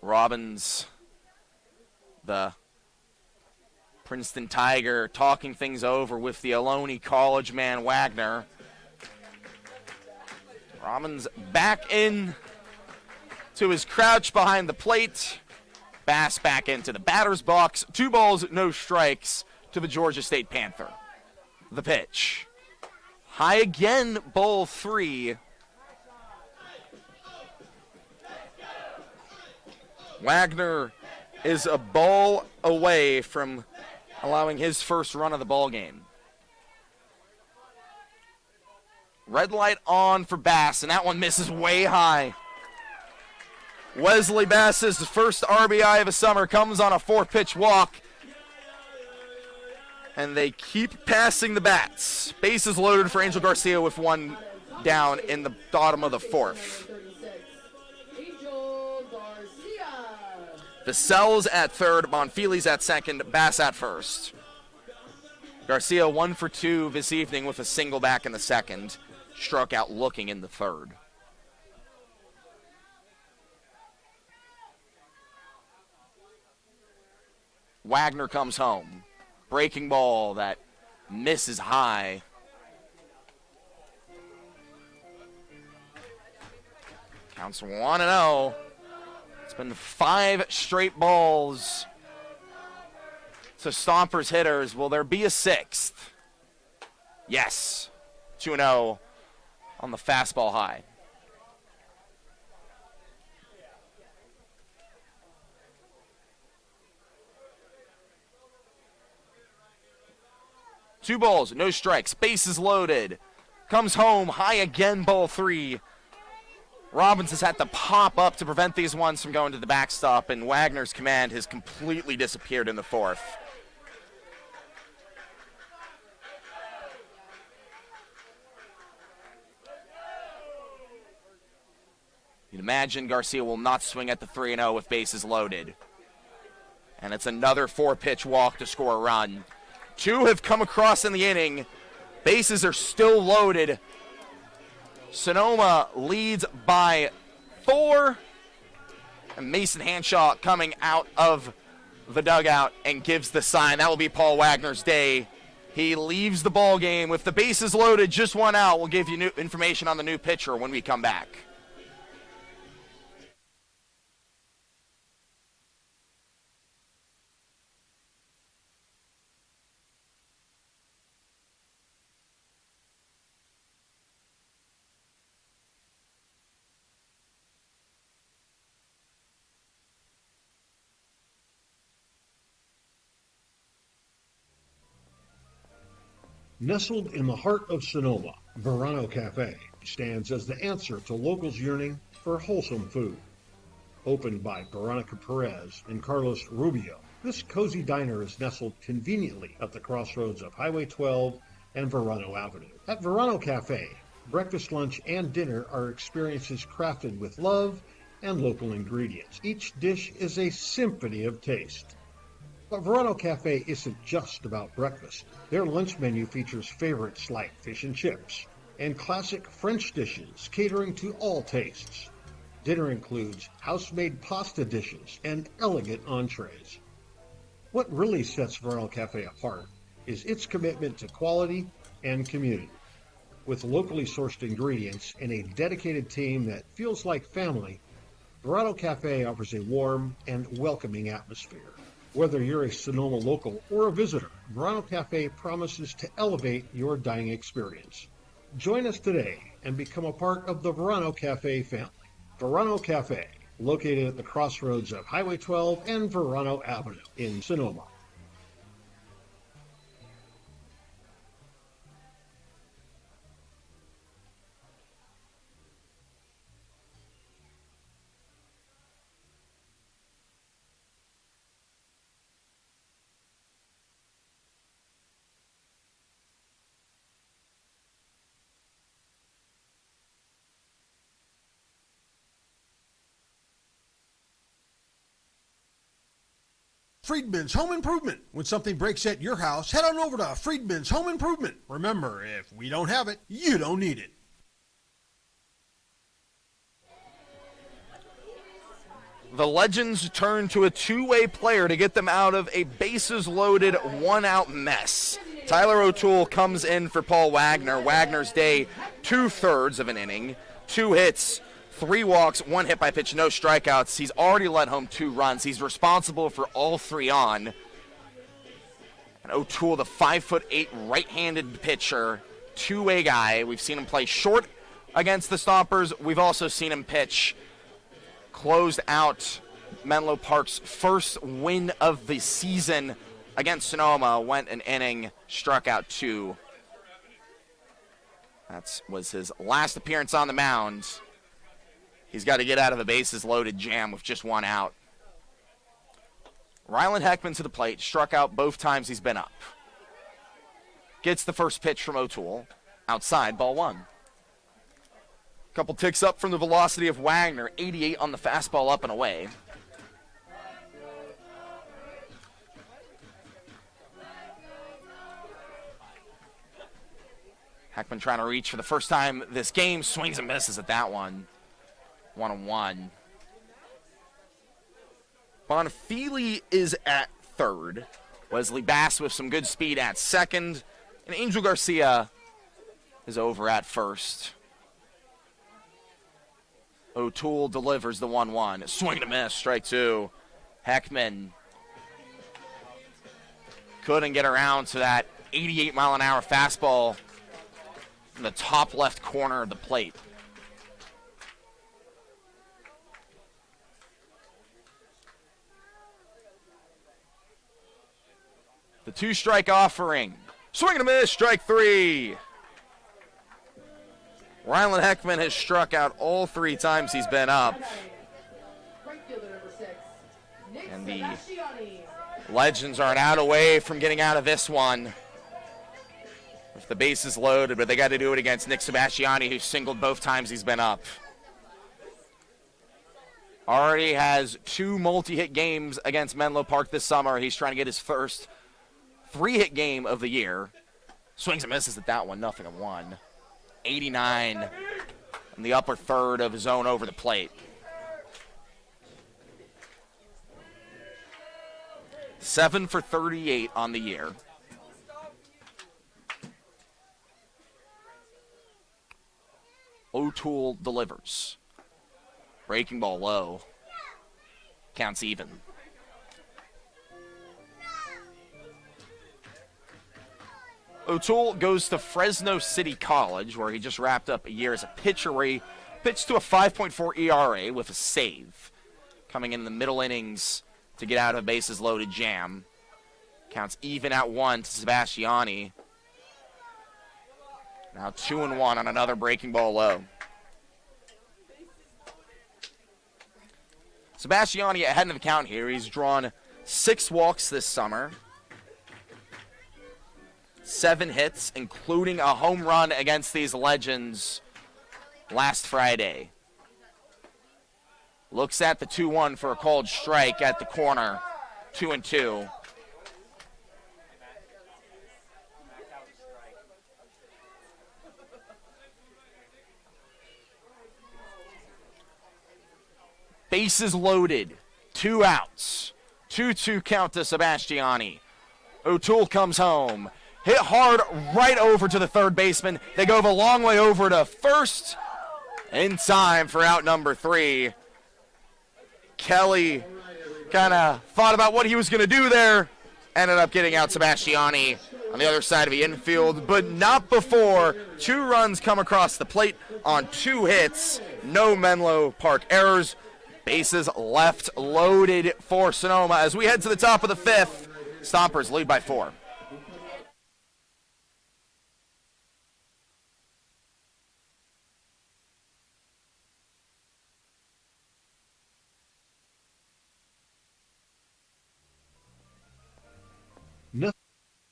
Robbins, the Princeton Tiger, talking things over with the Ohlone College man, Wagner. Robbins back in to his crouch behind the plate. Bass back into the batter's box. 2 balls, no strikes to the Georgia State Panther. The pitch. High again, ball 3. Wagner is a ball away from allowing his first run of the ball game. Red light on for Bass, and that one misses way high. Wesley Bass's first RBI of the summer comes on a 4-pitch walk. And they keep passing the bats. Bases loaded for Angel Garcia with 1 down in the bottom of the 4th. Vasel's at third, Bonfili's at second, Bass at first. Garcia 1 for 2 this evening with a single back in the second. Struck out looking in the third. Wagner comes home. Breaking ball that misses high. Counts 1-0. It's been 5 straight balls to Stompers hitters. Will there be a 6th? Yes. 2-0 on the fastball high. Two balls, no strikes, bases loaded. Comes home, high again, ball 3. Robbins has had to pop up to prevent these ones from going to the backstop, and Wagner's command has completely disappeared in the 4th. You'd imagine Garcia will not swing at the 3-0 with bases loaded. And it's another 4-pitch walk to score a run. 2 have come across in the inning. Bases are still loaded. Sonoma leads by 4. And Mason Hanshaw coming out of the dugout and gives the sign. That will be Paul Wagner's day. He leaves the ball game with the bases loaded, just 1 out. We'll give you new information on the new pitcher when we come back. Nestled in the heart of Sonoma, Verano Cafe stands as the answer to locals yearning for wholesome food. Opened by Veronica Perez and Carlos Rubio, this cozy diner is nestled conveniently at the crossroads of Highway 12 and Verano Avenue. At Verano Cafe, breakfast, lunch, and dinner are experiences crafted with love and local ingredients. Each dish is a symphony of taste. But Verano Cafe isn't just about breakfast. Their lunch menu features favorites like fish and chips and classic French dishes catering to all tastes. Dinner includes house-made pasta dishes and elegant entrees. What really sets Verano Cafe apart is its commitment to quality and community. With locally sourced ingredients and a dedicated team that feels like family, Verano Cafe offers a warm and welcoming atmosphere. Whether you're a Sonoma local or a visitor, Verano Cafe promises to elevate your dining experience. Join us today and become a part of the Verano Cafe family. Verano Cafe, located at the crossroads of Highway 12 and Verano Avenue in Sonoma. Friedman's Home Improvement. When something breaks at your house, head on over to Friedman's Home Improvement. Remember, if we don't have it, you don't need it. The Legends turn to a two-way player to get them out of a bases-loaded, one-out mess. Tyler O'Toole comes in for Paul Wagner. Wagner's day, 2/3 of an inning, 2 hits, 3 walks, 1 hit by pitch, no strikeouts. He's already let home 2 runs. He's responsible for all 3 on. And O'Toole, the 5'8" right-handed pitcher, two-way guy. We've seen him play short against the Stompers. We've also seen him pitch. Closed out Menlo Park's first win of the season against Sonoma. Went an inning, struck out 2. That was his last appearance on the mound. He's got to get out of a bases-loaded jam with just 1 out. Ryland Heckman to the plate, struck out both times he's been up. Gets the first pitch from O'Toole. Outside, ball 1. Couple ticks up from the velocity of Wagner, 88 on the fastball, up and away. Heckman trying to reach for the first time this game, swings and misses at that one. 1-1. Bonfili is at third. Wesley Bass with some good speed at second. And Angel Garcia is over at first. O'Toole delivers the 1-1. Swing and a miss, strike 2. Heckman couldn't get around to that 88-mile-an-hour fastball in the top left corner of the plate. The 2-strike offering. Swing and a miss, strike 3. Ryland Heckman has struck out all 3 times he's been up. And the Legends are an out away from getting out of this one. With the bases loaded, but they got to do it against Nick Sebastiani, who singled both times he's been up. Already has 2 multi-hit games against Menlo Park this summer. He's trying to get his first 3-hit game of the year. Swings and misses at that one, 0-1. 89 in the upper third of his zone over the plate. Seven for 38 on the year. O'Toole delivers. Breaking ball low. Counts even. O'Toole goes to Fresno City College, where he just wrapped up a year as a pitcher, where he pitched to a 5.4 ERA with a save. Coming in the middle innings to get out of a bases-loaded jam. Counts even at 1 to Sebastiani. Now 2-1 on another breaking ball low. Sebastiani ahead of the count here. He's drawn 6 walks this summer. 7 hits, including a home run against these Legends last Friday. Looks at the 2-1 for a called strike at the corner. 2-2. Bases loaded. 2 outs. 2-2 count to Sebastiani. O'Toole comes home. Hit hard right over to the third baseman. They go the long way over to first. In time for out number 3. Kelly kind of thought about what he was going to do there. Ended up getting out Sebastiani on the other side of the infield, but not before 2 runs come across the plate on 2 hits. No Menlo Park errors. Bases left loaded for Sonoma as we head to the top of the 5th. Stompers lead by 4.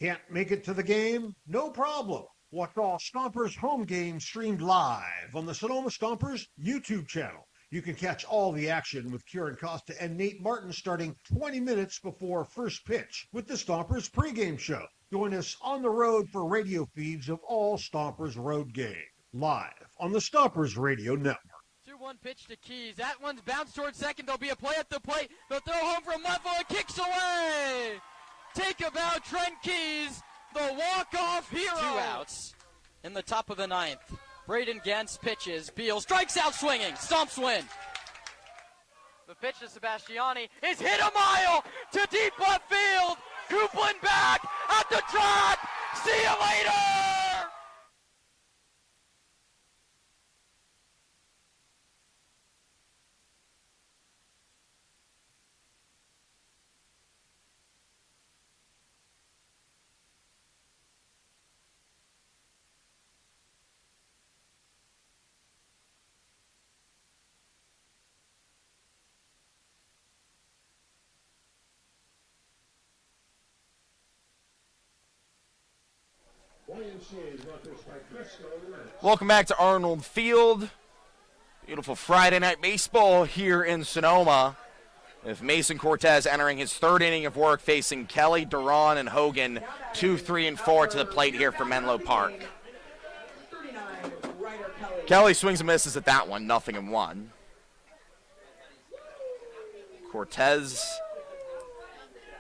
Can't make it to the game? No problem. Watch all Stompers home games streamed live on the Sonoma Stompers YouTube channel. You can catch all the action with Kieran Costa and Nate Martin starting 20 minutes before first pitch with the Stompers pregame show. Join us on the road for radio feeds of all Stompers road games, live on the Stompers Radio Network. 2-1 pitch to Keys. That one's bounced towards second. There'll be a play at the plate. They'll throw home from Menlo and kicks away. Take a bow, Trent Keys, the walk-off hero. 2 outs in the top of the 9th. Braden Gantz pitches. Beal strikes out swinging. Stomps win. The pitch to Sebastiani is hit a mile to deep left field. Coupland back at the track. See you later. Welcome back to Arnold Field. Beautiful Friday night baseball here in Sonoma, with Mason Cortez entering his 3rd inning of work, facing Kelly, Duran, and Hogan, 2, 3, and 4 to the plate here for Menlo Park. Kelly swings and misses at that one, 0-1. Cortez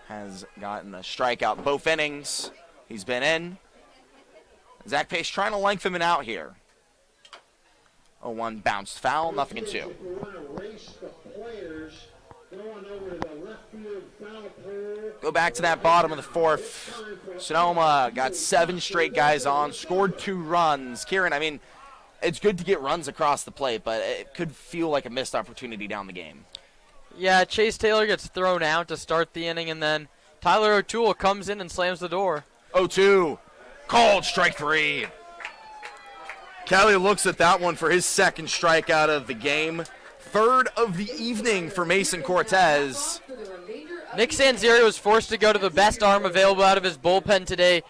has gotten a strikeout both innings. He's been in. Zach Pace trying to lengthen it out here. 0-1 bounced foul, 0-2. Go back to that bottom of the 4th. Sonoma got 7 straight guys on, scored 2 runs. Kieran, I mean, it's good to get runs across the plate, but it could feel like a missed opportunity down the game. Yeah, Chase Taylor gets thrown out to start the inning, and then Tyler O'Toole comes in and slams the door. 0-2. Called strike 3. Kelly looks at that one for his 2nd strikeout of the game. 3rd of the evening for Mason Cortez. Nick Sanzeri was forced to go to the best arm available out of his bullpen today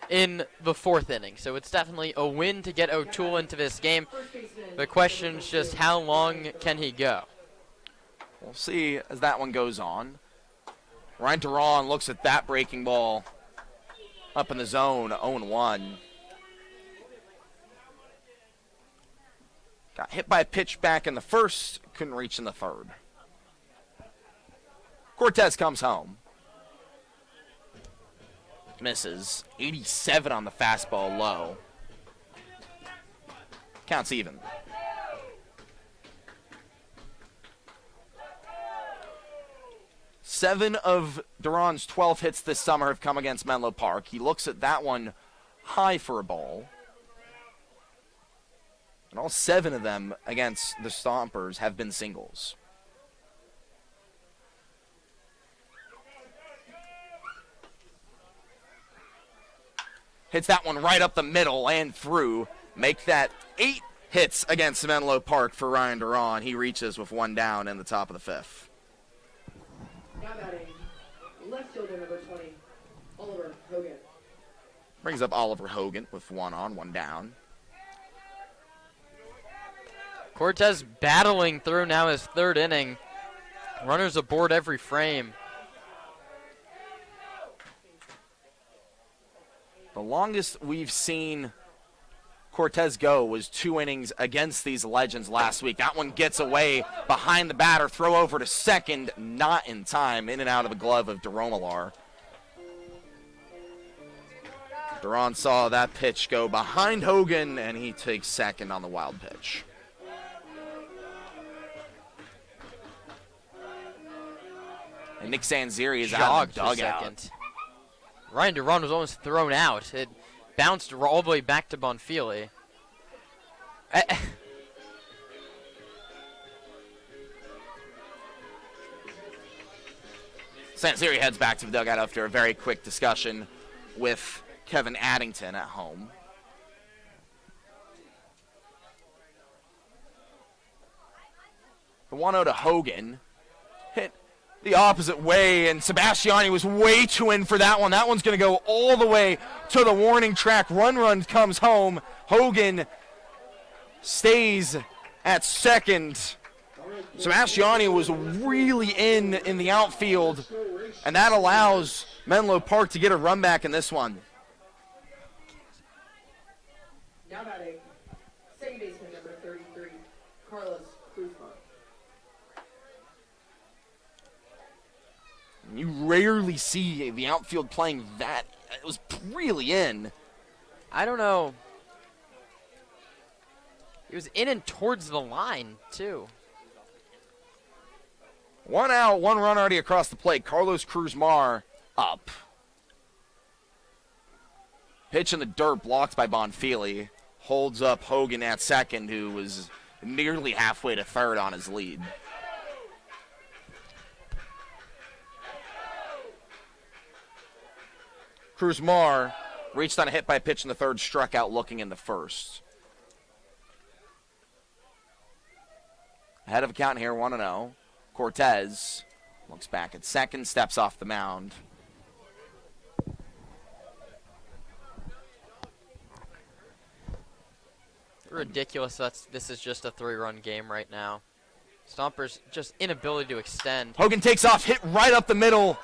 in the 4th inning. So it's definitely a win to get O'Toole into this game. The question is just how long can he go? We'll see as that one goes on. Ryan Duran looks at that breaking ball up in the zone, 0-1. Got hit by a pitch back in the 1st, couldn't reach in the 3rd. Cortez comes home. Misses. 87 on the fastball low. Counts even. Seven of Duran's 12 hits this summer have come against Menlo Park. He looks at that one high for a ball. And all 7 of them against the Stompers have been singles. Hits that one right up the middle and through. Make that 8 hits against Menlo Park for Ryan Duran. He reaches with 1 down in the top of the 5th. Now batting, left fielder number 20, Oliver Hogan. Brings up Oliver Hogan with 1 on, 1 down. Cortez battling through now his 3rd inning. Runners aboard every frame. The longest we've seen Cortez go was 2 innings against these legends last week. That one gets away behind the batter, throw over to second, not in time, in and out of the glove of Duran. Duran saw that pitch go behind Hogan, and he takes second on the wild pitch. And Nick Sanzeri is out of the dugout. Ryan Duran was almost thrown out. It bounced all the way back to Bonfili. Sanzeri heads back to the dugout after a very quick discussion with Kevin Addington at home. The 1-0 to Hogan. Hit the opposite way, and Sebastiani was way too in for that one. That one's going to go all the way to the warning track. Run comes home. Hogan stays at second. Sebastiani was really in the outfield, and that allows Menlo Park to get a run back in this one. Now batting, second baseman number 33, Carlos Cruzman. You rarely see the outfield playing that. It was really in. I don't know. It was in and towards the line, too. 1 out, 1 run already across the plate. Carlos Cruzmar up. Pitch in the dirt, blocked by Bonfili. Holds up Hogan at second, who was nearly halfway to third on his lead. Cruzmar reached on a hit by pitch in the third, struck out looking in the first. Ahead of a count here, 1-0. Cortez looks back at second, steps off the mound. Ridiculous. This is just a 3-run game right now. Stompers just inability to extend. Hogan takes off, hit right up the middle,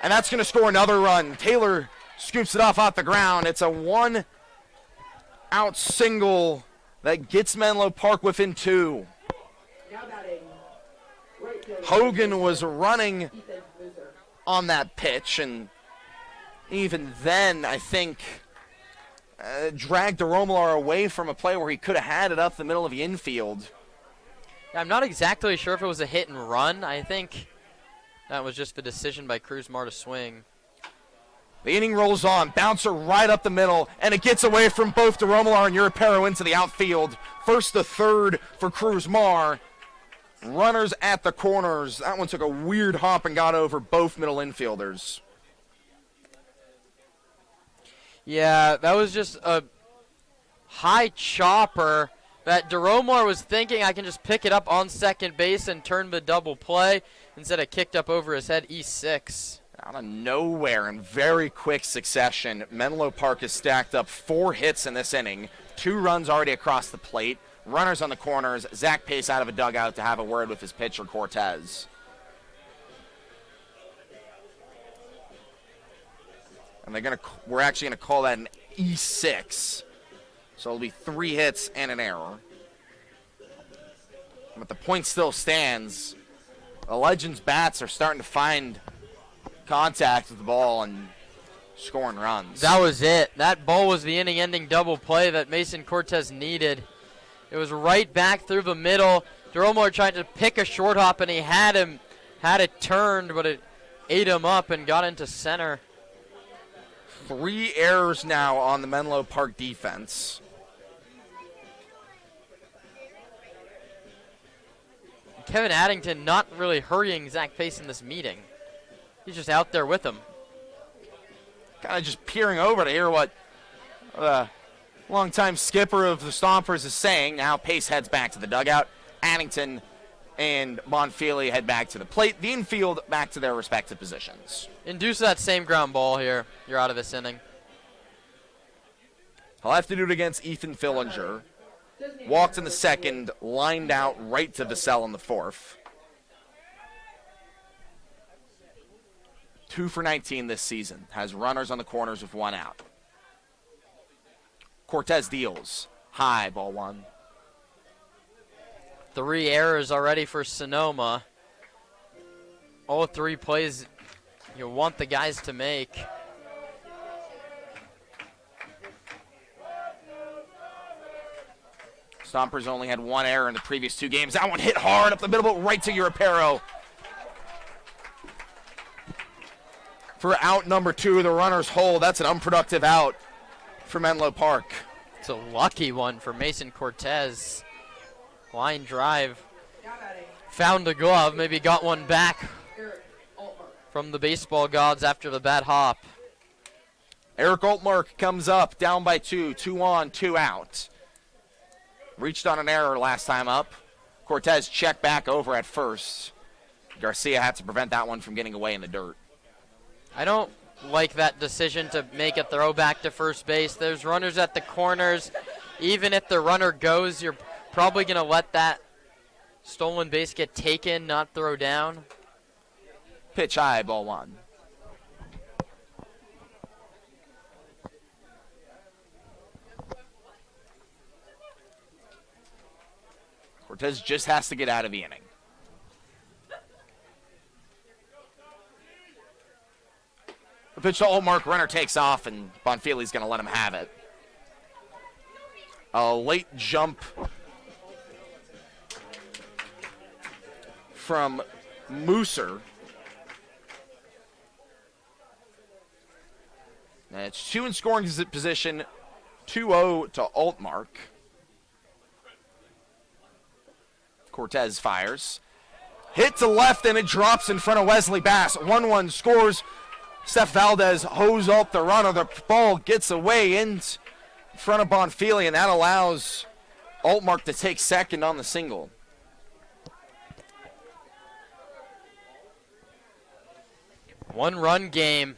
and that's going to score another run. Taylor scoops it off the ground. It's a 1-out single that gets Menlo Park within 2. Now batting, right fielder, Hogan was running Ethan Loser. on that pitch, and even then, I think, dragged DeRomalar away from a play where he could have had it up the middle of the infield. I'm not exactly sure if it was a hit and run. I think that was just the decision by Cruzmar to swing. The inning rolls on, bouncer right up the middle, and it gets away from both DeRomalar and Europero into the outfield. First to third for Cruzmar. Runners at the corners. That one took a weird hop and got over both middle infielders. Yeah, that was just a high chopper that DeRomalar was thinking I can just pick it up on second base and turn the double play. Instead, it kicked up over his head, E6. Out of nowhere in very quick succession, Menlo Park has stacked up 4 hits in this inning. 2 runs already across the plate. Runners on the corners. Zach Pace out of a dugout to have a word with his pitcher, Cortez. And we're actually going to call that an E6. So it'll be 3 hits and an error. But the point still stands. The Legends bats are starting to find contact with the ball and scoring runs. That was it. That ball was the inning-ending double play that Mason Cortez needed. It was right back through the middle. DeRomalar tried to pick a short hop, and he had it turned, but it ate him up and got into center. 3 errors now on the Menlo Park defense. Kevin Addington not really hurrying Zach Pace in this meeting. He's just out there with him. Kind of just peering over to hear what the longtime skipper of the Stompers is saying. Now Pace heads back to the dugout. Addington and Bonfili head back to the plate. The infield back to their respective positions. Induce that same ground ball here. You're out of this inning. He'll have to do it against Ethan Fillinger. Walked in the second, lined out right to Vassell in the fourth. 2 for 19 this season. Has runners on the corners with 1 out. Cortez deals. High, ball 1. 3 errors already for Sonoma. All 3 plays you want the guys to make. Stompers only had 1 error in the previous 2 games. That one hit hard up the middle, but right to Europero. For out number 2, the runner's hold. That's an unproductive out for Menlo Park. It's a lucky one for Mason Cortez. Line drive. Found a glove, maybe got one back from the baseball gods after the bad hop. Eric Altmark comes up, down by 2. 2 on, 2 out. Reached on an error last time up. Cortez checked back over at first. Garcia had to prevent that one from getting away in the dirt. I don't like that decision to make a throw back to first base. There's runners at the corners. Even if the runner goes, you're probably going to let that Stolen base get taken, not throw down. Pitch high, ball one. Cortez just has to get out of the inning. The pitch to Altmark, runner takes off, and Bonfili's going to let him have it. A late jump from Mooser. And it's 2 in scoring position, 2-0 to Altmark. Cortez fires. Hit to left, and it drops in front of Wesley Bass. 1-1 scores. Steph Valdez hose up the runner. The ball gets away in front of Bonfili, and that allows Altmark to take second on the single. One-run game.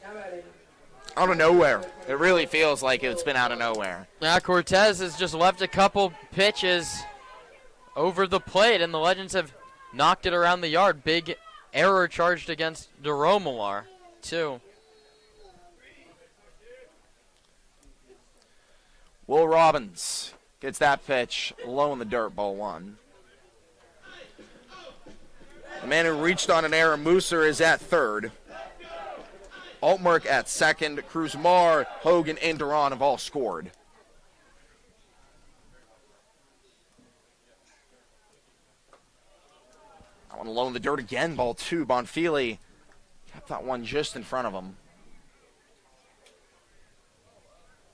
Out of nowhere. It really feels like it's been out of nowhere. Now Cortez has just left a couple pitches over the plate, and the Legends have knocked it around the yard. Big error charged against DeRomalar, too. Will Robbins gets that pitch low in the dirt, ball one. The man who reached on an error, Mooser, is at third. Altmark at second. Cruz Mar, Hogan, and Duran have all scored. I want to low in the dirt again, ball two. Bonfili kept that one just in front of him.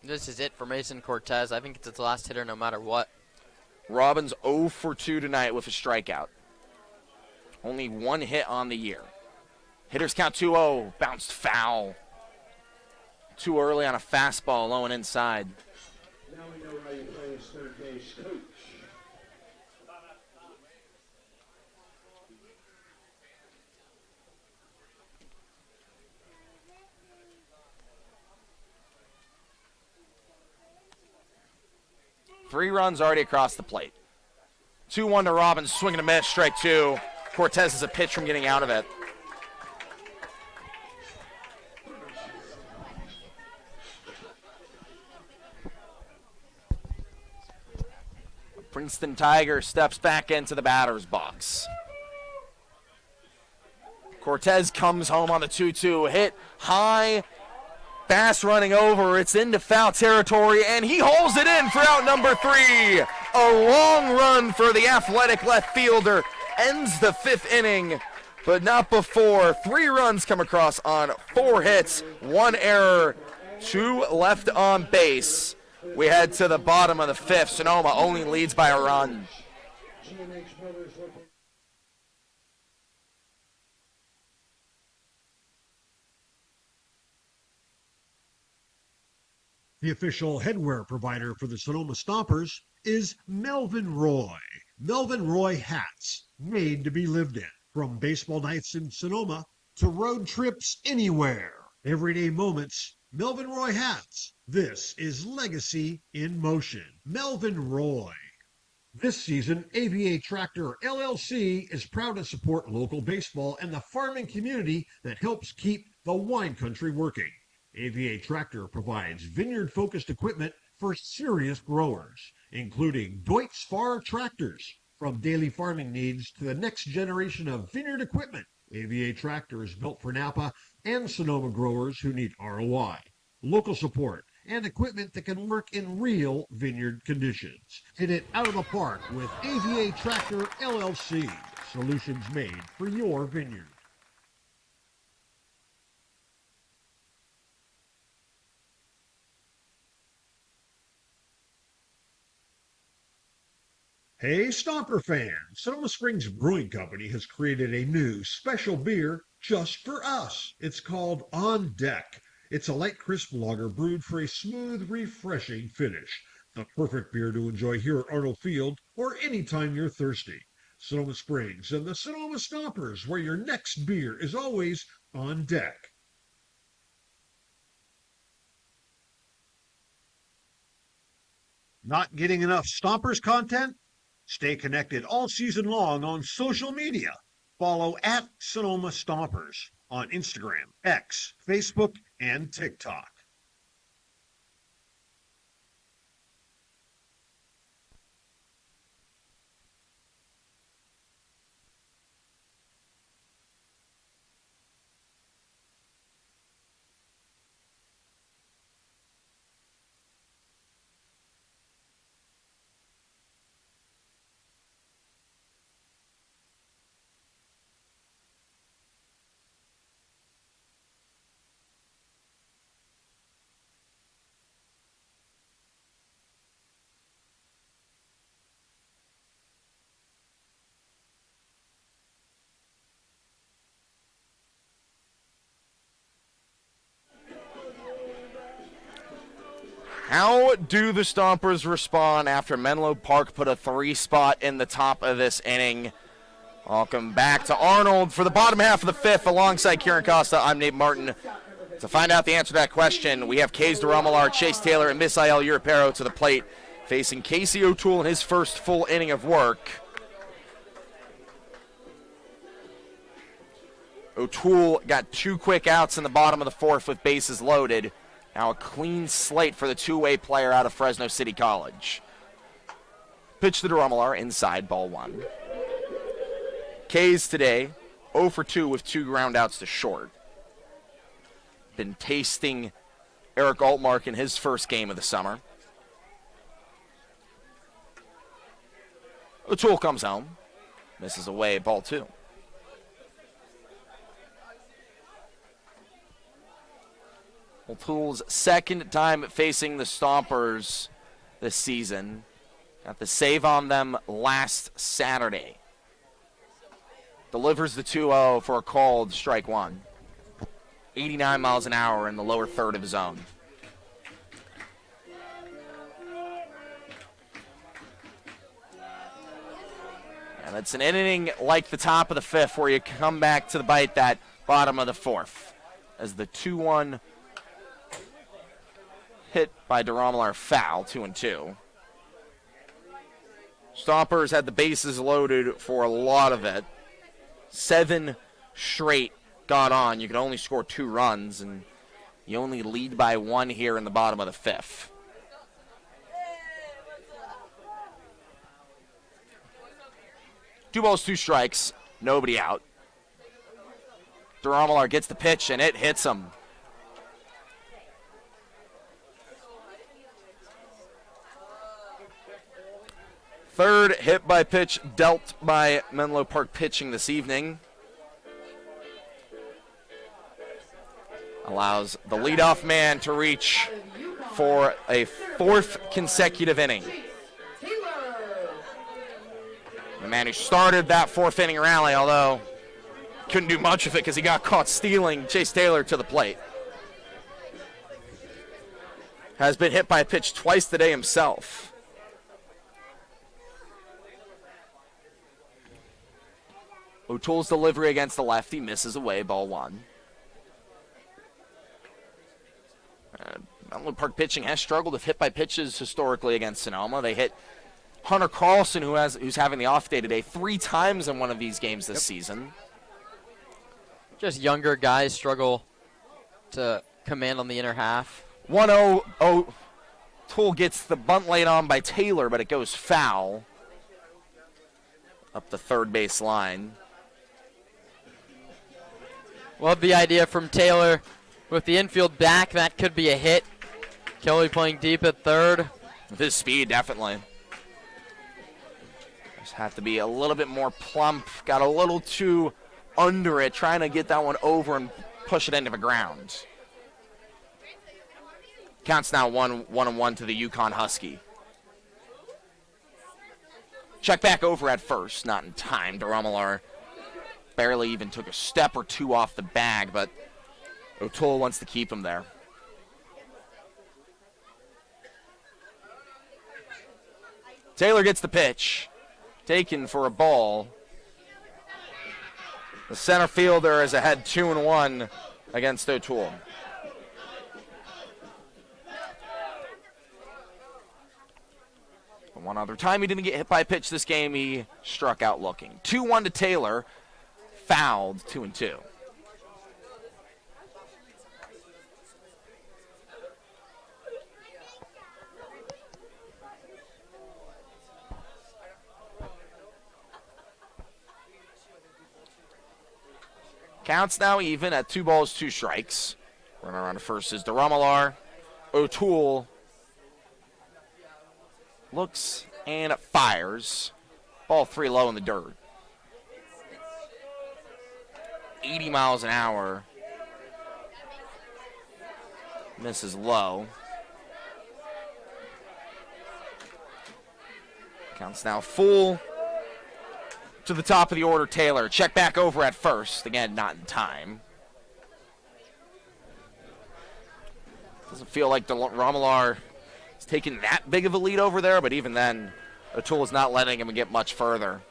This is it for Mason Cortez. I think it's his last hitter no matter what. Robbins 0 for 2 tonight with a strikeout. Only one hit on the year. Hitters count 2-0. Bounced foul. Too early on a fastball, low and inside. Now we know how you play as third base coach. Three runs already across the plate. 2-1 to Robbins, swinging a miss, strike two. Cortez is a pitch from getting out of it. Princeton Tiger steps back into the batter's box. Cortez comes home on the 2-2, hit high. Bass running over, it's into foul territory, and he holds it in for out number 3. A long run for the athletic left fielder ends the 5th inning, but not before 3 runs come across on 4 hits, 1 error, 2 left on base. We head to the bottom of the 5th. Sonoma only leads by a run. The official headwear provider for the Sonoma Stompers is Melvin Roy. Melvin Roy hats, made to be lived in. From baseball nights in Sonoma to road trips anywhere. Everyday moments, Melvin Roy hats. This is Legacy in Motion. Melvin Roy. This season, AVA Tractor LLC is proud to support local baseball and the farming community that helps keep the wine country working. AVA Tractor provides vineyard-focused equipment for serious growers, including Deutz Fahr tractors. From daily farming needs to the next generation of vineyard equipment, AVA Tractor is built for Napa and Sonoma growers who need ROI, local support, and equipment that can work in real vineyard conditions. Hit it out of the park with AVA Tractor LLC. Solutions made for your vineyard. Hey, Stomper fans! Sonoma Springs Brewing Company has created a new special beer just for us. It's called On Deck. It's a light, crisp lager brewed for a smooth, refreshing finish. The perfect beer to enjoy here at Arnold Field or anytime you're thirsty. Sonoma Springs and the Sonoma Stompers, where your next beer is always on deck. Not getting enough Stompers content? Stay connected all season long on social media. Follow at Sonoma Stompers on Instagram, X, Facebook, and TikTok. How do the Stompers respond after Menlo Park put a 3-spot in the top of this inning? Welcome back to Arnold for the bottom half of the 5th. Alongside Kieran Costa, I'm Nate Martin. To find out the answer to that question, we have Kays DeRomalar, Chase Taylor, and Misael Urapero to the plate, facing Casey O'Toole in his first full inning of work. O'Toole got 2 quick outs in the bottom of the 4th with bases loaded. Now a clean slate for the two-way player out of Fresno City College. Pitch to DeRomalar, inside, ball 1. Kays today, 0 for 2 with 2 ground outs to short. Been tasting Eric Altmark in his first game of the summer. O'Toole comes home, misses away, ball 2. O'Toole's second time facing the Stompers this season. Got the save on them last Saturday. Delivers the 2-0 for a called strike 1. 89 miles an hour in the lower third of his zone. And it's an inning like the top of the 5th where you come back to the bite that bottom of the 4th. As the 2-1 hit by DeRomalar foul, 2-2. Stompers had the bases loaded for a lot of it. 7 straight got on. You could only score 2 runs, and you only lead by 1 here in the bottom of the 5th. Two balls, 2 strikes, nobody out. DeRomalar gets the pitch, and it hits him. Third hit by pitch dealt by Menlo Park pitching this evening. Allows the leadoff man to reach for a 4th consecutive inning. The man who started that 4th inning rally, although couldn't do much of it because he got caught stealing, Chase Taylor to the plate. Has been hit by a pitch twice today himself. O'Toole's delivery against the lefty misses away, ball 1. Menlo Park pitching has struggled with hit by pitches historically against Sonoma. They hit Hunter Carlson, who's having the off day today, 3 times in one of these games this season. Just younger guys struggle to command on the inner half. 1-0. O'Toole gets the bunt laid on by Taylor, but it goes foul up the third base line. Love the idea from Taylor with the infield back. That could be a hit. Kelly playing deep at third. With his speed, definitely. Just have to be a little bit more plump. Got a little too under it, trying to get that one over and push it into the ground. Counts now 1-1 to the Yukon Husky. Check back over at first, not in time. DeRomalar barely even took a step or 2 off the bag, but O'Toole wants to keep him there. Taylor gets the pitch, taken for a ball. The center fielder is ahead 2-1 against O'Toole. The one other time he didn't get hit by a pitch this game, he struck out looking. 2-1 to Taylor, fouled 2-2. Counts now even at 2 balls, 2 strikes. Runner around to first is DeRomalar. O'Toole looks and fires. Ball 3 low in the dirt. 80 miles an hour. Misses low. Counts now full. To the top of the order, Taylor. Check back over at first. Again, not in time. Doesn't feel like DeRomalar is taking that big of a lead over there, but even then, O'Toole is not letting him get much further.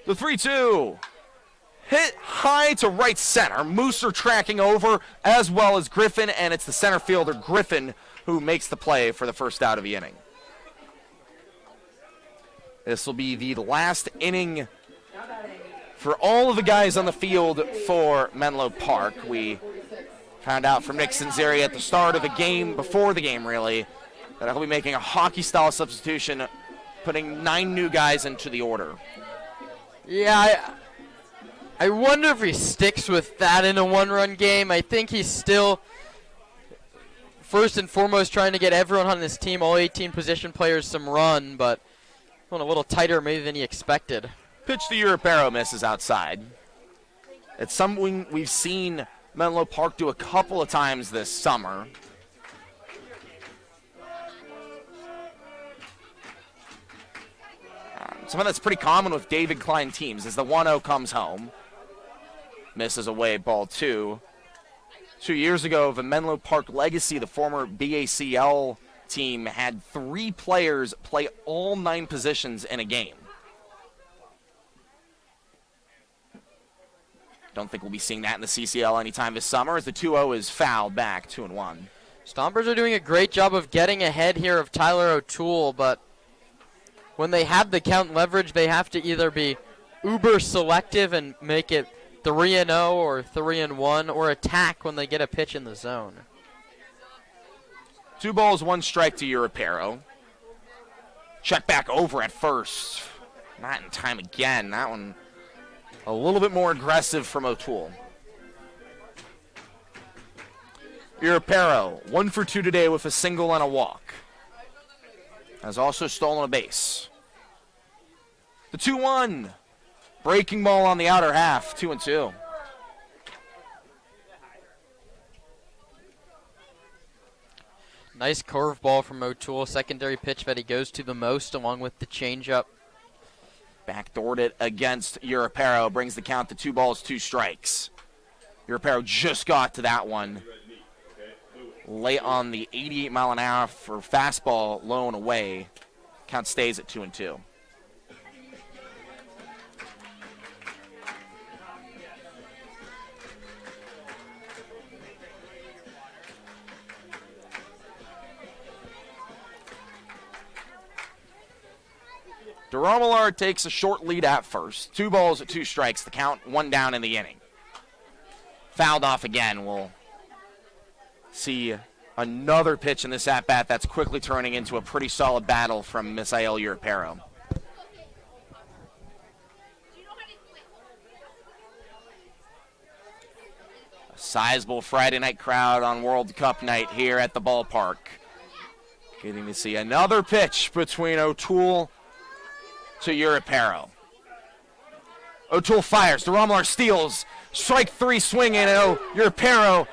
The 3-2. Hit high to right center. Mooser tracking over, as well as Griffin, and it's the center fielder, Griffin, who makes the play for the first out of the inning. This will be the last inning for all of the guys on the field for Menlo Park. We found out from Nick Sanzeri at the start of the game, before the game really, that he'll be making a hockey-style substitution, putting 9 new guys into the order. Yeah, I wonder if he sticks with that in a one-run game. I think he's still, first and foremost, trying to get everyone on his team, all 18 position players, some run, but going a little tighter maybe than he expected. Pitch to Europero, misses outside. It's something we've seen Menlo Park do a couple of times this summer. Something that's pretty common with David Klein teams is the 1-0 comes home. Misses away, ball 2. 2 years ago, the Menlo Park legacy, the former BACL team, had 3 players play all 9 positions in a game. Don't think we'll be seeing that in the CCL anytime this summer, as the 2-0 is fouled back, 2-1. Stompers are doing a great job of getting ahead here of Tyler O'Toole, but when they have the count leverage, they have to either be uber selective and make it 3-0 or 3-1, or attack when they get a pitch in the zone. 2 balls, 1 strike to Europero. Check back over at first. Not in time again. That one a little bit more aggressive from O'Toole. Europero, 1 for 2 today with a single and a walk. Has also stolen a base. The 2-1. Breaking ball on the outer half, 2-2. Nice curveball from O'Toole, secondary pitch that he goes to the most, along with the changeup. Backdoored it against Europero, brings the count to 2 balls, 2 strikes. Europero just got to that one. Late on the 88 mile an hour for fastball, low and away. Count stays at 2-2. DeRomalar takes a short lead at first. 2 balls, 2 strikes. The count, 1 down in the inning. Fouled off again. We'll see another pitch in this at-bat that's quickly turning into a pretty solid battle from Misael Europero. A sizable Friday night crowd on World Cup night here at the ballpark. Getting to see another pitch between O'Toole to Europero. O'Toole fires. DeRomalar steals. Strike 3 swinging, and Europero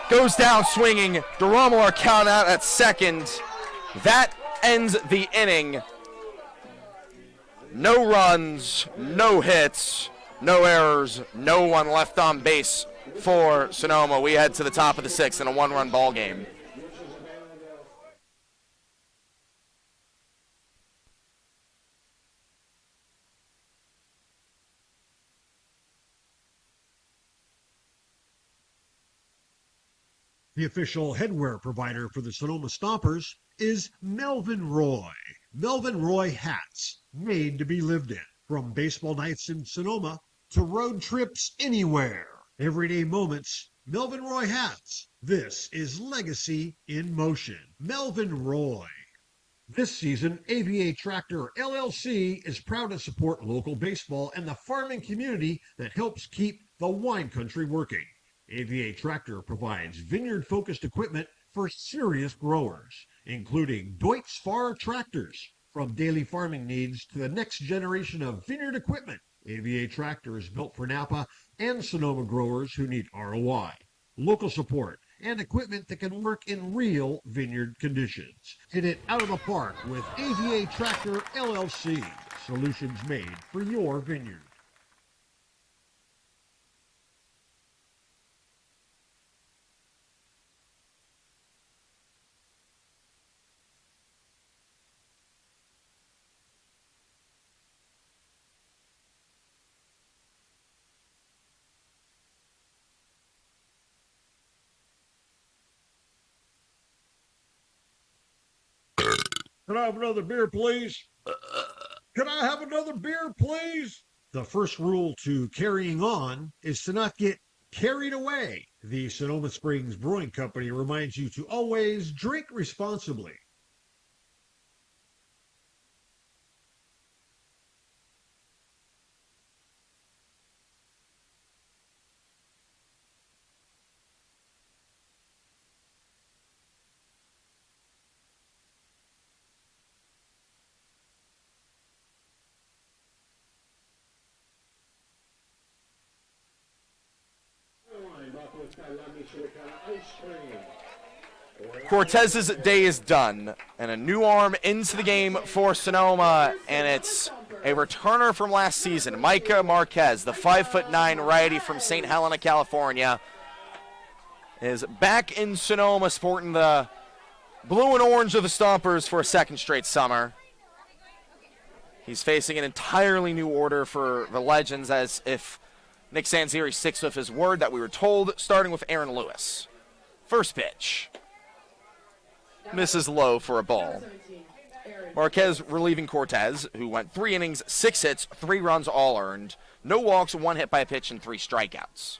goes down swinging. DeRomalar count out at second. That ends the inning. No runs, no hits, no errors, no one left on base for Sonoma. We head to the top of the 6th in a 1-run ball game. The official headwear provider for the Sonoma Stompers is Melvin Roy. Melvin Roy hats, made to be lived in. From baseball nights in Sonoma to road trips anywhere. Everyday moments, Melvin Roy hats. This is legacy in motion. Melvin Roy. This season, AVA Tractor LLC is proud to support local baseball and the farming community that helps keep the wine country working. AVA Tractor provides vineyard-focused equipment for serious growers, including Deutz Fahr tractors. From daily farming needs to the next generation of vineyard equipment, AVA Tractor is built for Napa and Sonoma growers who need ROI, local support, and equipment that can work in real vineyard conditions. Hit it out of the park with AVA Tractor LLC. Solutions made for your vineyard. Can I have another beer, please? Can I have another beer, please? The first rule to carrying on is to not get carried away. The Sonoma Springs Brewing Company reminds you to always drink responsibly. Cortez's day is done, and a new arm into the game for Sonoma, and it's a returner from last season, Micah Marquez, the 5'9" righty from St. Helena, California, is back in Sonoma sporting the blue and orange of the Stompers for a second straight summer. He's facing an entirely new order for the Legends, as if Nick Sanziri sticks with his word that we were told, starting with Aaron Lewis. First pitch. Misses low for a ball. Marquez relieving Cortez, who went 3 innings, 6 hits, 3 runs all earned, no walks, 1 hit by a pitch, and 3 strikeouts.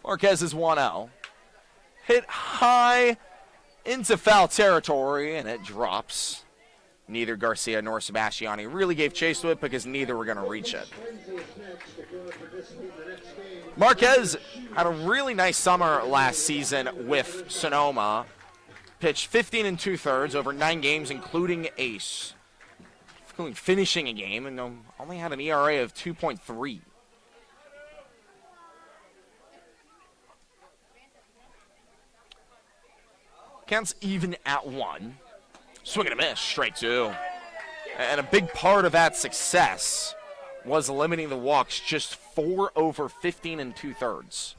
Marquez is 1-0. Hit high into foul territory, and it drops. Neither Garcia nor Sebastiani really gave chase to it because neither were going to reach it. Marquez had a really nice summer last season with Sonoma. Pitched 15 2/3 over 9 games, including finishing a game, and only had an ERA of 2.3. Counts even at 1. Swing and a miss, straight 2. And a big part of that success was limiting the walks, just 4 over 15 2/3.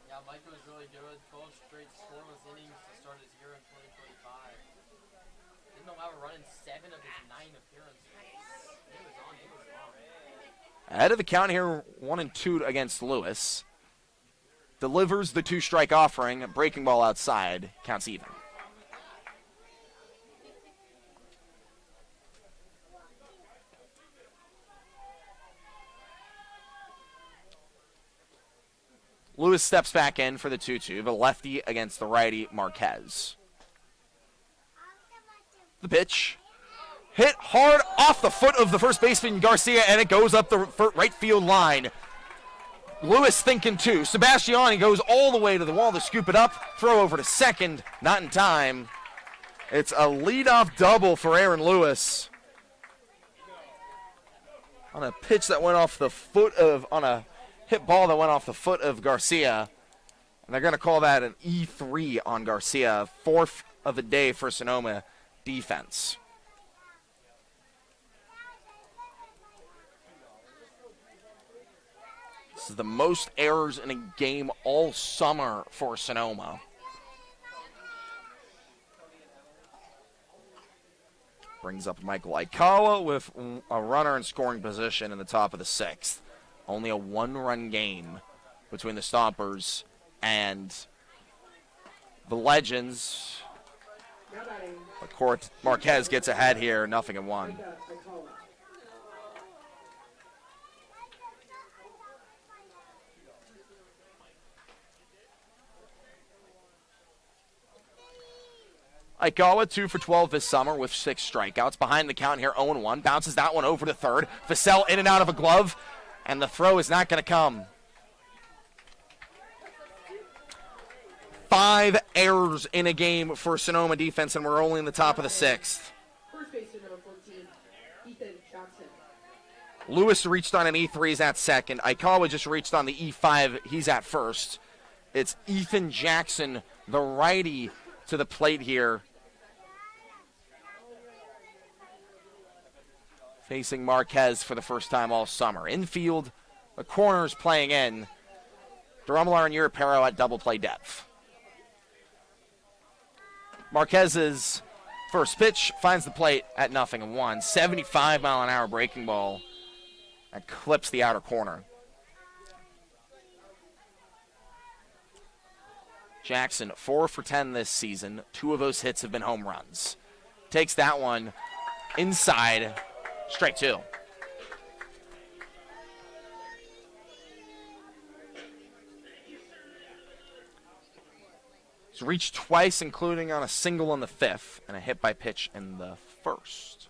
Yeah, Mike was really good. 12 straight scoreless innings to start his year in 2025. Didn't allow a run in 7 of his 9 appearances. He was on. Ahead of the count here, 1-2 against Lewis. Delivers the 2-strike offering, breaking ball outside, counts even. Lewis steps back in for the 2-2, the lefty against the righty Marquez. The pitch. Hit hard off the foot of the first baseman Garcia, and it goes up the right field line. Lewis thinking 2. Sebastiani goes all the way to the wall to scoop it up. Throw over to second. Not in time. It's a leadoff double for Aaron Lewis. On a pitch that went off the foot of, on a hit ball that went off the foot of Garcia. And they're going to call that an E3 on Garcia. 4th of the day for Sonoma defense. This is the most errors in a game all summer for Sonoma. Brings up Michael Aikawa with a runner in scoring position in the top of the 6th. Only a 1-run game between the Stompers and the Legends. Of course, Marquez gets ahead here, 0-1. Aikawa 2 for 12 this summer with 6 strikeouts. Behind the count here, 0-1. Bounces that one over to third. Vassell in and out of a glove, and the throw is not going to come. 5 errors in a game for Sonoma defense, and we're only in the top of the 6th. First baseman number 14, Ethan Jackson. Lewis reached on an E3, he's at second. Aikawa just reached on the E5, he's at first. It's Ethan Jackson, the righty, to the plate here. Facing Marquez for the first time all summer. Infield, the corners playing in. Duramalar and Europero at double play depth. Marquez's first pitch finds the plate at 0-1. 75-mile-an-hour breaking ball that clips the outer corner. Jackson, 4 for 10 this season. 2 of those hits have been home runs. Takes that one inside. Strike 2. He's reached twice, including on a single in the 5th and a hit by pitch in the 1st.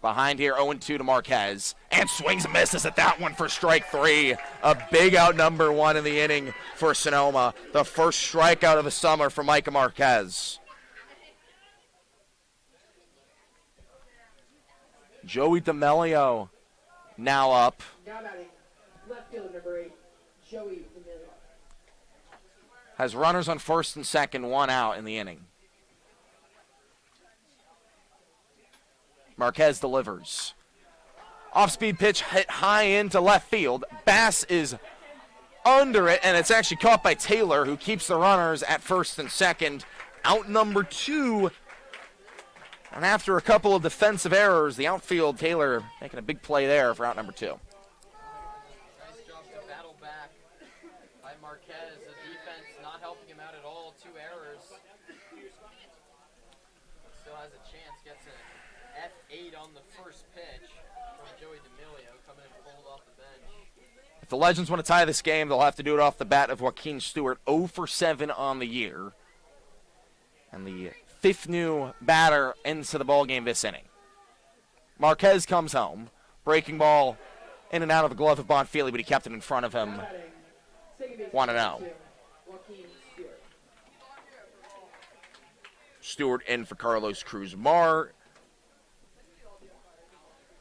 Behind here, 0-2 to Marquez. And swings and misses at that one for strike 3. A big out number 1 in the inning for Sonoma. The first strikeout of the summer for Micah Marquez. Joey D'Amelio now up. Now batting, left fielder number 8, Joey D'Amelio. Has runners on first and second, 1 out in the inning. Marquez delivers. Off-speed pitch hit high into left field. Bass is under it, and it's actually caught by Taylor, who keeps the runners at first and second. Out number 2. And after a couple of defensive errors, the outfield, Taylor making a big play there for out number 2. Nice job to battle back by Marquez. The defense not helping him out at all. 2 errors. Still has a chance. Gets an F8 on the first pitch from Joey D'Amelio, coming in pulled off the bench. If the Legends want to tie this game, they'll have to do it off the bat of Joaquin Stewart, 0 for 7 on the year. And the 5th new batter into the ballgame this inning. Marquez comes home. Breaking ball in and out of the glove of Bonfili, but he kept it in front of him. 1-0. Stewart in for Carlos Cruz-Mar.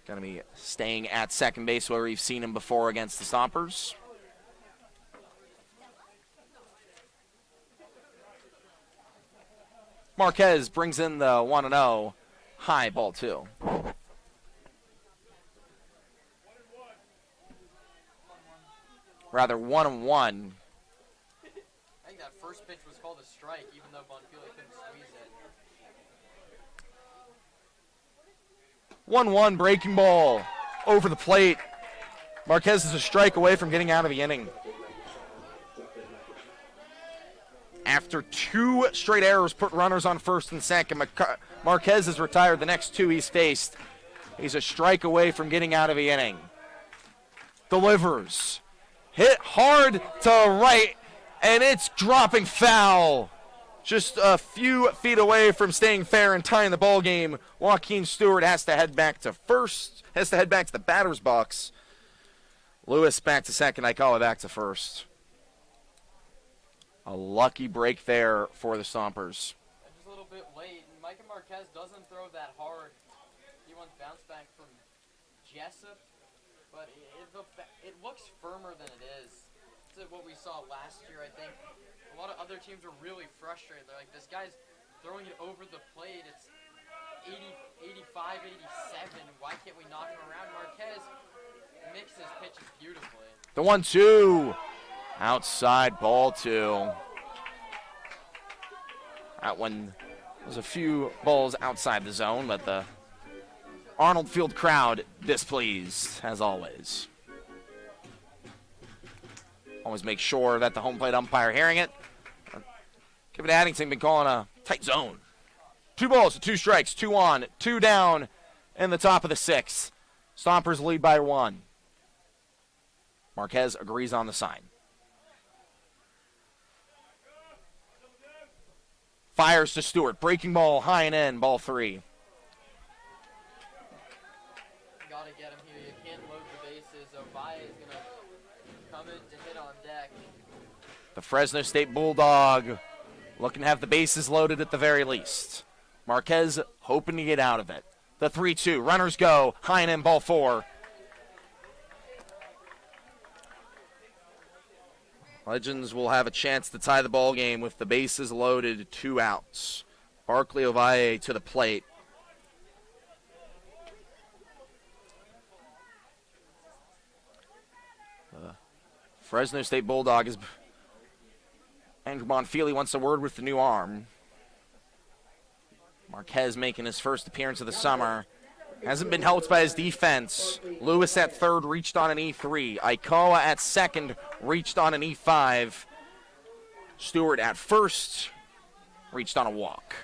Going to be staying at second base where we've seen him before against the Stompers. Marquez brings in the 1-0. High, ball 2. Rather, 1-1. I think that first pitch was called a strike, even though Bonfili couldn't squeeze it. 1-1 breaking ball over the plate. Marquez is a strike away from getting out of the inning. After 2 straight errors put runners on first and second, Marquez has retired the next 2 he's faced. He's a strike away from getting out of the inning. Delivers. Hit hard to right, and it's dropping foul. Just a few feet away from staying fair and tying the ball game. Joaquin Stewart has to head back to first, has to head back to the batter's box. Lewis back to second, Aikawa back to first. A lucky break there for the Stompers. Just a little bit late, and Micah Marquez doesn't throw that hard. He wants bounce back from Jessup, but it looks firmer than it is. This is what we saw last year, I think. A lot of other teams are really frustrated. They're like, this guy's throwing it over the plate. It's 80, 85, 87. Why can't we knock him around? Marquez mixes pitches beautifully. The 1-2. Outside, ball 2. That one There's a few balls outside the zone, but the Arnold Field crowd displeased, as always. Always make sure that the home plate umpire hearing it. Kevin Addington been calling a tight zone. 2 balls, 2 strikes, 2 on, 2 down in the top of the 6th. Stompers lead by 1. Marquez agrees on the sign. Fires to Stewart. Breaking ball, high and in, ball 3. Gotta get him here. You can't load the bases. Ovalle is going to come in to hit on deck. The Fresno State Bulldog looking to have the bases loaded at the very least. Marquez hoping to get out of it. The 3-2. Runners go. High and in, ball 4. Legends will have a chance to tie the ball game with the bases loaded, 2 outs. Barkley Ovalle to the plate. Fresno State Bulldog is... Andrew Bonfili wants a word with the new arm. Marquez making his first appearance of the summer. Hasn't been helped by his defense. Lewis at third reached on an E3. Aikawa at second reached on an E5. Stewart at first reached on a walk.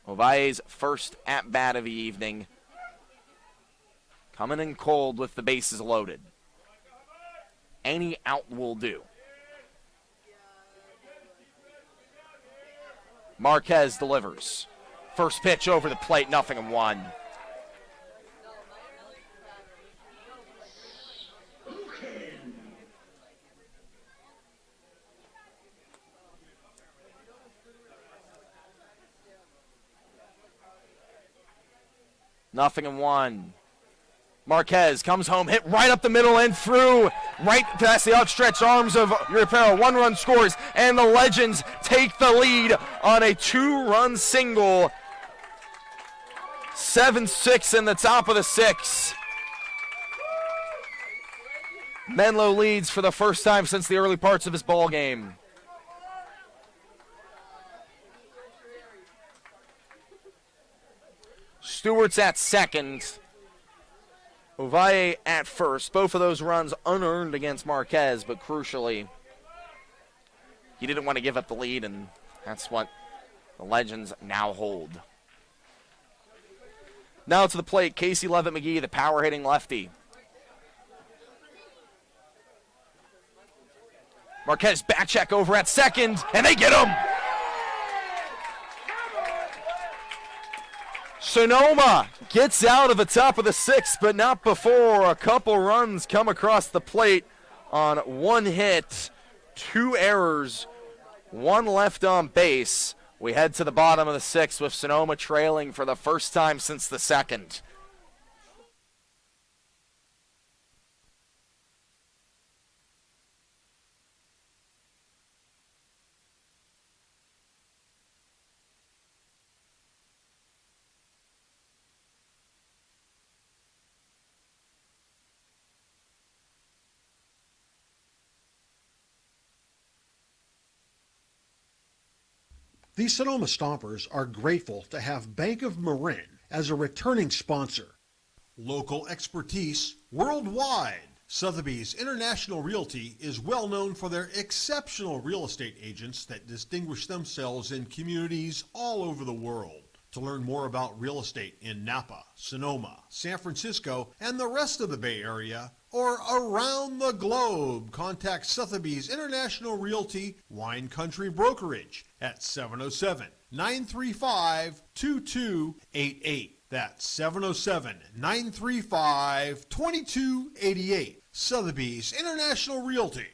Ovalle's first at-bat of the evening. Coming in cold with the bases loaded. Any out will do. Marquez delivers. First pitch over the plate, 0-1. Nothing and 1. Marquez comes home, hit right up the middle and through, right past the outstretched arms of Europero. 1 run scores, and the Legends take the lead on a 2-run single. 7-6 in the top of the 6th. Menlo leads for the first time since the early parts of his ball game. Stewart's at second. Ovalle at first. Both of those runs unearned against Marquez, but crucially, he didn't want to give up the lead, and that's what the Legends now hold. Now to the plate, Casey Levitt-McGee, the power-hitting lefty. Marquez back check over at second, and they get him! Sonoma gets out of the top of the 6th, but not before a couple runs come across the plate on 1 hit, 2 errors, 1 left on base. We head to the bottom of the 6th with Sonoma trailing for the first time since the 2nd. The Sonoma Stompers are grateful to have Bank of Marin as a returning sponsor. Local expertise worldwide. Sotheby's International Realty is well known for their exceptional real estate agents that distinguish themselves in communities all over the world. To learn more about real estate in Napa, Sonoma, San Francisco, and the rest of the Bay Area, or around the globe, contact Sotheby's International Realty Wine Country Brokerage at 707-935-2288. That's 707-935-2288. Sotheby's International Realty.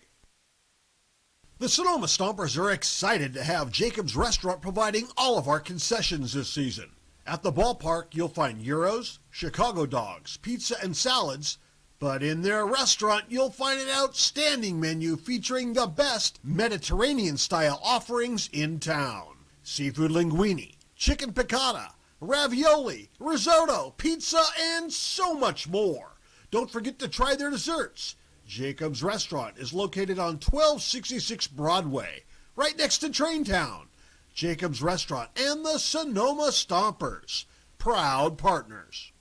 The Sonoma Stompers are excited to have Jacob's Restaurant providing all of our concessions this season. At the ballpark, you'll find gyros, Chicago dogs, pizza, and salads. But in their restaurant, you'll find an outstanding menu featuring the best Mediterranean-style offerings in town. Seafood linguine, chicken piccata, ravioli, risotto, pizza, and so much more. Don't forget to try their desserts. Jacob's Restaurant is located on 1266 Broadway, right next to Traintown. Jacob's Restaurant and the Sonoma Stompers, proud partners.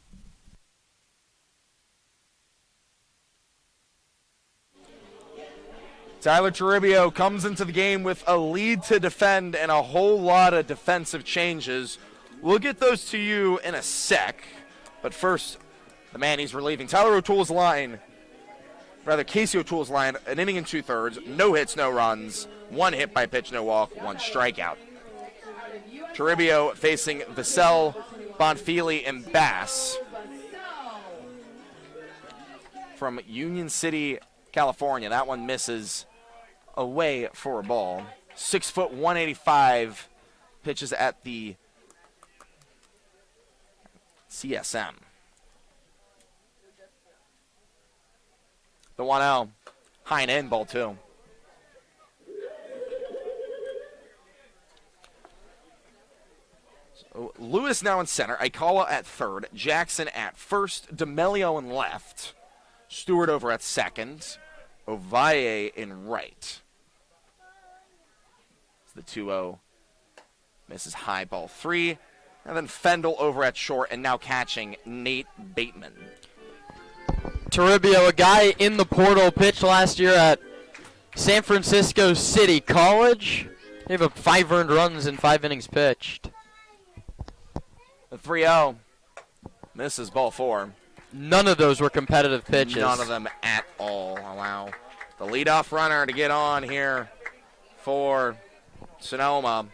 Tyler Toribio comes into the game with a lead to defend and a whole lot of defensive changes. We'll get those to you in a sec. But first, the man he's relieving. Casey O'Toole's line, an inning and 2/3, no hits, no runs, 1 hit by pitch, no walk, 1 strikeout. Toribio facing Vassell, Bonfili, and Bass from Union City, California. That one misses away for a ball. 6', 185, pitches at the CSM. The 1-0, high and in, ball 2. So Lewis now in center, Aikawa at third, Jackson at first, D'Amelio in left, Stewart over at second, Ovalle in right. The 2-0 misses high, ball 3. And then Fendel over at short and now catching Nate Bateman. Toribio, a guy in the portal, pitched last year at San Francisco City College. He have 5 earned runs in 5 innings pitched. The 3-0 misses, ball 4. None of those were competitive pitches. None of them at all. Allow the leadoff runner to get on here for Sonoma.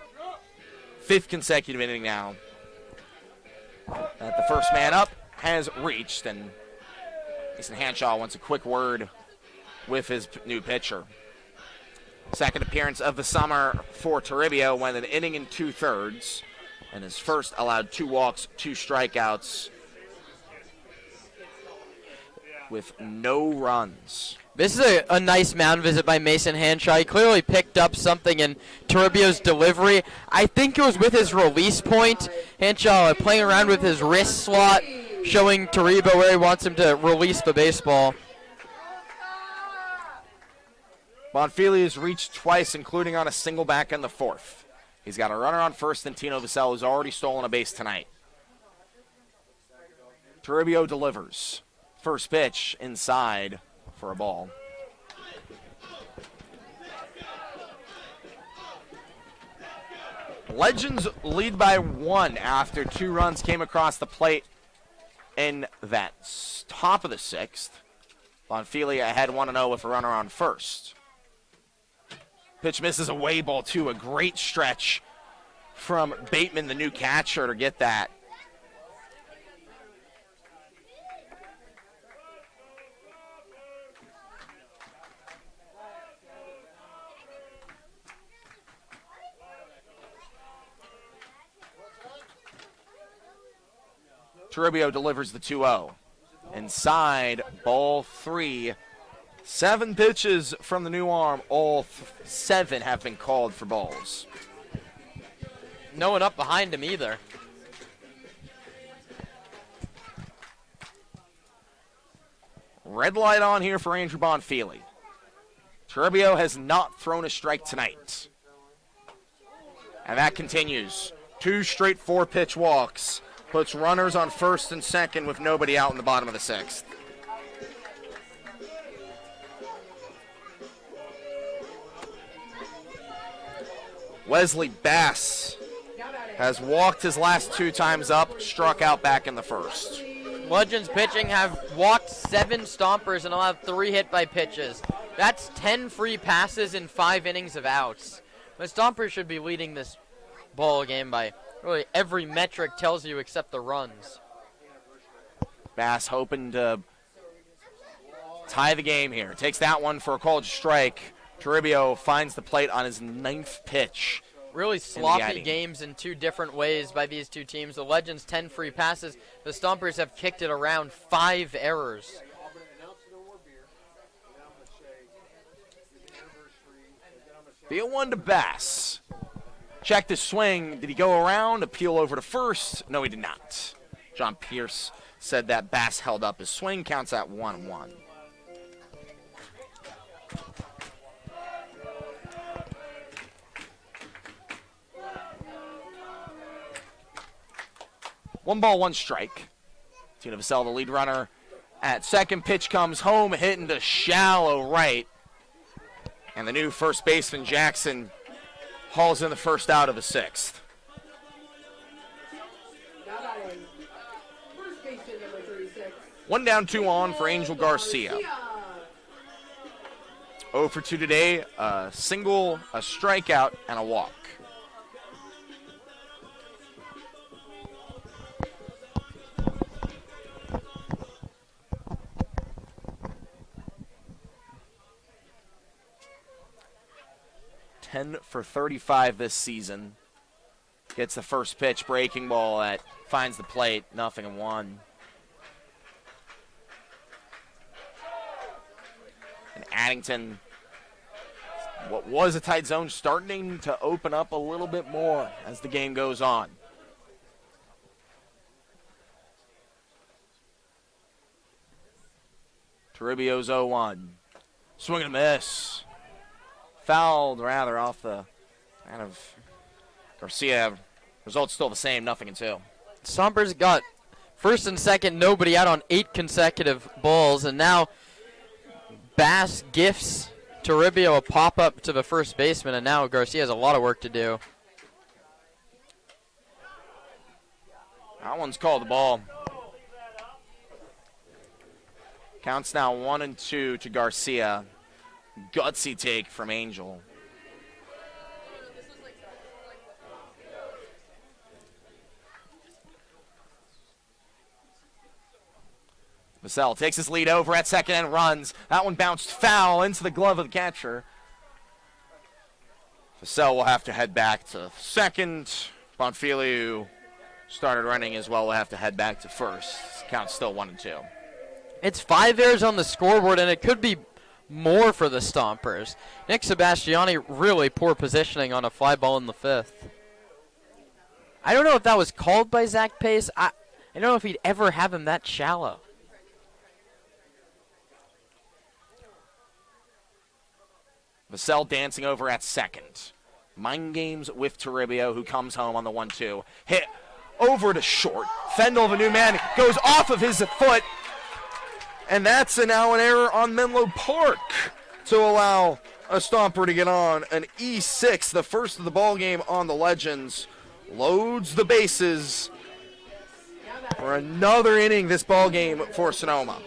5th consecutive inning now. The first man up has reached, and Mason Hanshaw wants a quick word with his new pitcher. Second appearance of the summer for Toribio, went an inning and 2/3, and his first allowed 2 walks, 2 strikeouts, with no runs. This is a nice mound visit by Mason Hanshaw. He clearly picked up something in Toribio's delivery. I think it was with his release point. Hanshaw playing around with his wrist slot, showing Toribio where he wants him to release the baseball. Bonfili has reached twice, including on a single back in the 4th. He's got a runner on first, and Tino Vassell has already stolen a base tonight. Toribio delivers. First pitch inside for a ball. Legends lead by 1 after 2 runs came across the plate in that top of the 6th. Bonfili ahead 1-0 with a runner on first. Pitch misses away, ball 2. A great stretch from Bateman, the new catcher, to get that. Toribio delivers the 2-0. Inside, ball 3. 7 pitches from the new arm. All 7 have been called for balls. No one up behind him either. Red light on here for Andrew Bonfili. Toribio has not thrown a strike tonight. And that continues. 2 straight 4-pitch walks. Puts runners on first and second with nobody out in the bottom of the 6th. Wesley Bass has walked his last 2 times up, struck out back in the 1st. Legends pitching have walked 7 stompers and allowed 3 hit by pitches. That's 10 free passes in 5 innings of outs. The Stompers should be leading this ball game by really every metric tells you except the runs. Bass hoping to tie the game here. Takes that one for a called strike. Toribio finds the plate on his 9th pitch. Really sloppy games in 2 different ways by these 2 teams. The Legends 10 free passes. The Stompers have kicked it around 5 errors. The 0-1 to Bass. Checked his swing. Did he go around, appeal over to first? No, he did not. John Pierce said that Bass held up his swing. Counts at 1-1. 1 ball, 1 strike. Tina Vassell, the lead runner at second. Pitch comes home, hitting to shallow right. And the new first baseman, Jackson, hauls in the first out of the 6th. Now batting, first baseman number 36. 1 down, 2 on for Angel Garcia. 0 for 2 today, a single, a strikeout, and a walk. $10 for 35 this season. Gets the first pitch, breaking ball that finds the plate, 0-1. And Addington, what was a tight zone, starting to open up a little bit more as the game goes on. Toribio's 0-1. Swing and a miss. Fouled rather off the kind of Garcia. Results still the same, 0-2. Stompers got first and second, nobody out on 8 consecutive balls, and now Bass gifts Toribio a pop-up to the first baseman, and now Garcia has a lot of work to do. That one's called the ball. Counts now 1-2 to Garcia. Gutsy take from Angel. Vassell takes his lead over at second and runs. That one bounced foul into the glove of the catcher. Vassell will have to head back to second. Bonfilio started running as well, will have to head back to first. Count's still 1-2. It's 5 errors on the scoreboard, and it could be more for the Stompers. Nick Sebastiani, really poor positioning on a fly ball in the 5th. I don't know if that was called by Zach Pace. I don't know if he'd ever have him that shallow. Vassell dancing over at second. Mind games with Toribio, who comes home on the 1-2. Hit over to short. Fendel, the new man, goes off of his foot. And that's now an error on Menlo Park to allow a Stomper to get on an E6, the first of the ball game on the Legends. Loads the bases for another inning this ball game for Sonoma.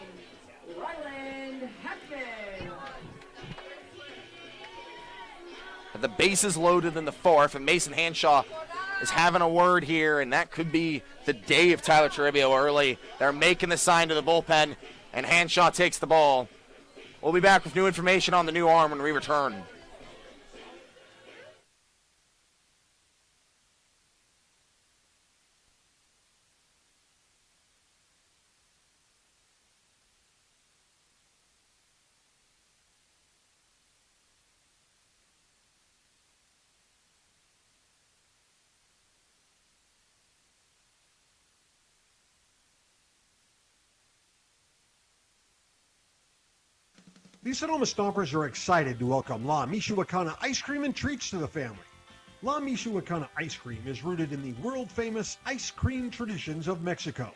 The bases loaded in the 4th, and Mason Hanshaw is having a word here, and that could be the day of Tyler Toribio early. They're making the sign to the bullpen, and Hanshaw takes the ball. We'll be back with new information on the new arm when we return. The Sonoma Stompers are excited to welcome La Michoacana Ice Cream and Treats to the family. La Michoacana Ice Cream is rooted in the world-famous ice cream traditions of Mexico.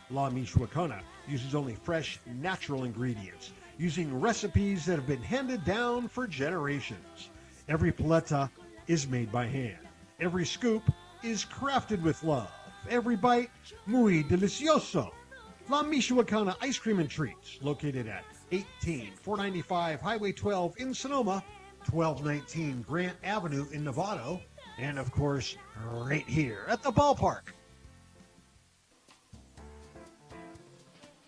La Michoacana uses only fresh, natural ingredients, using recipes that have been handed down for generations. Every paleta is made by hand. Every scoop is crafted with love. Every bite, muy delicioso. La Michoacana Ice Cream and Treats, located at 18495 Highway 12 in Sonoma, 1219 Grant Avenue in Novato, and of course, right here at the ballpark.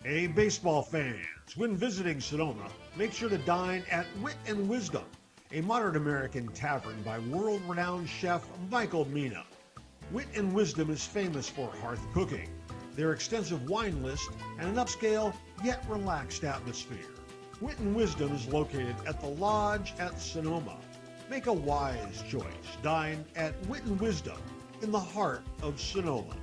Hey, baseball fans, when visiting Sonoma, make sure to dine at Wit and Wisdom, a modern American tavern by world-renowned chef Michael Mina. Wit and Wisdom is famous for hearth cooking, their extensive wine list, and an upscale yet relaxed atmosphere. Wit and Wisdom is located at the Lodge at Sonoma. Make a wise choice. Dine at Wit and Wisdom in the heart of Sonoma.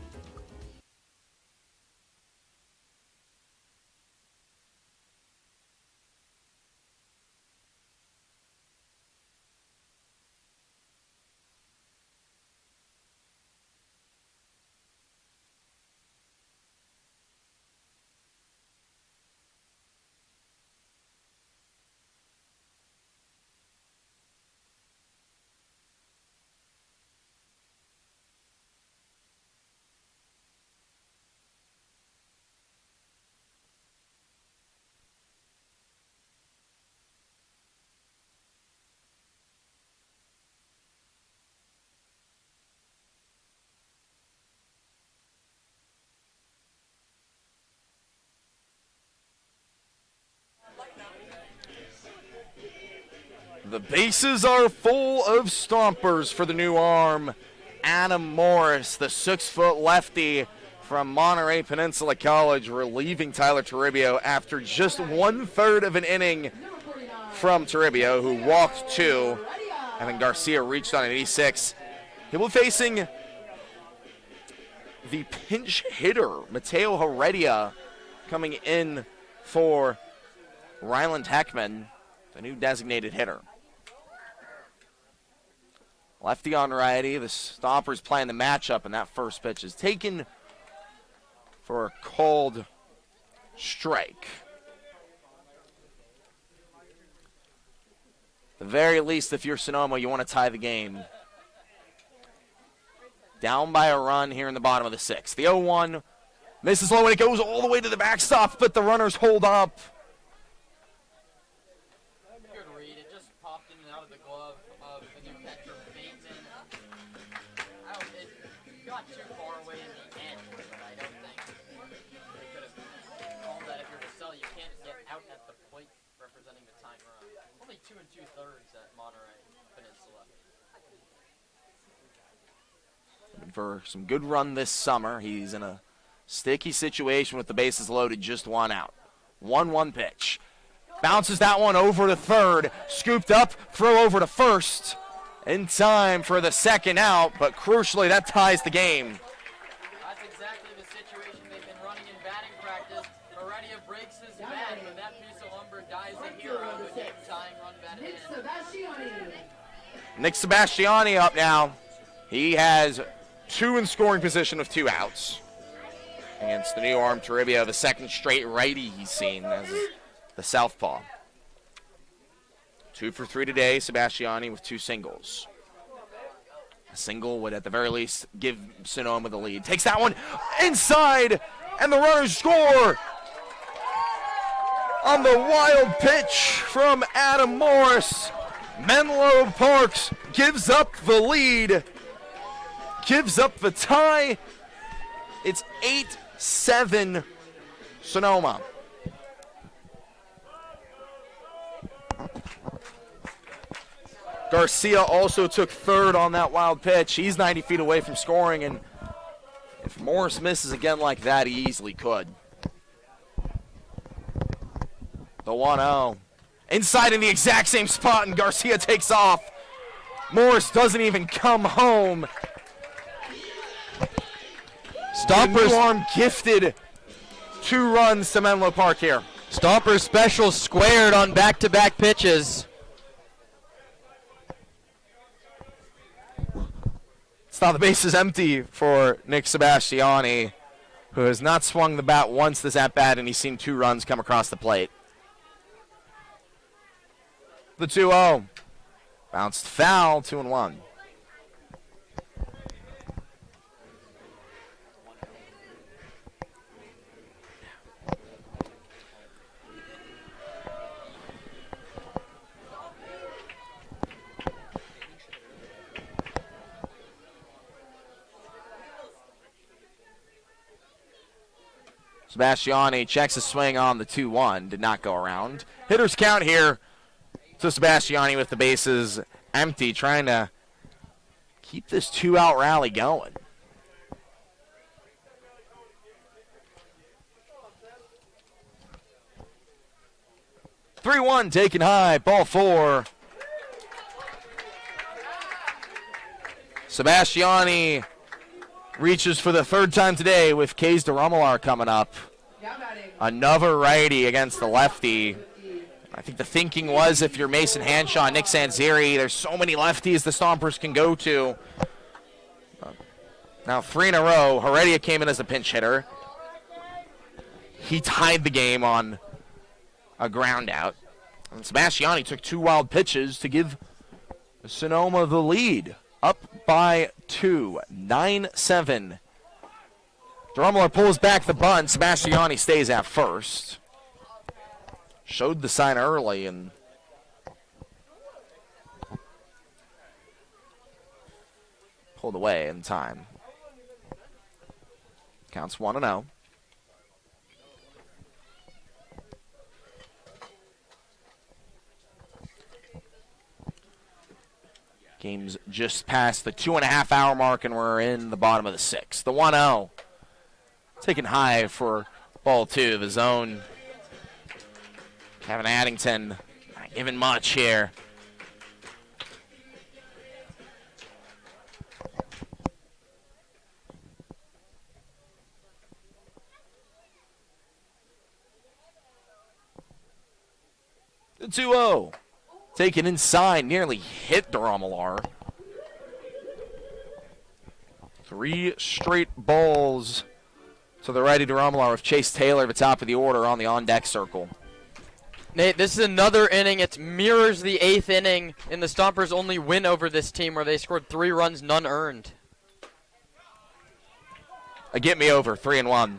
The bases are full of Stompers for the new arm. Adam Morris, the 6-foot lefty from Monterey Peninsula College, relieving Tyler Toribio after just 1/3 of an inning from Toribio, who walked 2, and then Garcia reached on an 86. He will be facing the pinch hitter, Mateo Heredia, coming in for Ryland Heckman, the new designated hitter. Lefty on righty. The Stompers playing the matchup, and that first pitch is taken for a called strike. At the very least, if you're Sonoma, you want to tie the game. Down by a run here in the bottom of the 6th. The 0-1 misses low, and it goes all the way to the backstop, but the runners hold up. Good read. It just popped in and out of the glove of the new catcher, Bateman. It got too far away in the end, but I don't think they could have called that. If you're Vasselli, you can't get out at the plate representing the time run. Only 2 2/3 at Monterey Peninsula. For some good run this summer. He's in a sticky situation with the bases loaded, just 1 out. 1-1 pitch. Bounces that one over to third. Scooped up, throw over to first. In time for the 2nd out, but crucially that ties the game. That's exactly the situation they've been running in batting practice. Heredia breaks his bat, but that piece of lumber dies a hero. The game tying run batted in. Nick Sebastiani up now. He has 2 in scoring position with 2 outs. Against the new arm Toribio, the 2nd straight righty he's seen as the southpaw. 2 for 3 today, Sebastiani with 2 singles. A single would at the very least give Sonoma the lead. Takes that one inside, and the runners score on the wild pitch from Adam Morris. Menlo Parks gives up the lead, gives up the tie. It's 8-7 Sonoma. Garcia also took third on that wild pitch. He's 90 feet away from scoring, and if Morris misses again like that, he easily could. The 1-0. Inside in the exact same spot, and Garcia takes off. Morris doesn't even come home. Stompers arm gifted 2 runs to Menlo Park here. Stompers special squared on back-to-back pitches. It's now the base is empty for Nick Sebastiani, who has not swung the bat once this at-bat, and he's seen 2 runs come across the plate. The 2-0. Bounced foul, 2-1. Sebastiani checks a swing on the 2-1. Did not go around. Hitters count here. So Sebastiani with the bases empty, trying to keep this 2-out rally going. (3-1) taken high, ball 4. Sebastiani reaches for the 3rd time today with Kays DeRomelar coming up. Another righty against the lefty. I think the thinking was if you're Mason Hanshaw, Nick Sanzeri, there's so many lefties the Stompers can go to. Now 3 in a row. Heredia came in as a pinch hitter. He tied the game on a ground out. And Sebastiani took 2 wild pitches to give Sonoma the lead. Up by 2, 9-7. DeRomelar pulls back the bunt. Sebastiani stays at first. Showed the sign early and pulled away in time. Counts 1-0. Game's just past the 2.5-hour mark, and we're in the bottom of the 6th. The 1-0. Taken high for ball 2. The zone. Kevin Addington not giving much here. The 2-0. Taken inside, nearly hit Duramalar. 3 straight balls to the righty Duramalar with Chase Taylor at the top of the order on the on-deck circle. Nate, this is another inning. It mirrors the 8th inning in the Stompers' only win over this team, where they scored 3 runs, none earned. Get me over, 3-1.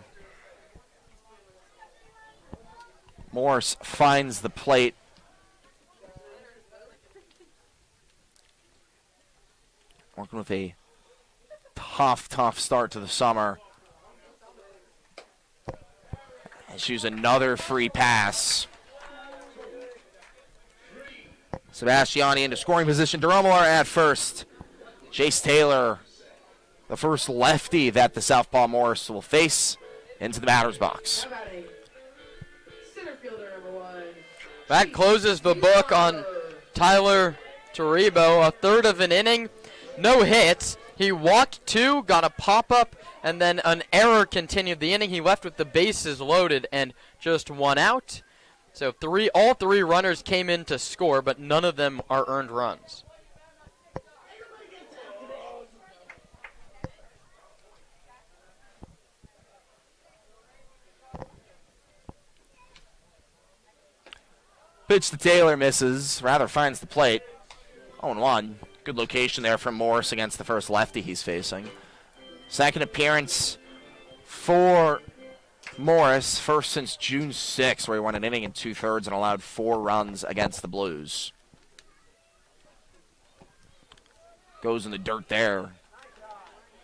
Morris finds the plate. Working with a tough start to the summer. And shoots another free pass. Sebastiani into scoring position. Duramalar at first. Chase Taylor, the first lefty that the Southpaw Morris will face, into the batter's box. Center fielder number 1. That closes the book on Tyler Taribo. A third of an inning, no hits. He walked 2, got a pop-up, and then an error continued the inning. He left with the bases loaded and just 1 out. So all 3 runners came in to score, but none of them are earned runs. Pitch to Taylor, misses. Rather finds the plate. 0-1. Good location there from Morris against the first lefty he's facing. Second appearance for Morris, first since June 6th, where he won an inning and 2/3 and allowed 4 runs against the Blues. Goes in the dirt there.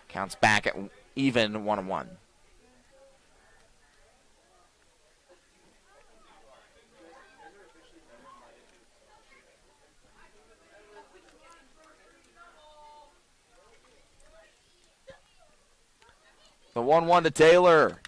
Counts back at even 1-1. The 1-1 to Taylor.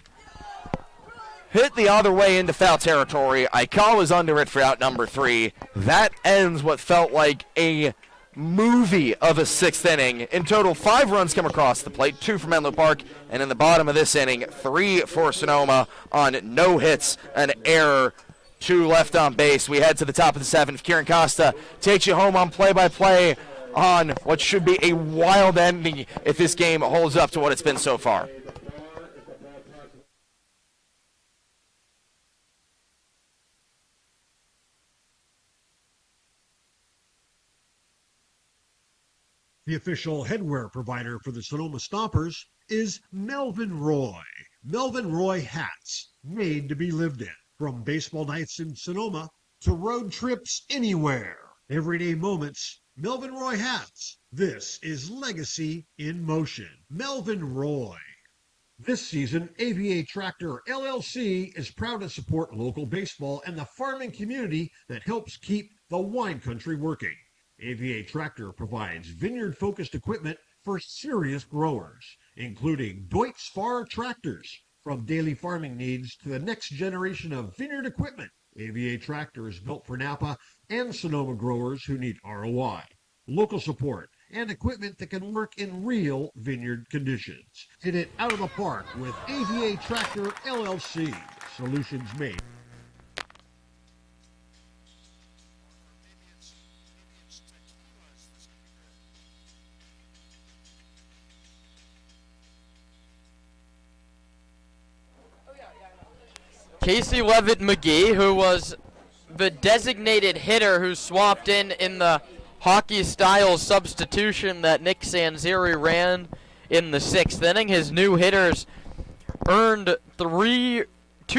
Hit the other way into foul territory. Aikawa was under it for out number 3. That ends what felt like a movie of a 6th inning. In total, 5 runs come across the plate, 2 from Menlo Park, and in the bottom of this inning, 3 for Sonoma on no hits, an error, 2 left on base. We head to the top of the 7th. Kieran Costa takes you home on play-by-play on what should be a wild ending if this game holds up to what it's been so far. The official headwear provider for the Sonoma Stompers is Melvin Roy. Melvin Roy hats, made to be lived in. From baseball nights in Sonoma to road trips anywhere. Everyday moments, Melvin Roy hats. This is legacy in motion. Melvin Roy. This season, AVA Tractor LLC is proud to support local baseball and the farming community that helps keep the wine country working. AVA Tractor provides vineyard-focused equipment for serious growers, including Deutz-Fahr tractors. From daily farming needs to the next generation of vineyard equipment, AVA Tractor is built for Napa and Sonoma growers who need ROI, local support, and equipment that can work in real vineyard conditions. Hit it out of the park with AVA Tractor LLC. Solutions made. Casey Levitt McGee, who was the designated hitter who swapped in the hockey-style substitution that Nick Sanzeri ran in the 6th inning. His new hitters earned 2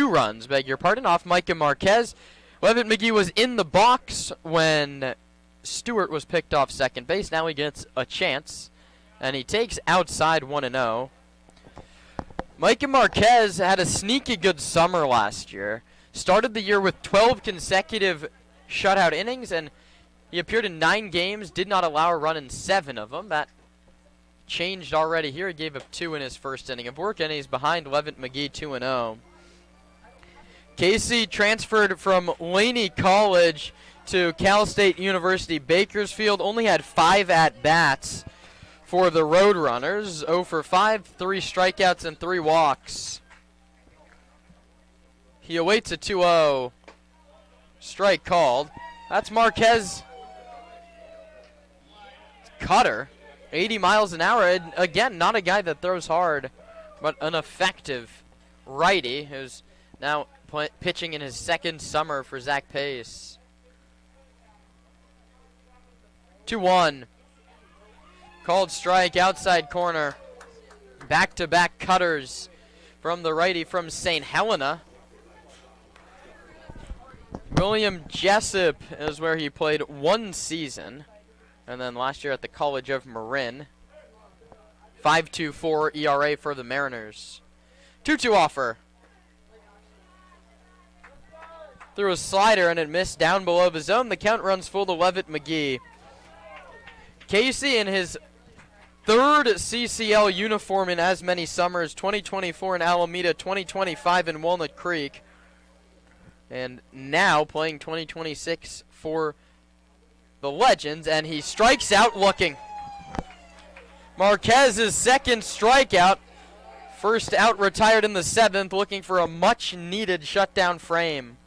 runs, off Micah Marquez. Levitt McGee was in the box when Stewart was picked off second base. Now he gets a chance, and he takes outside 1-0. Micah Marquez had a sneaky good summer last year. Started the year with 12 consecutive shutout innings, and He appeared in 9 games, did not allow a run in 7 of them. That changed already here. He gave up 2 in his first inning of work, and he's behind Levitt McGee 2-0. Casey transferred from Laney College to Cal State University Bakersfield. Only had 5 at-bats for the Roadrunners. 0 for 5, 3 strikeouts, and 3 walks. He awaits a 2-0. Strike called. That's Marquez. Cutter. 80 miles an hour. And again, not a guy that throws hard, but an effective righty who's now pitching in his second summer for Zach Pace. 2-1. Called strike, outside corner. Back-to-back cutters from the righty from St. Helena. William Jessup is where he played 1 season. And then last year at the College of Marin. 5.24 ERA for the Mariners. 2-2 offer. Threw a slider and it missed down below the zone. The count runs full to Levitt McGee. Casey in his 3rd CCL uniform in as many summers. 2024 in Alameda, 2025 in Walnut Creek. And now playing 2026 for the Legends. And he strikes out looking. Marquez's second strikeout. First out retired in the 7th, looking for a much-needed shutdown frame.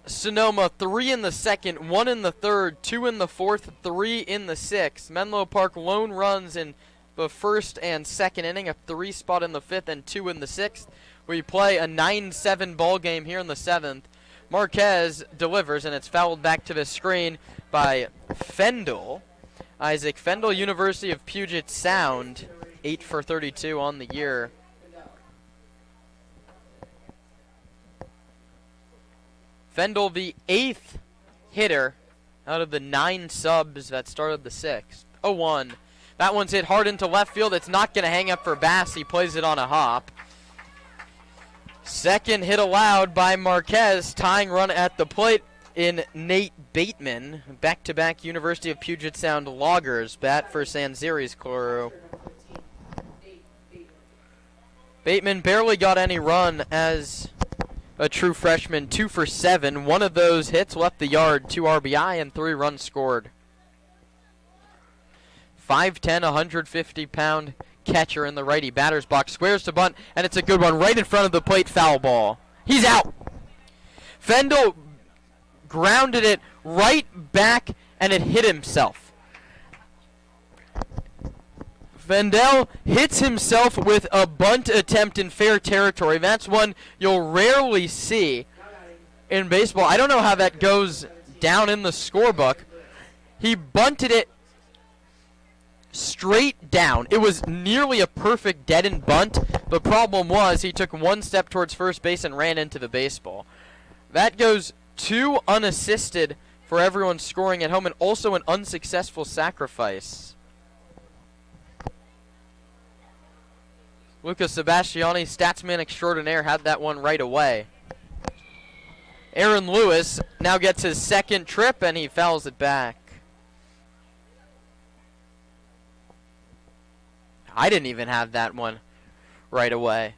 Sonoma 3 in the 2nd, 1 in the 3rd, 2 in the 4th, 3 in the 6th. Menlo Park lone runs in the 1st and 2nd inning, a 3 spot in the 5th and 2 in the 6th. We play a 9-7 ball game here in the 7th. Marquez delivers, and it's fouled back to the screen by Fendel. Isaac Fendel, University of Puget Sound, 8 for 32 on the year. Fendel, the 8th hitter out of the 9 subs that started the 6th. 0-1. That one's hit hard into left field. It's not going to hang up for Bass. He plays it on a hop. Second hit allowed by Marquez, tying run at the plate in Nate Bateman. Back-to-back University of Puget Sound Loggers bat for Sanzeri's crew. Bateman barely got any run as a true freshman, 2 for 7. One of those hits left the yard, 2 RBI, and 3 runs scored. 5'10", 150-pound catcher in the righty batter's box. Squares to bunt, and it's a good one right in front of the plate, foul ball. He's out. Fendel grounded it right back, and it hit himself. Fendel hits himself with a bunt attempt in fair territory. That's one you'll rarely see in baseball. I don't know how that goes down in the scorebook. He bunted it straight down. It was nearly a perfect dead-end bunt. The problem was he took 1 step towards first base and ran into the baseball. That goes 2 unassisted for everyone scoring at home, and also an unsuccessful sacrifice. Lucas Sebastiani, statsman extraordinaire, had that one right away. Aaron Lewis now gets his 2nd trip, and he fouls it back. I didn't even have that one right away.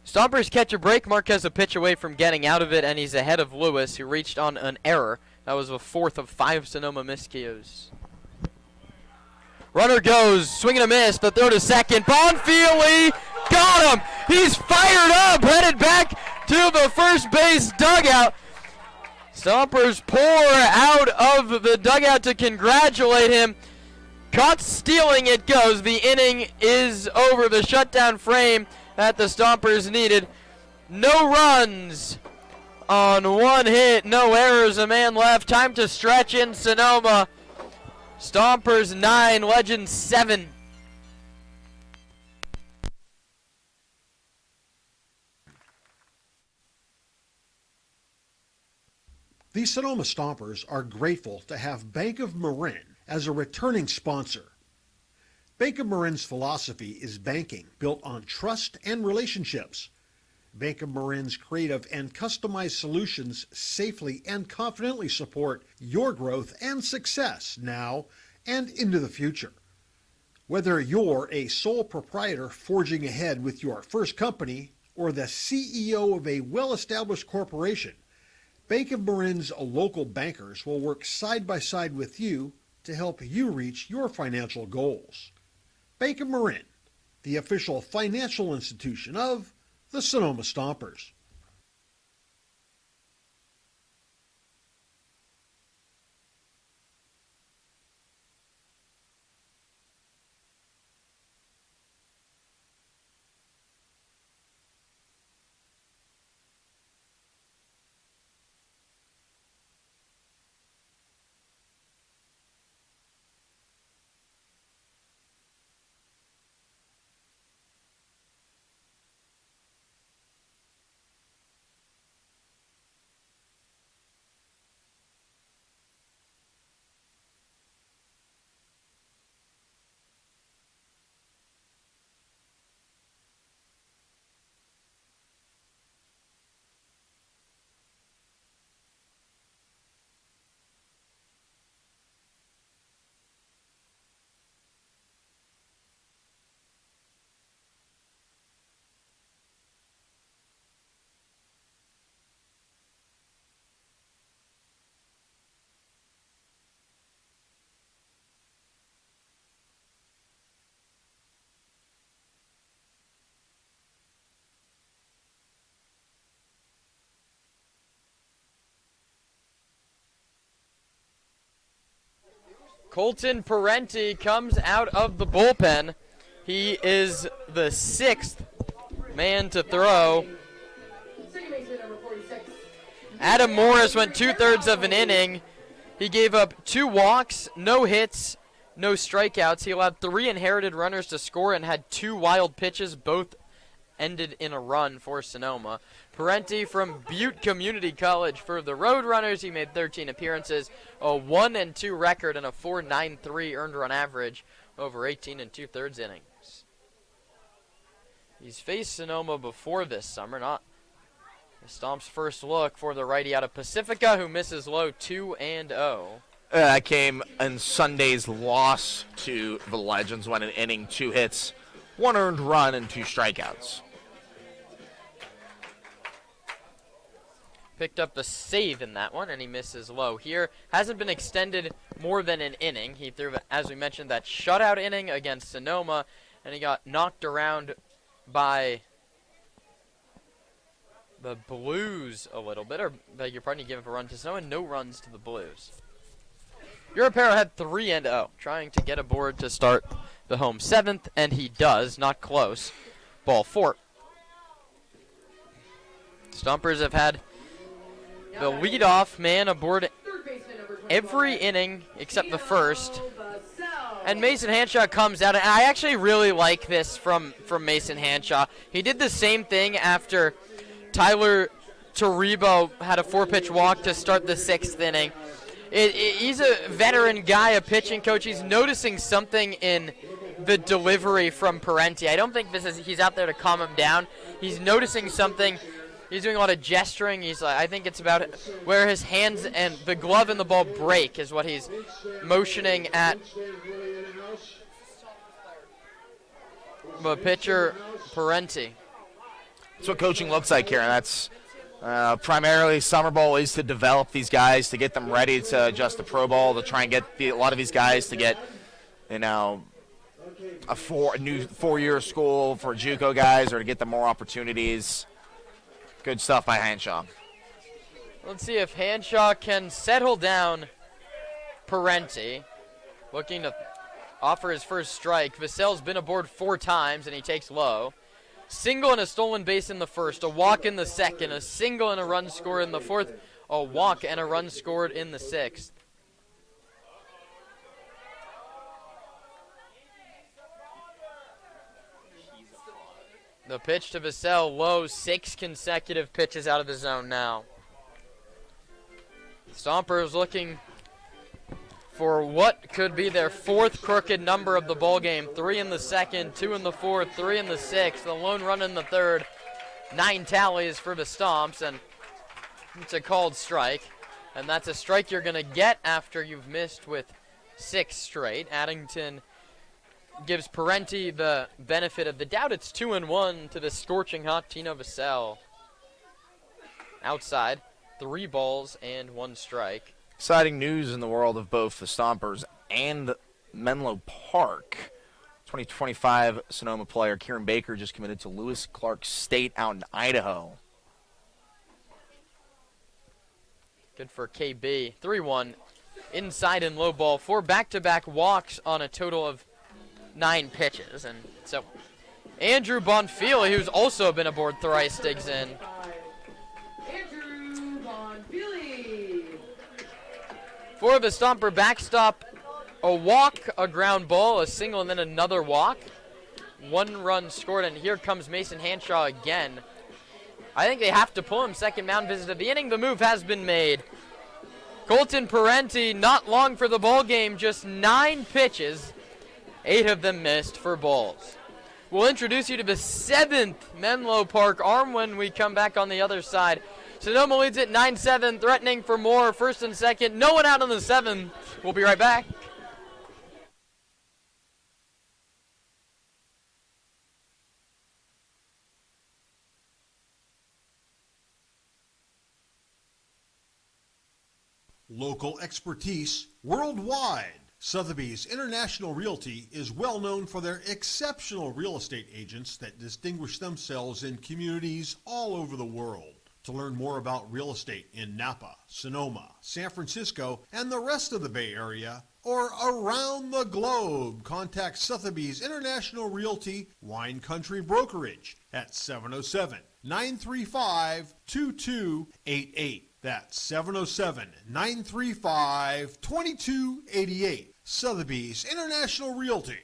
Stompers catch a break. Marquez a pitch away from getting out of it, and he's ahead of Lewis, who reached on an error. That was the 4th of 5 Sonoma miscues. Runner goes, swing and a miss, the throw to second. Bonfield got him! He's fired up, headed back to the first base dugout. Stompers pour out of the dugout to congratulate him. Caught stealing, it goes. The inning is over. The shutdown frame that the Stompers needed. No runs on 1 hit, no errors, a man left. Time to stretch in Sonoma. Stompers 9, Legends 7. The Sonoma Stompers are grateful to have Bank of Marin as a returning sponsor. Bank of Marin's philosophy is banking built on trust and relationships. Bank of Marin's creative and customized solutions safely and confidently support your growth and success now and into the future. Whether you're a sole proprietor forging ahead with your first company or the CEO of a well-established corporation, Bank of Marin's local bankers will work side by side with you to help you reach your financial goals. Bank of Marin, the official financial institution of the Sonoma Stompers. Colton Parenti comes out of the bullpen. He is the 6th man to throw. Adam Morris went 2/3 of an inning. He gave up 2 walks, no hits, no strikeouts. He allowed 3 inherited runners to score and had 2 wild pitches, both ended in a run for Sonoma. Parenti from Butte Community College for the Roadrunners. He made 13 appearances, a 1-2 record, and a 4.93 earned run average over 18 2/3 innings. He's faced Sonoma before this summer, not the Stomp's first look for the righty out of Pacifica, who misses low 2-0. That came in Sunday's loss to the Legends, when an inning, 2 hits, 1 earned run, and 2 strikeouts. Picked up the save in that one, and he misses low here. Hasn't been extended more than an inning. He threw, as we mentioned, that shutout inning against Sonoma, and he got knocked around by the Blues a little bit, or beg your pardon, he gave up a run to Sonoma, no runs to the Blues. Europero had 3-0, trying to get aboard to start the home 7th, and he does, not close. Ball 4. Stompers have had the leadoff man aboard every inning except the first. And Mason Hanshaw comes out, and I actually really like this from Mason Hanshaw. He did the same thing after Tyler Taribo had a 4-pitch walk to start the 6th inning. He's a veteran guy, a pitching coach. He's noticing something in the delivery from Parenti. I don't think he's out there to calm him down. He's noticing something. He's doing a lot of gesturing. I think it's about where his hands and the glove and the ball break is what he's motioning at the pitcher, Parenti. That's what coaching looks like here, and that's primarily summer ball is to develop these guys, to get them ready to adjust to pro ball, to try and get a lot of these guys to get, a new 4-year school for JUCO guys, or to get them more opportunities. Good stuff by Hanshaw. Let's see if Hanshaw can settle down Parenti. Looking to offer his first strike. Vassell's been aboard 4 times, and he takes low. Single and a stolen base in the first, a walk in the second, a single and a run scored in the fourth, a walk and a run scored in the 6th. The pitch to Vassell, low, 6 consecutive pitches out of the zone now. Stompers looking for what could be their 4th crooked number of the ball game. 3 in the 2nd, 2 in the 4th, 3 in the 6th, the lone run in the 3rd, 9 tallies for the Stomps, and it's a called strike. And that's a strike you're going to get after you've missed with 6 straight. Addington gives Parenti the benefit of the doubt. It's 2-1 to the scorching hot Tino Vassell. Outside, 3 balls and 1 strike. Exciting news in the world of both the Stompers and Menlo Park. 2025 Sonoma player Kieran Baker just committed to Lewis Clark State out in Idaho. Good for KB. 3-1 inside and low ball. 4 back-to-back walks on a total of 9 pitches. And so Andrew Bonfili, who's also been aboard thrice, digs in. Andrew Bonfili. For the Stomper backstop, a walk, a ground ball, a single, and then another walk. 1 run scored, and here comes Mason Hanshaw again. I think they have to pull him. Second mound visit of the inning. The move has been made. Colton Parenti, not long for the ball game, just 9 pitches. 8 of them missed for balls. We'll introduce you to the 7th Menlo Park arm when we come back on the other side. Sonoma leads it 9-7, threatening for more. First and second, no one out on the 7th. We'll be right back. Local expertise worldwide. Sotheby's International Realty is well known for their exceptional real estate agents that distinguish themselves in communities all over the world. To learn more about real estate in Napa, Sonoma, San Francisco, and the rest of the Bay Area, or around the globe, contact Sotheby's International Realty Wine Country Brokerage at 707-935-2288. That's 707-935-2288. Sotheby's International Realty.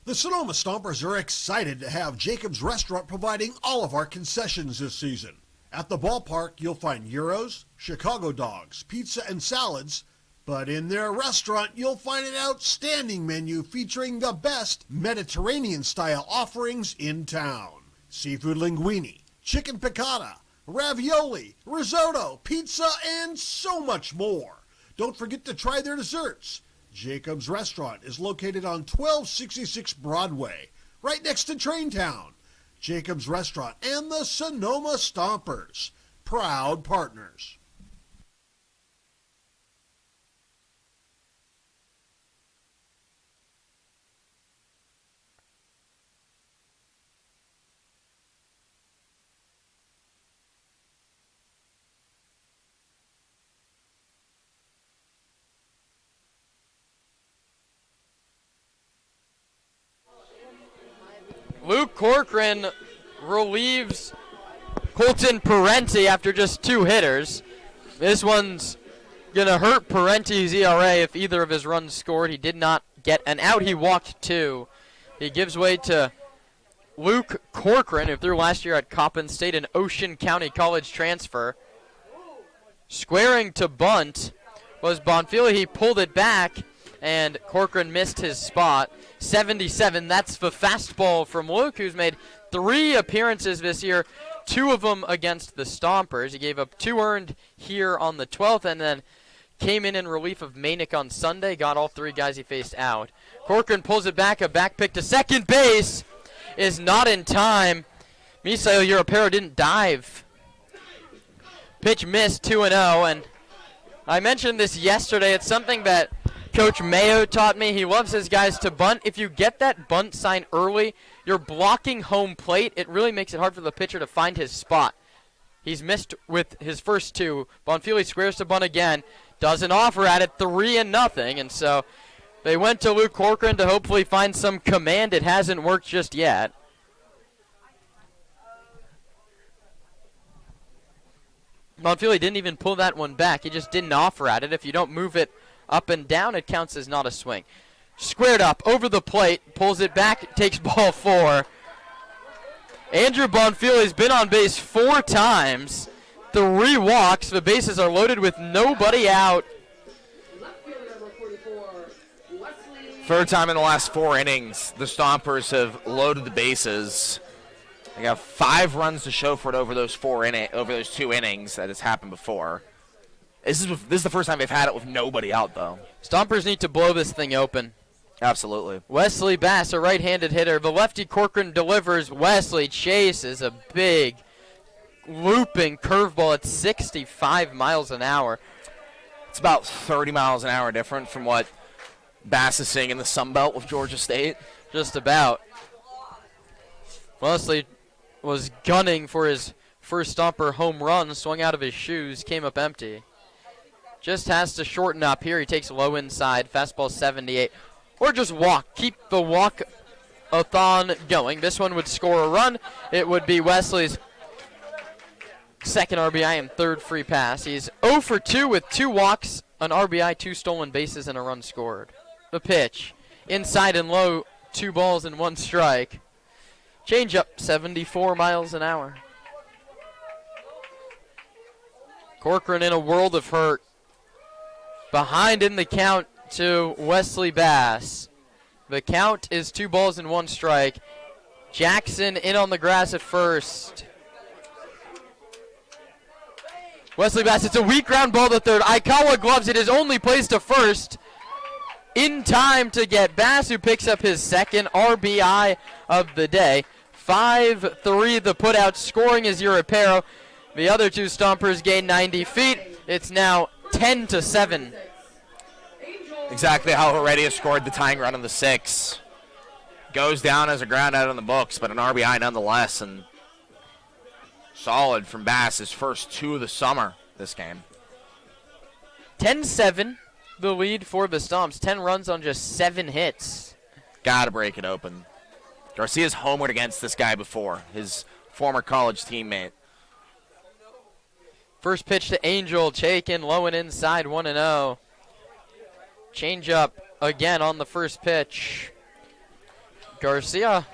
The Sonoma Stompers are excited to have Jacob's Restaurant providing all of our concessions this season. At the ballpark, you'll find gyros, Chicago dogs, pizza, and salads. But in their restaurant, you'll find an outstanding menu featuring the best Mediterranean-style offerings in town. Seafood linguine, chicken piccata, ravioli, risotto, pizza, and so much more. Don't forget to try their desserts. Jacob's Restaurant is located on 1266 Broadway, right next to Traintown. Jacob's Restaurant and the Sonoma Stompers, proud partners. Luke Corcoran relieves Colton Parenti after just 2 hitters. This one's going to hurt Parenti's ERA if either of his runs scored. He did not get an out. He walked 2. He gives way to Luke Corcoran, who threw last year at Coppin State, an Ocean County College transfer. Squaring to bunt was Bonfili. He pulled it back, and Corcoran missed his spot. 77, that's the fastball from Luke, who's made 3 appearances this year, 2 of them against the Stompers. He gave up 2 earned here on the 12th, and then came in relief of Manick on Sunday, got all 3 guys he faced out. Corcoran pulls it back, a back pick to second base is not in time. Misael Europero didn't dive. Pitch missed, 2-0, and I mentioned this yesterday. It's something that Coach Mayo taught me. He loves his guys to bunt. If you get that bunt sign early, you're blocking home plate. It really makes it hard for the pitcher to find his spot. He's missed with his first 2. Bonfili squares to bunt again. Doesn't offer at it, 3-0. And so they went to Luke Corcoran to hopefully find some command. It hasn't worked just yet. Bonfili didn't even pull that one back. He just didn't offer at it. If you don't move it up and down, it counts as not a swing. Squared up, over the plate, pulls it back, takes ball 4. Andrew Bonfili has been on base 4 times, 3 walks. The bases are loaded with nobody out. Third time in the last 4 innings, the Stompers have loaded the bases. They got 5 runs to show for it over those 2 innings that has happened before. This is the first time they've had it with nobody out, though. Stompers need to blow this thing open. Absolutely. Wesley Bass, a right-handed hitter. The lefty Corcoran delivers. Wesley chases a big looping curveball at 65 miles an hour. It's about 30 miles an hour different from what Bass is seeing in the Sun Belt with Georgia State. Just about. Wesley was gunning for his first Stomper home run, swung out of his shoes, came up empty. Just has to shorten up here. He takes low inside, fastball 78. Or just walk. Keep the walk-a-thon going. This one would score a run. It would be Wesley's second RBI and third free pass. He's 0 for 2 with 2 walks, an RBI, 2 stolen bases, and a run scored. The pitch. Inside and low, 2 balls and 1 strike. Changeup, 74 miles an hour. Corcoran in a world of hurt. Behind in the count to Wesley Bass. The count is 2 balls and 1 strike. Jackson in on the grass at first. Wesley Bass, it's a weak ground ball to third. Aikawa gloves it, is only placed to first. In time to get Bass, who picks up his second RBI of the day. 5-3 the putout. Scoring is Europero. The other 2 Stompers gain 90 feet. It's now 10-7. Exactly how Heredia scored the tying run in the 6th. Goes down as a ground out on the books, but an RBI nonetheless. And solid from Bass, his first 2 of the summer this game. 10-7, the lead for the Stomps. 10 runs on just 7 hits. Gotta break it open. Garcia's homered against this guy before, his former college teammate. First pitch to Angel, Chaikin, low and inside, 1-0. Change up again on the first pitch. Garcia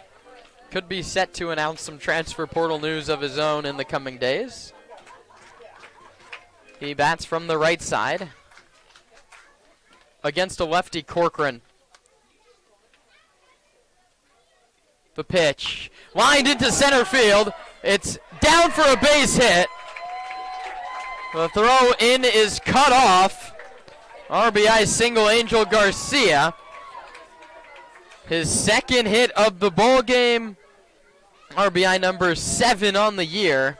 could be set to announce some transfer portal news of his own in the coming days. He bats from the right side against a lefty Corcoran. The pitch lined into center field. It's down for a base hit. The throw in is cut off. RBI single, Angel Garcia. His second hit of the ball game. RBI number 7 on the year.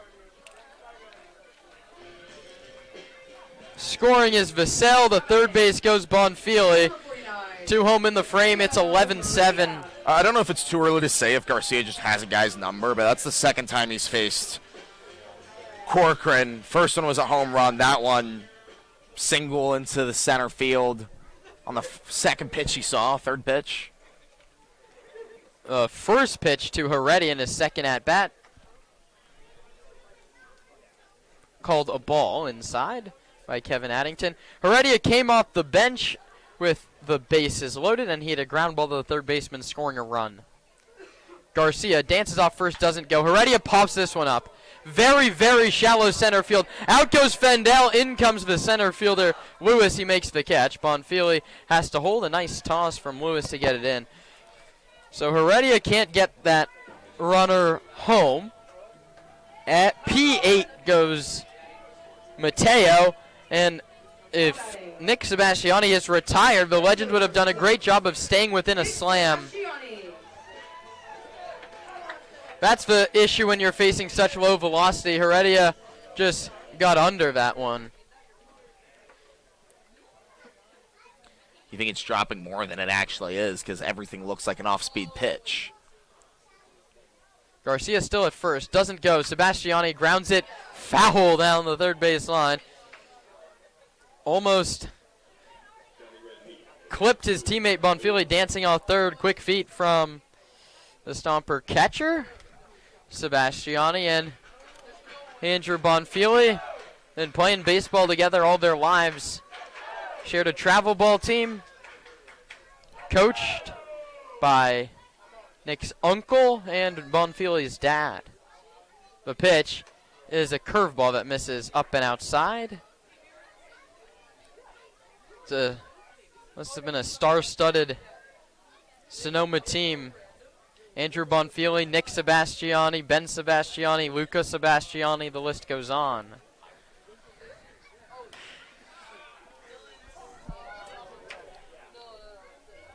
Scoring is Vassell. The third base goes Bonfili. 2 home in the frame. It's 11-7. I don't know if it's too early to say if Garcia just has a guy's number, but that's the second time he's faced Corcoran. First one was a home run. That one single into the center field on the second pitch he saw, third pitch. First pitch to Heredia in his second at-bat. Called a ball inside by Kevin Addington. Heredia came off the bench with the bases loaded, and he had a ground ball to the third baseman, scoring a run. Garcia dances off first, doesn't go. Heredia pops this one up. Very, very shallow center field. Out goes Fendel. In comes the center fielder, Lewis. He makes the catch. Bonfili has to hold. A nice toss from Lewis to get it in. So Heredia can't get that runner home. At P8 goes Mateo. And if Nick Sebastiani is retired, the Legends would have done a great job of staying within a slam. That's the issue when you're facing such low velocity. Heredia just got under that one. You think it's dropping more than it actually is because everything looks like an off-speed pitch. Garcia still at first. Doesn't go. Sebastiani grounds it foul down the third base line. Almost clipped his teammate Bonfili dancing off third. Quick feet from the Stomper catcher, Sebastiani, and Andrew Bonfili. Been playing baseball together all their lives. Shared a travel ball team. Coached by Nick's uncle and Bonfili's dad. The pitch is a curveball that misses up and outside. Must have been a star-studded Sonoma team Andrew Bonfili, Nick Sebastiani, Ben Sebastiani, Luca Sebastiani, the list goes on.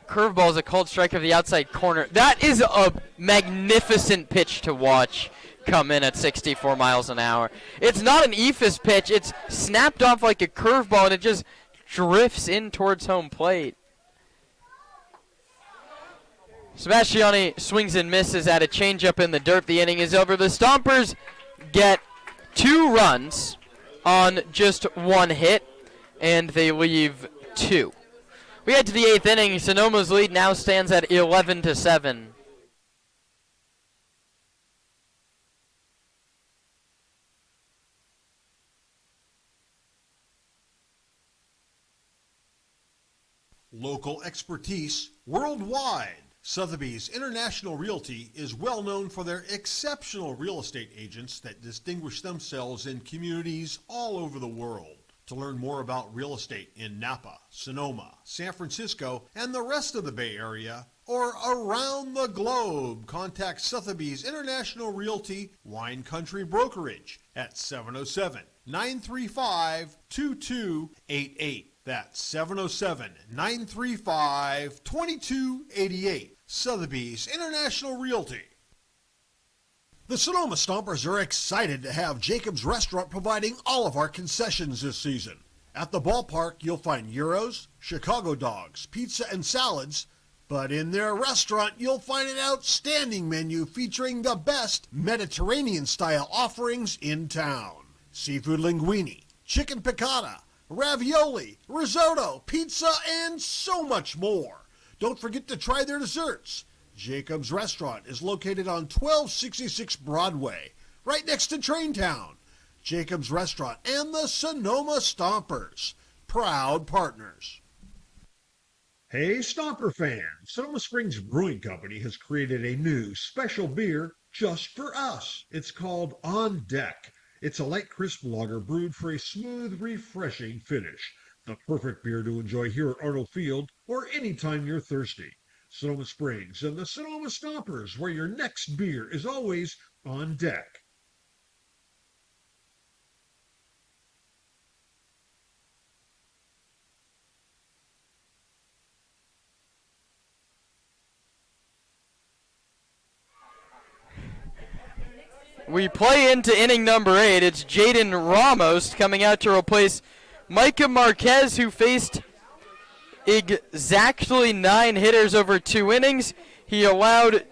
Curveball is a called strike of the outside corner. That is a magnificent pitch to watch come in at 64 miles an hour. It's not an eephus pitch. It's snapped off like a curveball, and it just drifts in towards home plate. Sebastiani swings and misses at a changeup in the dirt. The inning is over. The Stompers get 2 runs on just 1 hit, and they leave 2. We head to the 8th inning. Sonoma's lead now stands at 11-7. Local expertise worldwide. Sotheby's International Realty is well known for their exceptional real estate agents that distinguish themselves in communities all over the world. To learn more about real estate in Napa, Sonoma, San Francisco, and the rest of the Bay Area, or around the globe, contact Sotheby's International Realty Wine Country Brokerage at 707-935-2288. That's 707-935-2288. Sotheby's International Realty. The Sonoma Stompers are excited to have Jacob's Restaurant providing all of our concessions this season. At the ballpark, you'll find gyros, Chicago dogs, pizza, and salads. But in their restaurant, you'll find an outstanding menu featuring the best Mediterranean-style offerings in town. Seafood linguine, chicken piccata, ravioli, risotto, pizza, and so much more. Don't forget to try their desserts. Jacob's Restaurant is located on 1266 Broadway, right next to Traintown. Jacob's Restaurant and the Sonoma Stompers, proud partners. Hey, Stomper fans! Sonoma Springs Brewing Company has created a new special beer just for us. It's called On Deck. It's a light, crisp lager brewed for a smooth, refreshing finish. The perfect beer to enjoy here at Arnold Field or anytime you're thirsty. Sonoma Springs and the Sonoma Stompers, where your next beer is always on deck. We play into inning number 8. It's Jaden Ramos coming out to replace Micah Marquez, who faced exactly 9 hitters over 2 innings. He allowed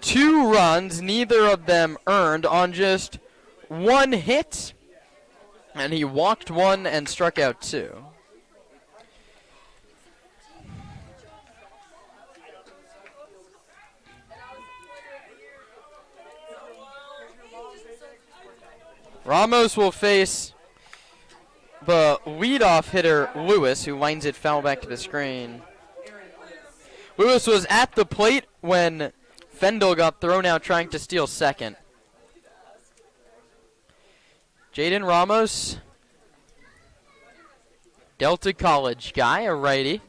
2 runs, neither of them earned, on just 1 hit. And he walked 1 and struck out 2. Ramos will face the leadoff hitter, Lewis, who winds it foul back to the screen. Lewis was at the plate when Fendel got thrown out trying to steal second. Jaden Ramos, Delta College guy, a righty.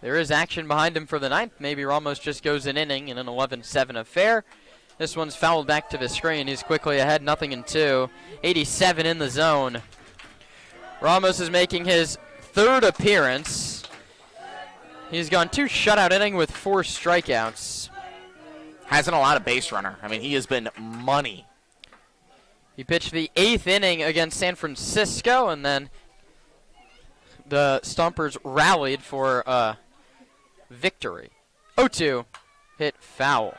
There is action behind him for the 9th. Maybe Ramos just goes an inning in an 11-7 affair. This one's fouled back to the screen. He's quickly ahead, 0-2. 87 in the zone. Ramos is making his 3rd appearance. He's gone 2 shutout inning with 4 strikeouts. Hasn't allowed a base runner. I mean, he has been money. He pitched the 8th inning against San Francisco, and then the Stompers rallied for victory. 0-2, hit foul.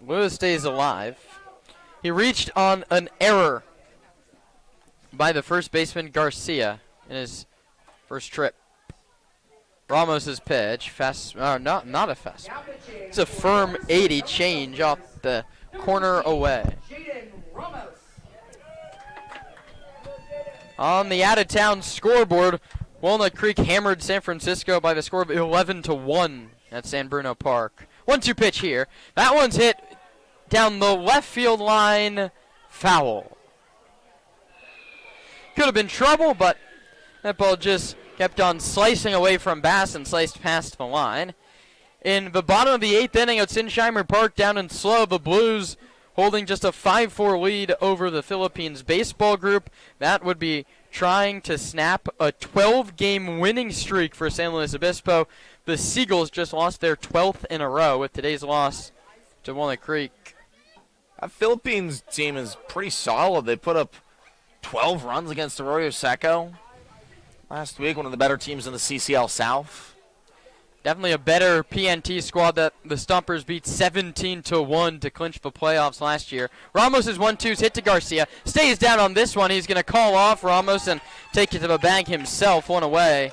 Lewis stays alive. He reached on an error by the first baseman Garcia in his first trip. Ramos's pitch, fast, not a fast. It's a firm 80 change off the corner away. On the out-of-town scoreboard, Walnut Creek hammered San Francisco by the score of 11-1 at San Bruno Park. 1-2 pitch here. That one's hit down the left field line. Foul. Could have been trouble, but that ball just kept on slicing away from Bass and sliced past the line. In the bottom of the 8th inning at Sinsheimer Park, down and slow, the Blues holding just a 5-4 lead over the Philippines baseball group. That would be trying to snap a 12-game winning streak for San Luis Obispo. The Seagulls just lost their 12th in a row with today's loss to Walnut Creek. That Philippines team is pretty solid. They put up 12 runs against Arroyo Seco last week, one of the better teams in the CCL South. Definitely a better PNT squad that the Stompers beat 17-1 to clinch the playoffs last year. Ramos' 1-2's hit to Garcia. Stays down on this one. He's going to call off Ramos and take it to the bag himself. One away.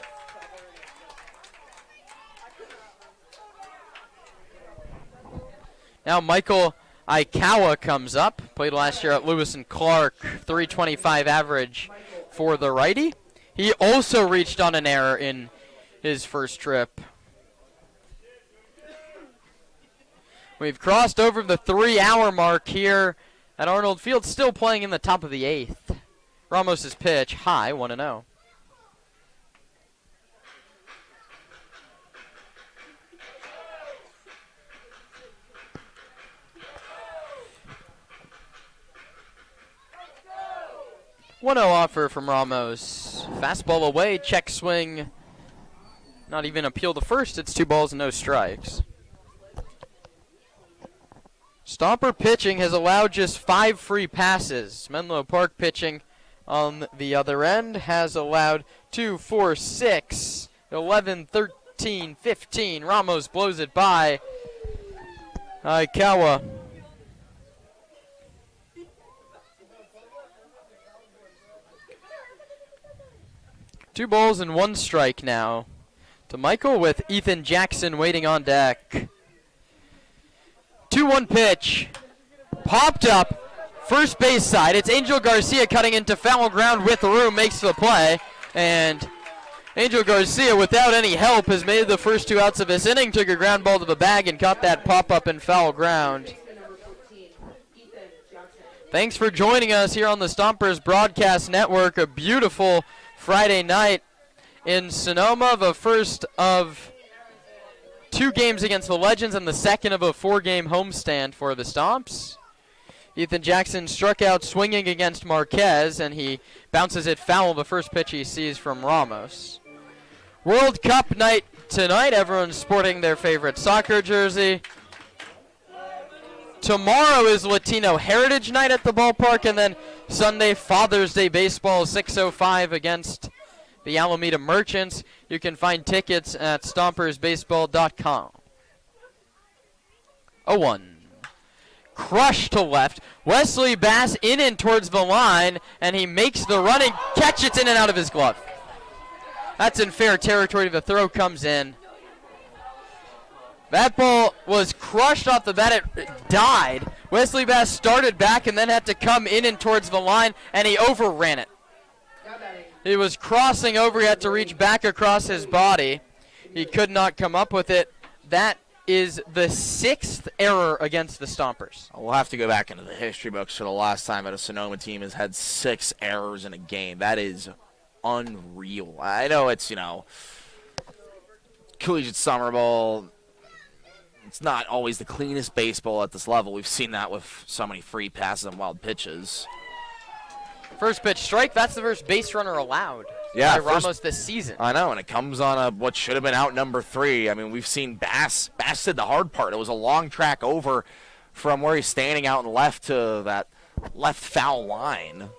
Now Michael Aikawa comes up. Played last year at Lewis and Clark. 325 average for the righty. He also reached on an error in his first trip. We've crossed over the 3-hour mark here at Arnold Field, still playing in the top of the 8th. Ramos' pitch, high, 1-0. Offer from Ramos. Fastball away, check swing. Not even appeal the first, it's 2 balls and no strikes. Stomper pitching has allowed just 5 free passes. Menlo Park pitching on the other end has allowed 2, 4, 6, 11, 13, 15. Ramos blows it by. Aikawa. Two balls and 1 strike now to Michael, with Ethan Jackson waiting on deck. 2-1 pitch. Popped up. First base side. It's Angel Garcia cutting into foul ground with room. Makes the play. And Angel Garcia, without any help, has made the first 2 outs of this inning. Took a ground ball to the bag and caught that pop-up in foul ground. Thanks for joining us here on the Stompers Broadcast Network. A beautiful Friday night in Sonoma. The first of 2 games against the Legends and the second of a 4-game homestand for the Stomps. Ethan Jackson struck out swinging against Marquez, and he bounces it foul the first pitch he sees from Ramos. World Cup night tonight. Everyone's sporting their favorite soccer jersey. Tomorrow is Latino Heritage Night at the ballpark, and then Sunday Father's Day baseball, 6:05 against the Alameda Merchants. You can find tickets at stompersbaseball.com. 0-1. Crush to left. Wesley Bass in and towards the line, and he makes the running catch. It's in and out of his glove. That's in fair territory. The throw comes in. That ball was crushed off the bat. It died. Wesley Bass started back and then had to come in and towards the line, and he overran it. He was crossing over. He had to reach back across his body. He could not come up with it. That is the 6th error against the Stompers. We'll have to go back into the history books for the last time that a Sonoma team has had 6 errors in a game. That is unreal. I know it's, collegiate summer ball. It's not always the cleanest baseball at this level. We've seen that with so many free passes and wild pitches. First pitch strike. That's the first base runner allowed by Ramos this season. I know, and it comes on what should have been out number 3. I mean, we've seen Bass. Bass did the hard part. It was a long track over from where he's standing out and left to that left foul line.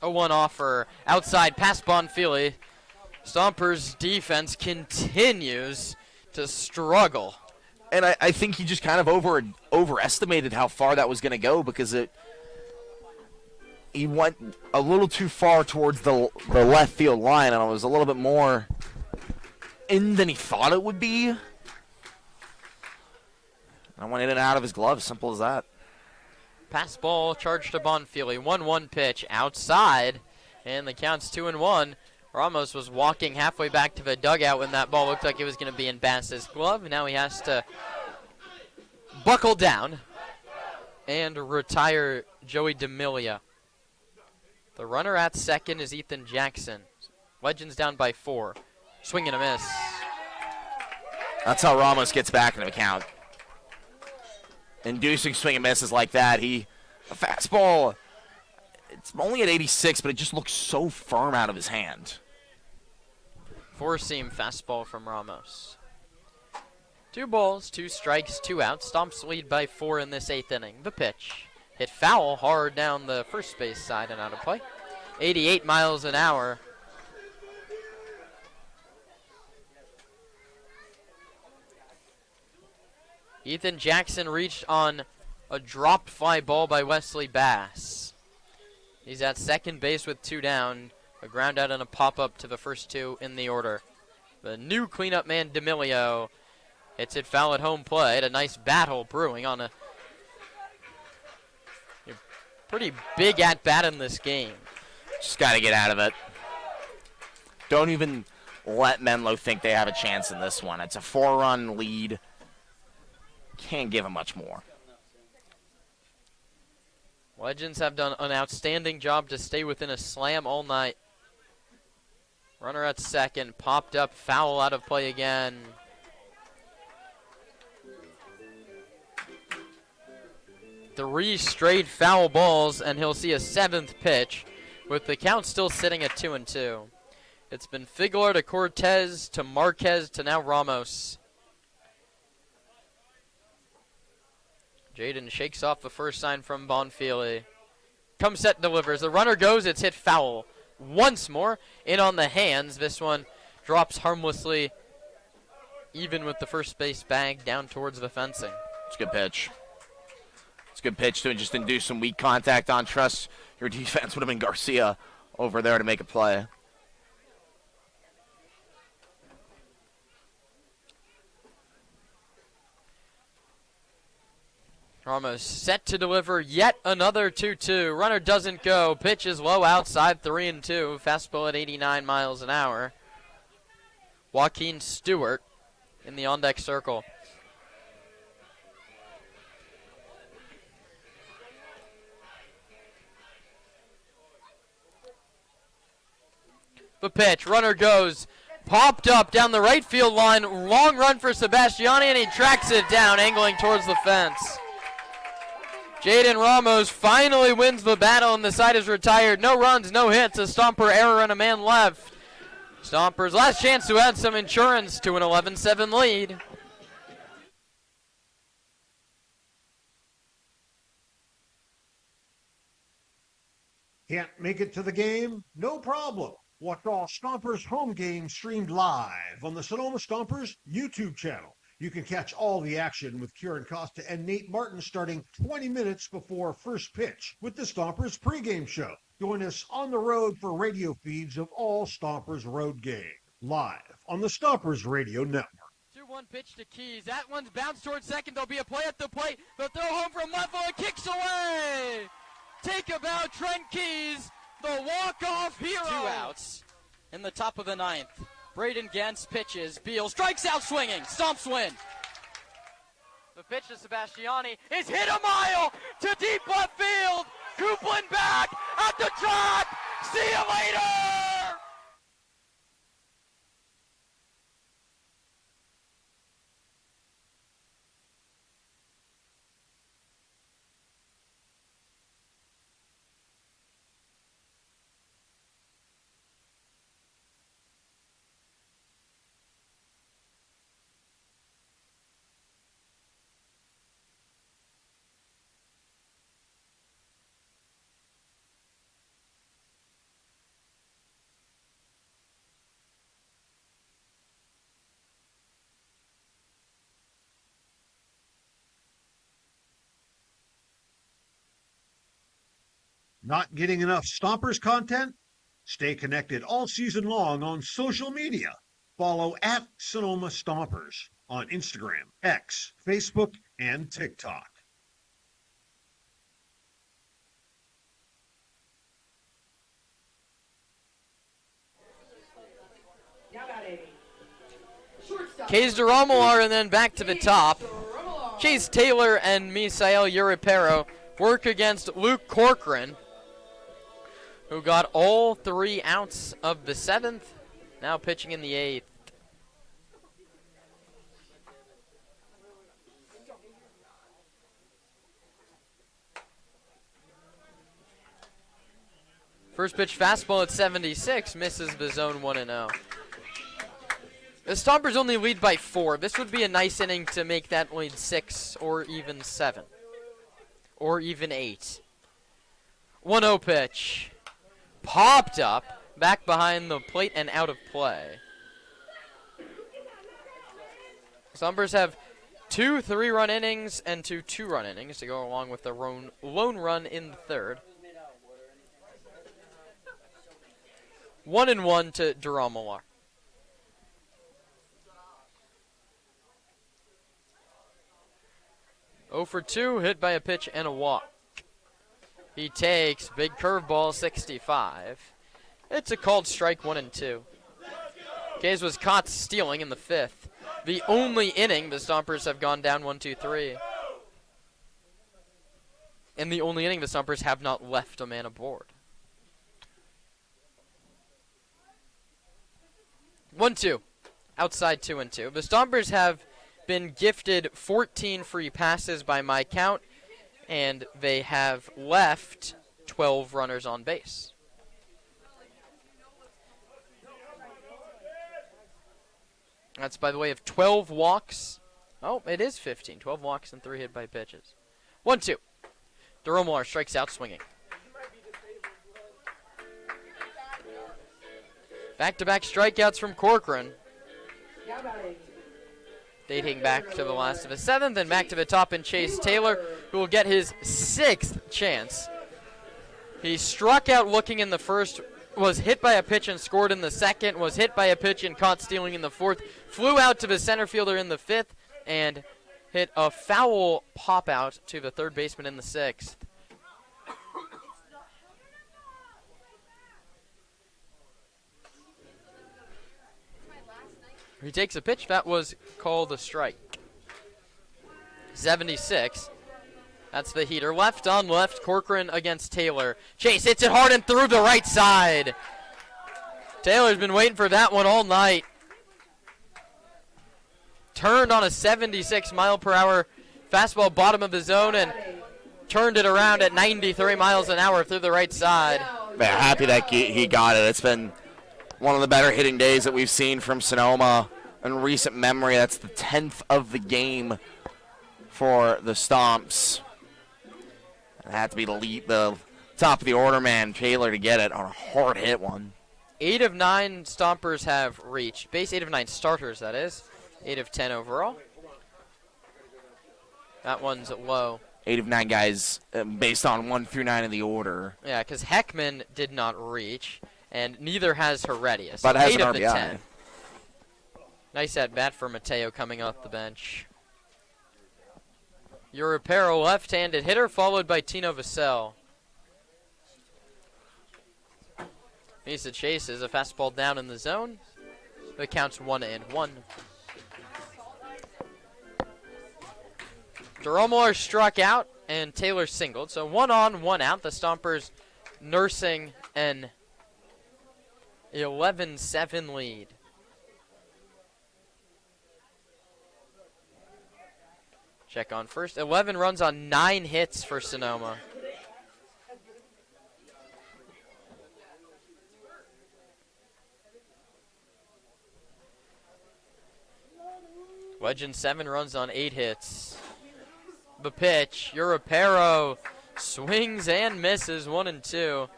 0-1 offer outside past Bonfili. Stompers' defense continues to struggle. And I think he just kind of overestimated how far that was going to go, because he went a little too far towards the left field line, and it was a little bit more in than he thought it would be. I went in and out of his glove, simple as that. Pass ball charged to Bonfili. 1-1 pitch outside, and the count's 2-1. Ramos was walking halfway back to the dugout when that ball looked like it was going to be in Bass's glove. Now he has to buckle down and retire Joey D'Amelia. The runner at second is Ethan Jackson. Legends down by 4. Swing and a miss. That's how Ramos gets back into the count. Inducing swing and misses like that. A fastball, it's only at 86, but it just looks so firm out of his hand. 4-seam fastball from Ramos. 2 balls, 2 strikes, 2 outs. Stomps lead by 4 in this 8th inning. The pitch. Hit foul hard down the first base side and out of play. 88 miles an hour. Ethan Jackson reached on a dropped fly ball by Wesley Bass. He's at second base with 2 down. A ground out and a pop-up to the first 2 in the order. The new cleanup man, D'Amelio, hits it foul at home plate. A nice battle brewing on a pretty big at-bat in this game. Just got to get out of it. Don't even let Menlo think they have a chance in this one. It's a 4-run lead. Can't give him much more. Legends have done an outstanding job to stay within a slam all night. Runner at second, popped up, foul out of play again. Three straight foul balls, and he'll see a 7th pitch, with the count still sitting at 2-2. It's been Figler to Cortez to Marquez to now Ramos. Jaden shakes off the first sign from Bonfili. Comes set, delivers. The runner goes, it's hit foul. Once more, in on the hands. This one drops harmlessly, even with the first base bag down towards the fencing. It's a good pitch. It's a good pitch to just induce some weak contact on Trust. Your defense would have been Garcia over there to make a play. Ramos set to deliver yet another 2-2. Runner doesn't go. Pitch is low outside, 3-2. Fastball at 89 miles an hour. Joaquin Stewart in the on-deck circle. The pitch, runner goes. Popped up down the right field line. Long run for Sebastiani, and he tracks it down, angling towards the fence. Jaden Ramos finally wins the battle, and the side is retired. No runs, no hits, a Stomper error and a man left. Stompers' last chance to add some insurance to an 11-7 lead. Can't make it to the game? No problem. Watch all Stompers home games streamed live on the Sonoma Stompers YouTube channel. You can catch all the action with Kieran Costa and Nate Martin starting 20 minutes before first pitch with the Stompers pregame show. Join us on the road for radio feeds of all Stompers road games, live on the Stompers Radio Network. 2-1 pitch to Keys. That one's bounced towards second. There'll be a play at the plate. They'll throw home from left and kicks away. Take about Trent Keys, the walk-off hero. 2 outs in the top of the 9th. Braden Gens pitches. Beal strikes out swinging. Stomps win. The pitch to Sebastiani is hit a mile to deep left field. Coupland back at the track. See you later. Not getting enough Stompers content? Stay connected all season long on social media. Follow at Sonoma Stompers on Instagram, X, Facebook, and TikTok. Kays DeRomular, and then back to the top. Chase Taylor and Misael Uripero work against Luke Corcoran, who got all 3 outs of the 7th, now pitching in the 8th. First pitch fastball at 76, misses the zone 1-0. The Stompers only lead by 4. This would be a nice inning to make that lead 6 or even 7. Or even 8. 1-0 pitch. Popped up, back behind the plate and out of play. Stompers have 2 3-run innings and 2 2-run innings to go along with the lone run in the 3rd. 1-1 to DeRomular. Oh for 2, hit by a pitch and a walk. He takes big curveball, 65. It's a called strike, 1-2. Kays was caught stealing in the 5th. The only inning the Stompers have gone down 1-2-3. And the only inning the Stompers have not left a man aboard. 1-2. Outside 2-2. The Stompers have been gifted 14 free passes by my count, and they have left 12 runners on base. That's by the way of 12 walks. Oh, it is 15. 12 walks and 3 hit by pitches. 1-2. DeRomular strikes out swinging. Back-to-back strikeouts from Corcoran. Dating back to the last of the 7th, and back to the top in Chase Taylor, who will get his 6th chance. He struck out looking in the 1st, was hit by a pitch and scored in the 2nd, was hit by a pitch and caught stealing in the 4th, flew out to the center fielder in the 5th, and hit a foul pop-out to the 3rd baseman in the 6th. He takes a pitch that was called a strike. 76. That's the heater. Left on left. Corcoran against Taylor. Chase hits it hard and through the right side. Taylor's been waiting for that one all night. Turned on a 76-mile-per-hour fastball bottom of the zone and turned it around at 93 miles an hour through the right side. Man, happy that he got it. It's been one of the better hitting days that we've seen from Sonoma in recent memory. That's the 10th of the game for the Stomps. It had to be the top of the order man, Taylor, to get it on a hard hit one. 8 of 9 Stompers have reached. Base 8 of 9 starters, that is. 8 of 10 overall. That one's low. 8 of 9 guys based on 1 through 9 in the order. Yeah, because Heckman did not reach, and neither has Heredias. But has 8 an of the RBI. 10. Nice at bat for Mateo coming off the bench. Uripero, left-handed hitter, followed by Tino Vassell. Misa chases a fastball down in the zone. The count's 1-1. DeRomular struck out, and Taylor singled. So 1 on, 1 out. The Stompers nursing an 11-7 lead. Check on first. 11 runs on 9 hits for Sonoma. Legend 7 runs on 8 hits. The pitch, Uripero swings and misses, 1-2.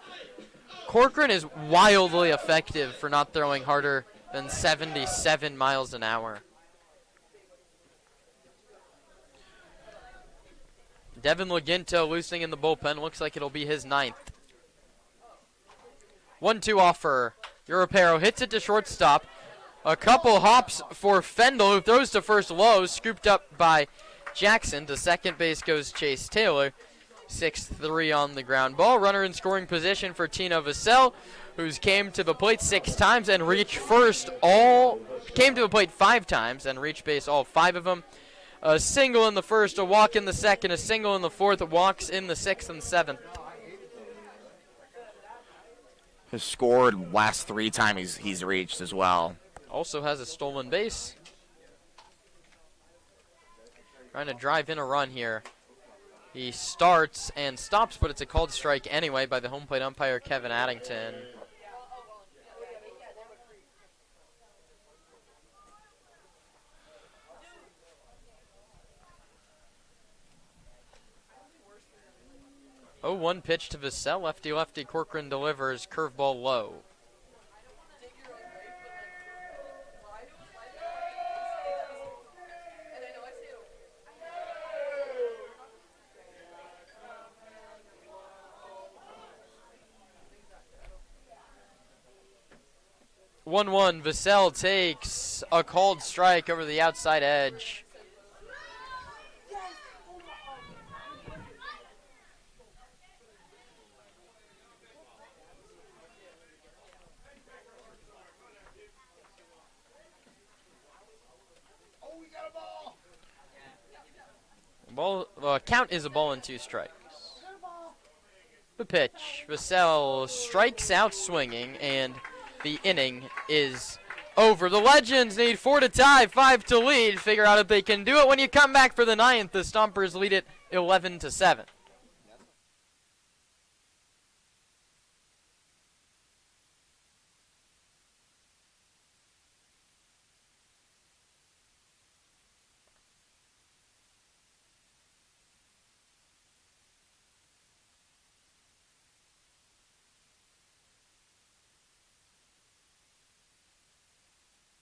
Corcoran is wildly effective for not throwing harder than 77 miles an hour. Devin Laginto loosening in the bullpen. Looks like it'll be his 9th. 1-2 offer. Uripero hits it to shortstop. A couple hops for Fendel, who throws to first low. Scooped up by Jackson. To second base goes Chase Taylor. 6-3 on the ground ball. Runner in scoring position for Tino Vassell, who's came to the plate 6 times and reached first came to the plate 5 times and reached base all 5 of them. A single in the first, a walk in the second, a single in the fourth, walks in the 6th and 7th. Has scored last 3 times he's reached as well. Also has a stolen base. Trying to drive in a run here. He starts and stops, but it's a called strike anyway by the home plate umpire, Kevin Addington. Oh, 1 pitch to Vassell. Lefty-lefty. Corcoran delivers. Curveball low. One. Vassell takes a called strike over the outside edge. Count is a ball and 2 strikes. The pitch. Vassell strikes out swinging, and the inning is over. The Legends need 4 to tie, 5 to lead. Figure out if they can do it when you come back for the 9th. The Stompers lead it 11 to 7.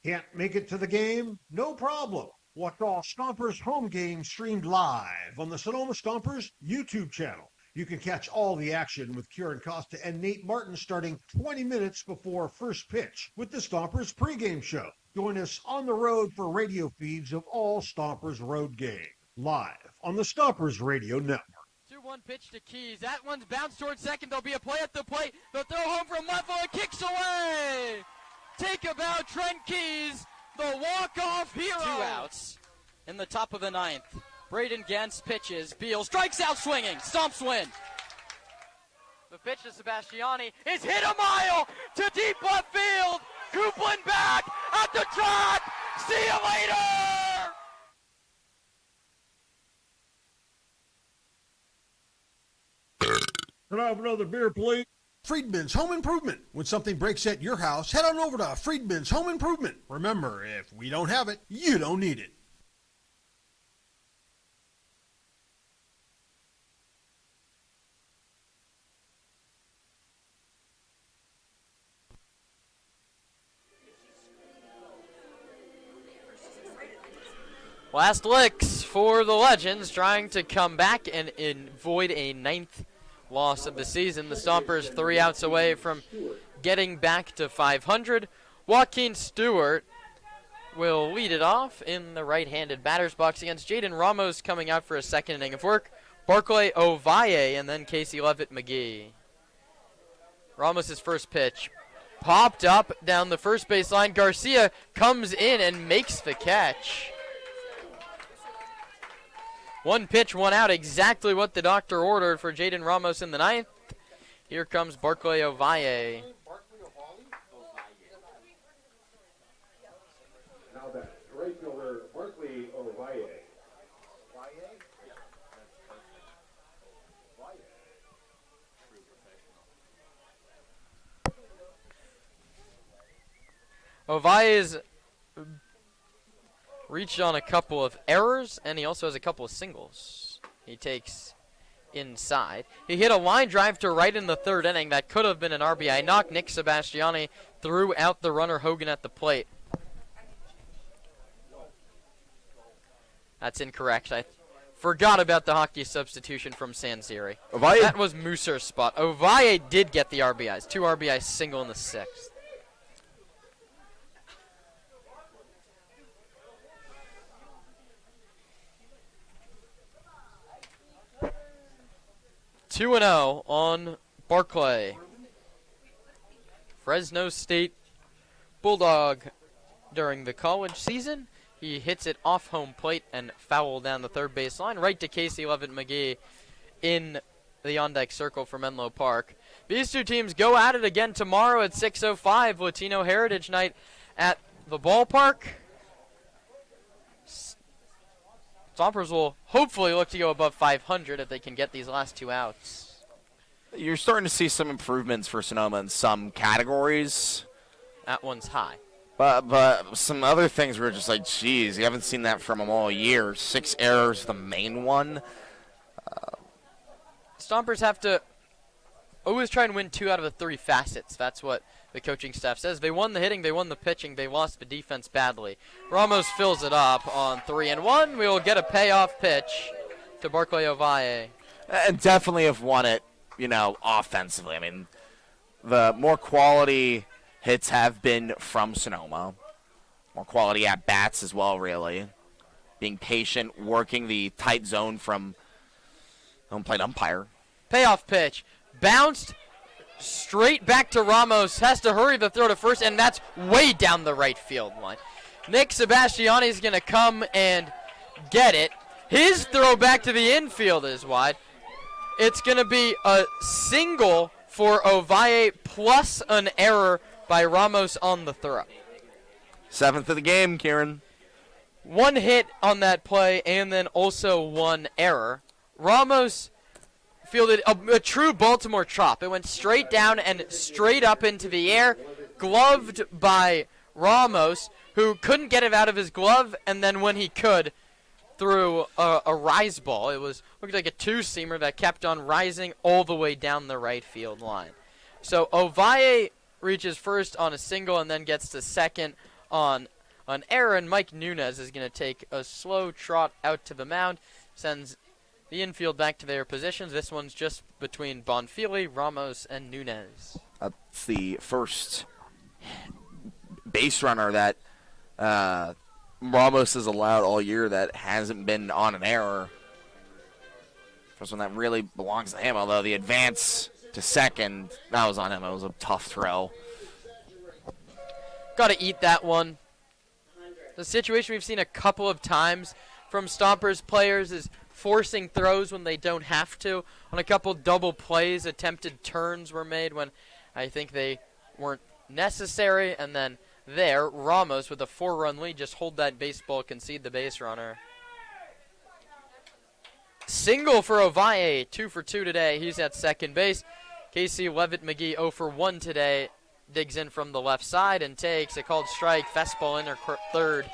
Can't make it to the game? No problem. Watch all Stompers home games streamed live on the Sonoma Stompers YouTube channel. You can catch all the action with Kieran Costa and Nate Martin starting 20 minutes before first pitch with the Stompers pregame show. Join us on the road for radio feeds of all Stompers road games, live on the Stompers Radio Network. 2-1 pitch to Keys. That one's bounced towards second. There'll be a play at the plate. The throw home from left field. Kicks away. Take about Trent Keys, the walk-off hero. 2 outs in the top of the 9th. Braden Gantz pitches. Beal strikes out swinging. Stomps win. The pitch to Sebastiani is hit a mile to deep left field. Coupland back at the track. See you later. Can I have another beer, please? Friedman's Home Improvement. When something breaks at your house, head on over to Friedman's Home Improvement. Remember, if we don't have it, you don't need it. Last licks for the Legends, trying to come back and avoid a 9th loss of the season. The Stompers 3 outs away from getting back to 500. Joaquin Stewart will lead it off in the right-handed batter's box against Jaden Ramos, coming out for a 2nd inning of work. Barclay Ovalle and then Casey Levitt McGee. Ramos' first pitch popped up down the first baseline. Garcia comes in and makes the catch. 1 pitch, 1 out, exactly what the doctor ordered for Jaden Ramos in the 9th. Here comes Barclay Ovalle. Now that right fielder Barclay Ovalle. Ovaille's reached on a couple of errors, and he also has a couple of singles. He takes inside. He hit a line drive to right in the 3rd inning. That could have been an RBI knock. Nick Sebastiani threw out the runner Hogan at the plate. That's incorrect. I forgot about the hockey substitution from Sanziri. Ovalle? That was Mooser's spot. Ovalle did get the RBIs. 2 RBIs, single in the 6th. Two 2-0 on Barclay. Fresno State Bulldog during the college season. He hits it off home plate and foul down the third base line right to Casey Levitt-McGee in the on-deck circle for Menlo Park. These two teams go at it again tomorrow at 6:05, Latino Heritage Night at the ballpark. Stompers will hopefully look to go above 500 if they can get these last two outs. You're starting to see some improvements for Sonoma in some categories. That one's high. But some other things were just like, geez, you haven't seen that from them all year. 6 errors, the main one. Stompers have to always try and win 2 out of the 3 facets. That's what the coaching staff says. They won the hitting, they won the pitching, they lost the defense badly. Ramos fills it up on 3-1. We will get a payoff pitch to Barclay Ovalle. And definitely have won it, offensively. I mean, the more quality hits have been from Sonoma. More quality at bats as well, really. Being patient, working the tight zone from home plate umpire. Payoff pitch. Bounced straight back to Ramos. Has to hurry the throw to first, and that's way down the right field line. Nick Sebastiani is going to come and get it. His throw back to the infield is wide. It's going to be a single for Ovalle plus an error by Ramos on the throw. 7th of the game, Kieran. 1 hit on that play and then also 1 error. Ramos fielded a true Baltimore chop. It went straight down and straight up into the air, gloved by Ramos, who couldn't get it out of his glove, and then when he could, threw a rise ball. It looked like a 2-seamer that kept on rising all the way down the right field line. So Ovalle reaches first on a single and then gets to second on an error, and Mike Nunez is going to take a slow trot out to the mound, sends the infield back to their positions. This one's just between Bonfili, Ramos, and Nunez. That's the first base runner that Ramos has allowed all year that hasn't been on an error. First one that really belongs to him, although the advance to second, that was on him. It was a tough throw. Got to eat that one. The situation we've seen a couple of times from Stompers players is forcing throws when they don't have to. On a couple double plays, attempted turns were made when I think they weren't necessary. And then there, Ramos with a 4-run lead, just hold that baseball, concede the base runner. Single for Ovalle, 2 for 2 today. He's at second base. Casey Levitt-McGee 0 for 1 today. Digs in from the left side and takes a called strike. Fastball in her third.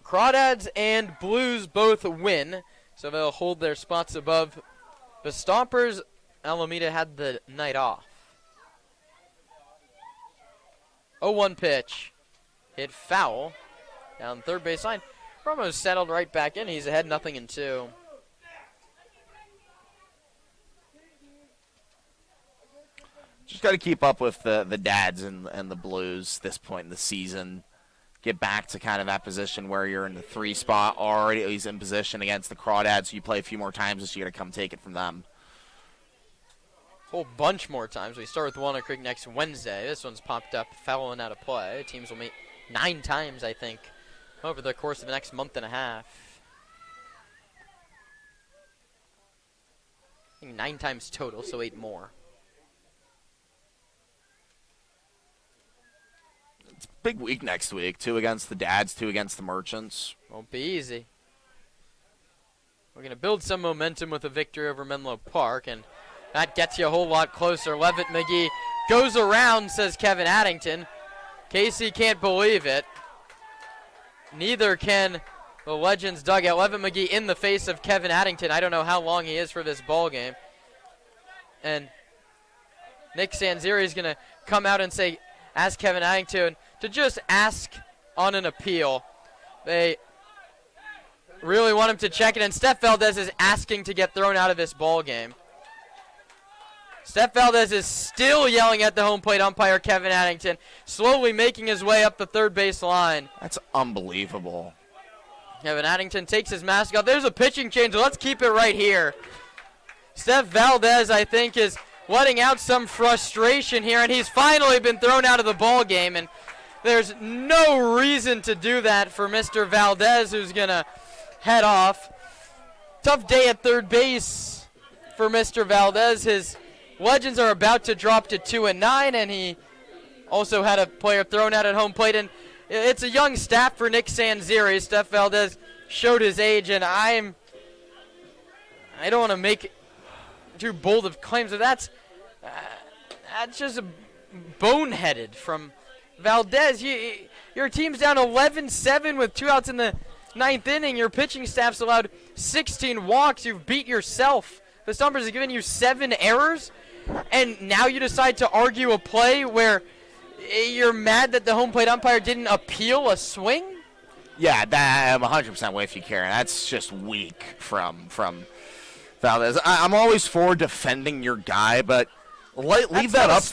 Crawdads and Blues both win, so they'll hold their spots above the Stompers. Alameda had the night off. 0-1 pitch. Hit foul down third base line. Ramos settled right back in. He's ahead 0-2. Just got to keep up with the Dads and the Blues this point in the season. Get back to kind of that position where you're in the 3 spot already. He's in position against the Crawdads. So you play a few more times this year to come take it from them. Whole bunch more times. We start with Walnut Creek next Wednesday. This one's popped up, fouling out of play. Teams will meet 9 times, I think, over the course of the next month and a half. I think 9 times total, so 8 more. It's a big week next week. 2 against the Dads, 2 against the Merchants. Won't be easy. We're going to build some momentum with a victory over Menlo Park, and that gets you a whole lot closer. Levitt-McGee goes around, says Kevin Addington. Casey can't believe it. Neither can the Legends dugout. Levitt-McGee in the face of Kevin Addington. I don't know how long he is for this ball game. And Nick Sanziri is going to come out and say, ask Kevin Addington to just ask on an appeal. They really want him to check it, and Steph Valdez is asking to get thrown out of this ball game. Steph Valdez is still yelling at the home plate umpire, Kevin Addington, slowly making his way up the third base line. That's unbelievable. Kevin Addington takes his mask off. There's a pitching change. Let's keep it right here. Steph Valdez, I think, is letting out some frustration here, and he's finally been thrown out of the ball game, and there's no reason to do that for Mr. Valdez, who's going to head off. Tough day at third base for Mr. Valdez. His Legends are about to drop to 2-9, and he also had a player thrown out at home plate, and it's a young staff for Nick Sanziri. Steph Valdez showed his age, and I don't want to make too bold of claims, but that's just boneheaded from Valdez. Your team's down 11-7 with 2 outs in the 9th inning. Your pitching staff's allowed 16 walks. You've beat yourself. The Stompers have given you 7 errors, and now you decide to argue a play where you're mad that the home plate umpire didn't appeal a swing? Yeah, I'm 100% with you, Karen. That's just weak from Valdez. I'm always for defending your guy, but leave that up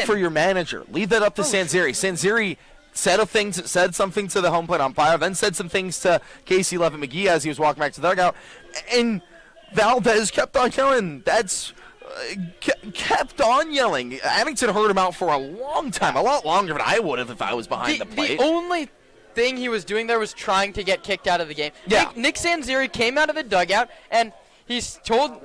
for your manager. Leave that up to Sanziri. Sanziri said something to the home plate umpire, then said some things to Casey Levitt McGee as he was walking back to the dugout, and Valdez kept on yelling. Kept on yelling. Addington heard him out for a long time, a lot longer than I would have if I was behind the plate. The only thing he was doing there was trying to get kicked out of the game. Yeah. Nick Sanziri came out of the dugout, and he told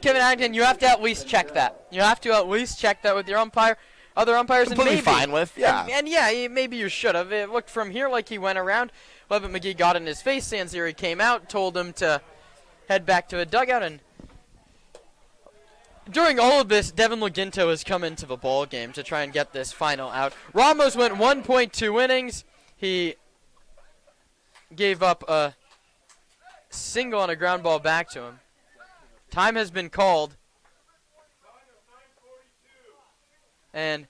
Kevin Addington, you have to at least check that. You have to at least check that with your other umpires. Completely and maybe, fine with, yeah. And yeah, maybe you should have. It looked from here like he went around. Levitt McGee got in his face. Sanziri came out, told him to head back to the dugout, and during all of this, Devin Laginto has come into the ball game to try and get this final out. Ramos went 1.2 innings. He gave up a single and a ground ball back to him. Time has been called. And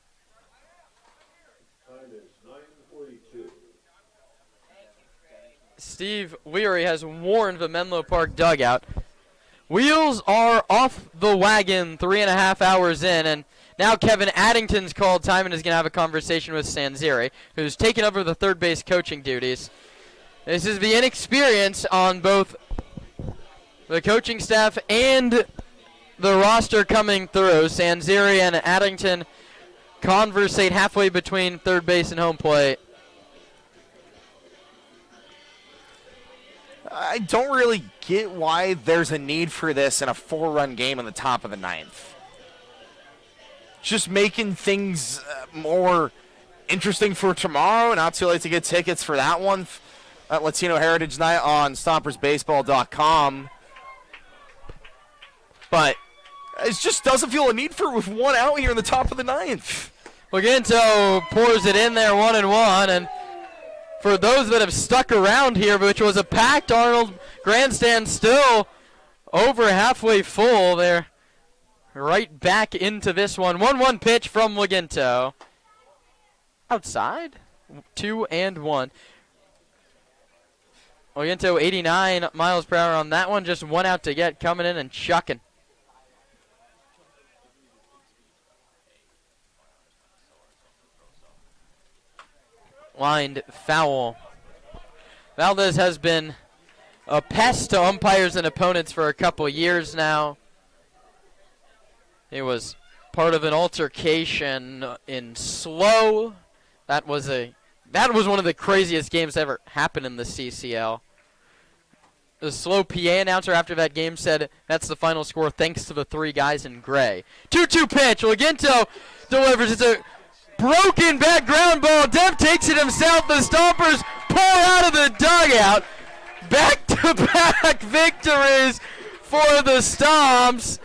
Steve Leary has warned the Menlo Park dugout. Wheels are off the wagon 3.5 hours in, and now Kevin Addington's called time and is going to have a conversation with Sanziri, who's taken over the third base coaching duties. This is the inexperience on both the coaching staff and the roster coming through. Sanziri and Addington conversate halfway between third base and home plate. I don't really get why there's a need for this in a 4-run game in the top of the 9th. Just making things more interesting for tomorrow. Not too late to get tickets for that one at Latino Heritage Night on StompersBaseball.com. But it just doesn't feel a need for it with 1 out here in the top of the 9th. Laginto pours it in there 1-1, and for those that have stuck around here, which was a packed Arnold grandstand, still over halfway full. They're right back into this one. 1-1 pitch from Laginto. Outside. 2-1. Laginto 89 miles per hour on that one. Just 1 out to get, coming in and chucking. Lined foul. Valdez has been a pest to umpires and opponents for a couple years now. He was part of an altercation in Slow. That was one of the craziest games that ever happened in the CCL. The Slow PA announcer after that game said that's the final score thanks to the 3 guys in gray. 2-2 pitch. Laginto delivers. It's a broken back ground ball. Dev takes it himself. The Stompers pour out of the dugout. Back-to-back victories for the Stomps.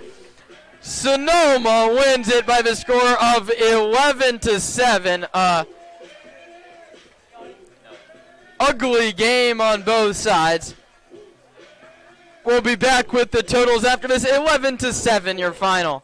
Sonoma wins it by the score of 11-7. Ugly game on both sides. We'll be back with the totals after this. 11-7, your final.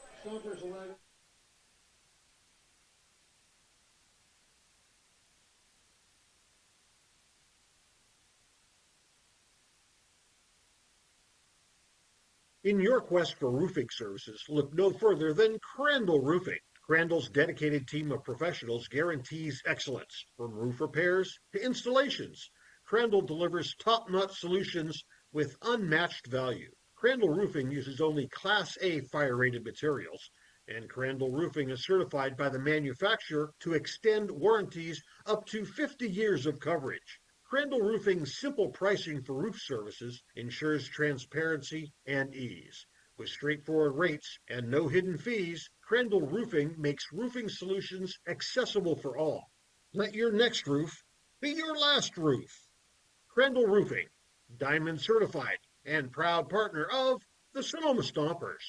In your quest for roofing services, look no further than Crandall Roofing. Crandall's dedicated team of professionals guarantees excellence, from roof repairs to installations. Crandall delivers top-notch solutions with unmatched value. Crandall Roofing uses only Class A fire-rated materials, and Crandall Roofing is certified by the manufacturer to extend warranties up to 50 years of coverage. Crandall Roofing's simple pricing for roof services ensures transparency and ease. With straightforward rates and no hidden fees, Crandall Roofing makes roofing solutions accessible for all. Let your next roof be your last roof. Crandall Roofing, Diamond certified and proud partner of the Sonoma Stompers.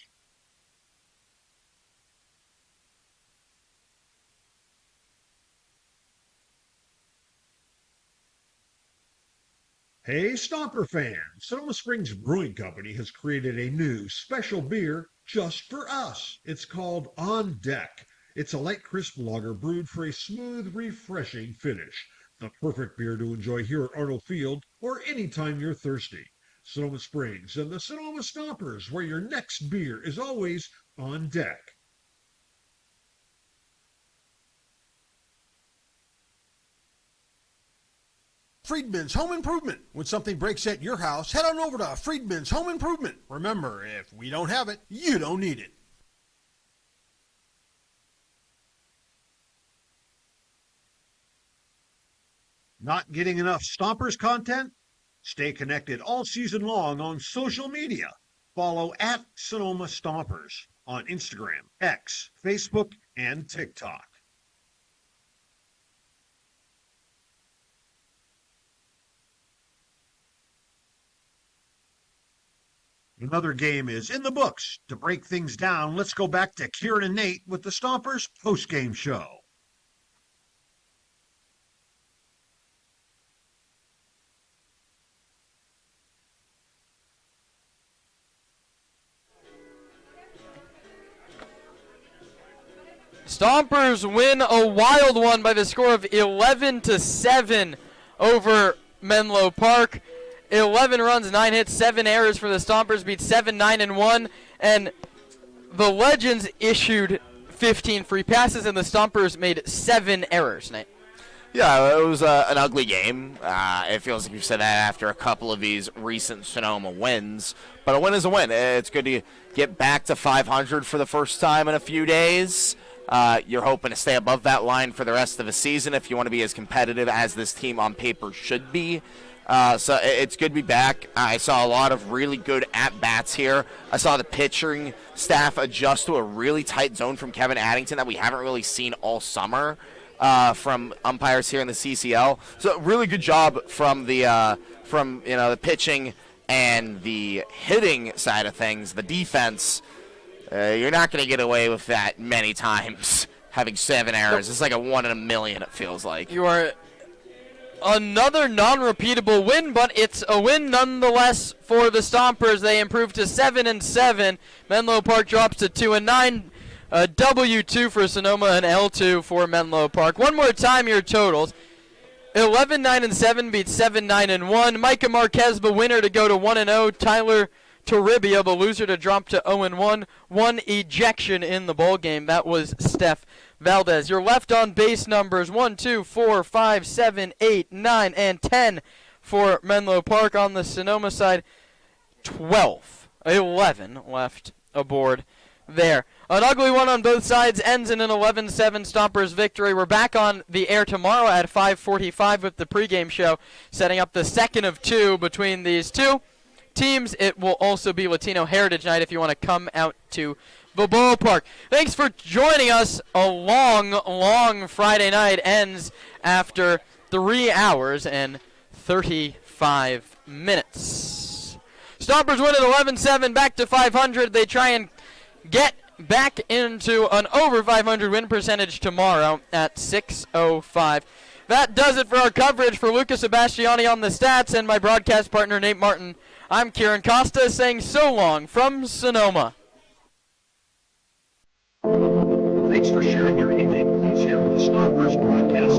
Hey, Stomper fans! Sonoma Springs Brewing Company has created a new special beer just for us. It's called On Deck. It's a light, crisp lager brewed for a smooth, refreshing finish. The perfect beer to enjoy here at Arnold Field or anytime you're thirsty. Sonoma Springs and the Sonoma Stompers, where your next beer is always on deck. Friedman's Home Improvement. When something breaks at your house, head on over to Friedman's Home Improvement. Remember, if we don't have it, you don't need it. Not getting enough Stompers content? Stay connected all season long on social media. Follow at Sonoma Stompers on Instagram, X, Facebook, and TikTok. Another game is in the books. To break things down, let's go back to Kieran and Nate with the Stompers post-game show. Stompers win a wild one by the score of 11-7 over Menlo Park. 11 runs, 9 hits, 7 errors for the Stompers, beat 7-9-1, and the Legends issued 15 free passes, and the Stompers made 7 errors, Nate. Yeah, it was an ugly game. It feels like we've said that after a couple of these recent Sonoma wins, but a win is a win. It's good to get back to 500 for the first time in a few days. You're hoping to stay above that line for the rest of the season if you want to be as competitive as this team on paper should be. So it's good to be back. I saw a lot of really good at-bats here. I saw the pitching staff adjust to a really tight zone from Kevin Addington that we haven't really seen all summer from umpires here in the CCL. So really good job from the the pitching and the hitting side of things. The defense, you're not going to get away with that many times. Having 7 errors, it's like a 1 in a million. It feels like you are. Another non-repeatable win, but it's a win nonetheless for the Stompers. They improved to 7-7. Menlo Park drops to 2-9. W2 for Sonoma and L2 for Menlo Park. One more time, your totals. 11-9-7 beats 7-9-1. Micah Marquez, the winner, to go to 1-0. Tyler Toribia, the loser, to drop to 0-1. One ejection in the ball game. That was Steph Valdez. Your left on base numbers 1, 2, 4, 5, 7, 8, 9, and 10 for Menlo Park. On the Sonoma side, 11 left aboard there. An ugly one on both sides ends in an 11-7 Stompers victory. We're back on the air tomorrow at 5:45 with the pregame show, setting up the second of 2 between these two teams. It will also be Latino Heritage Night if you want to come out to the ballpark. Thanks for joining us. A long Friday night ends after 3 hours and 35 minutes. Stompers win at 11-7, back to 500. They try and get back into an over 500 win percentage tomorrow at 6:05. That does it for our coverage. For Lucas Sebastiani on the stats and my broadcast partner Nate Martin, I'm Kieran Costa saying so long from Sonoma. Thanks for sharing your evening. Please hear the Stompers broadcast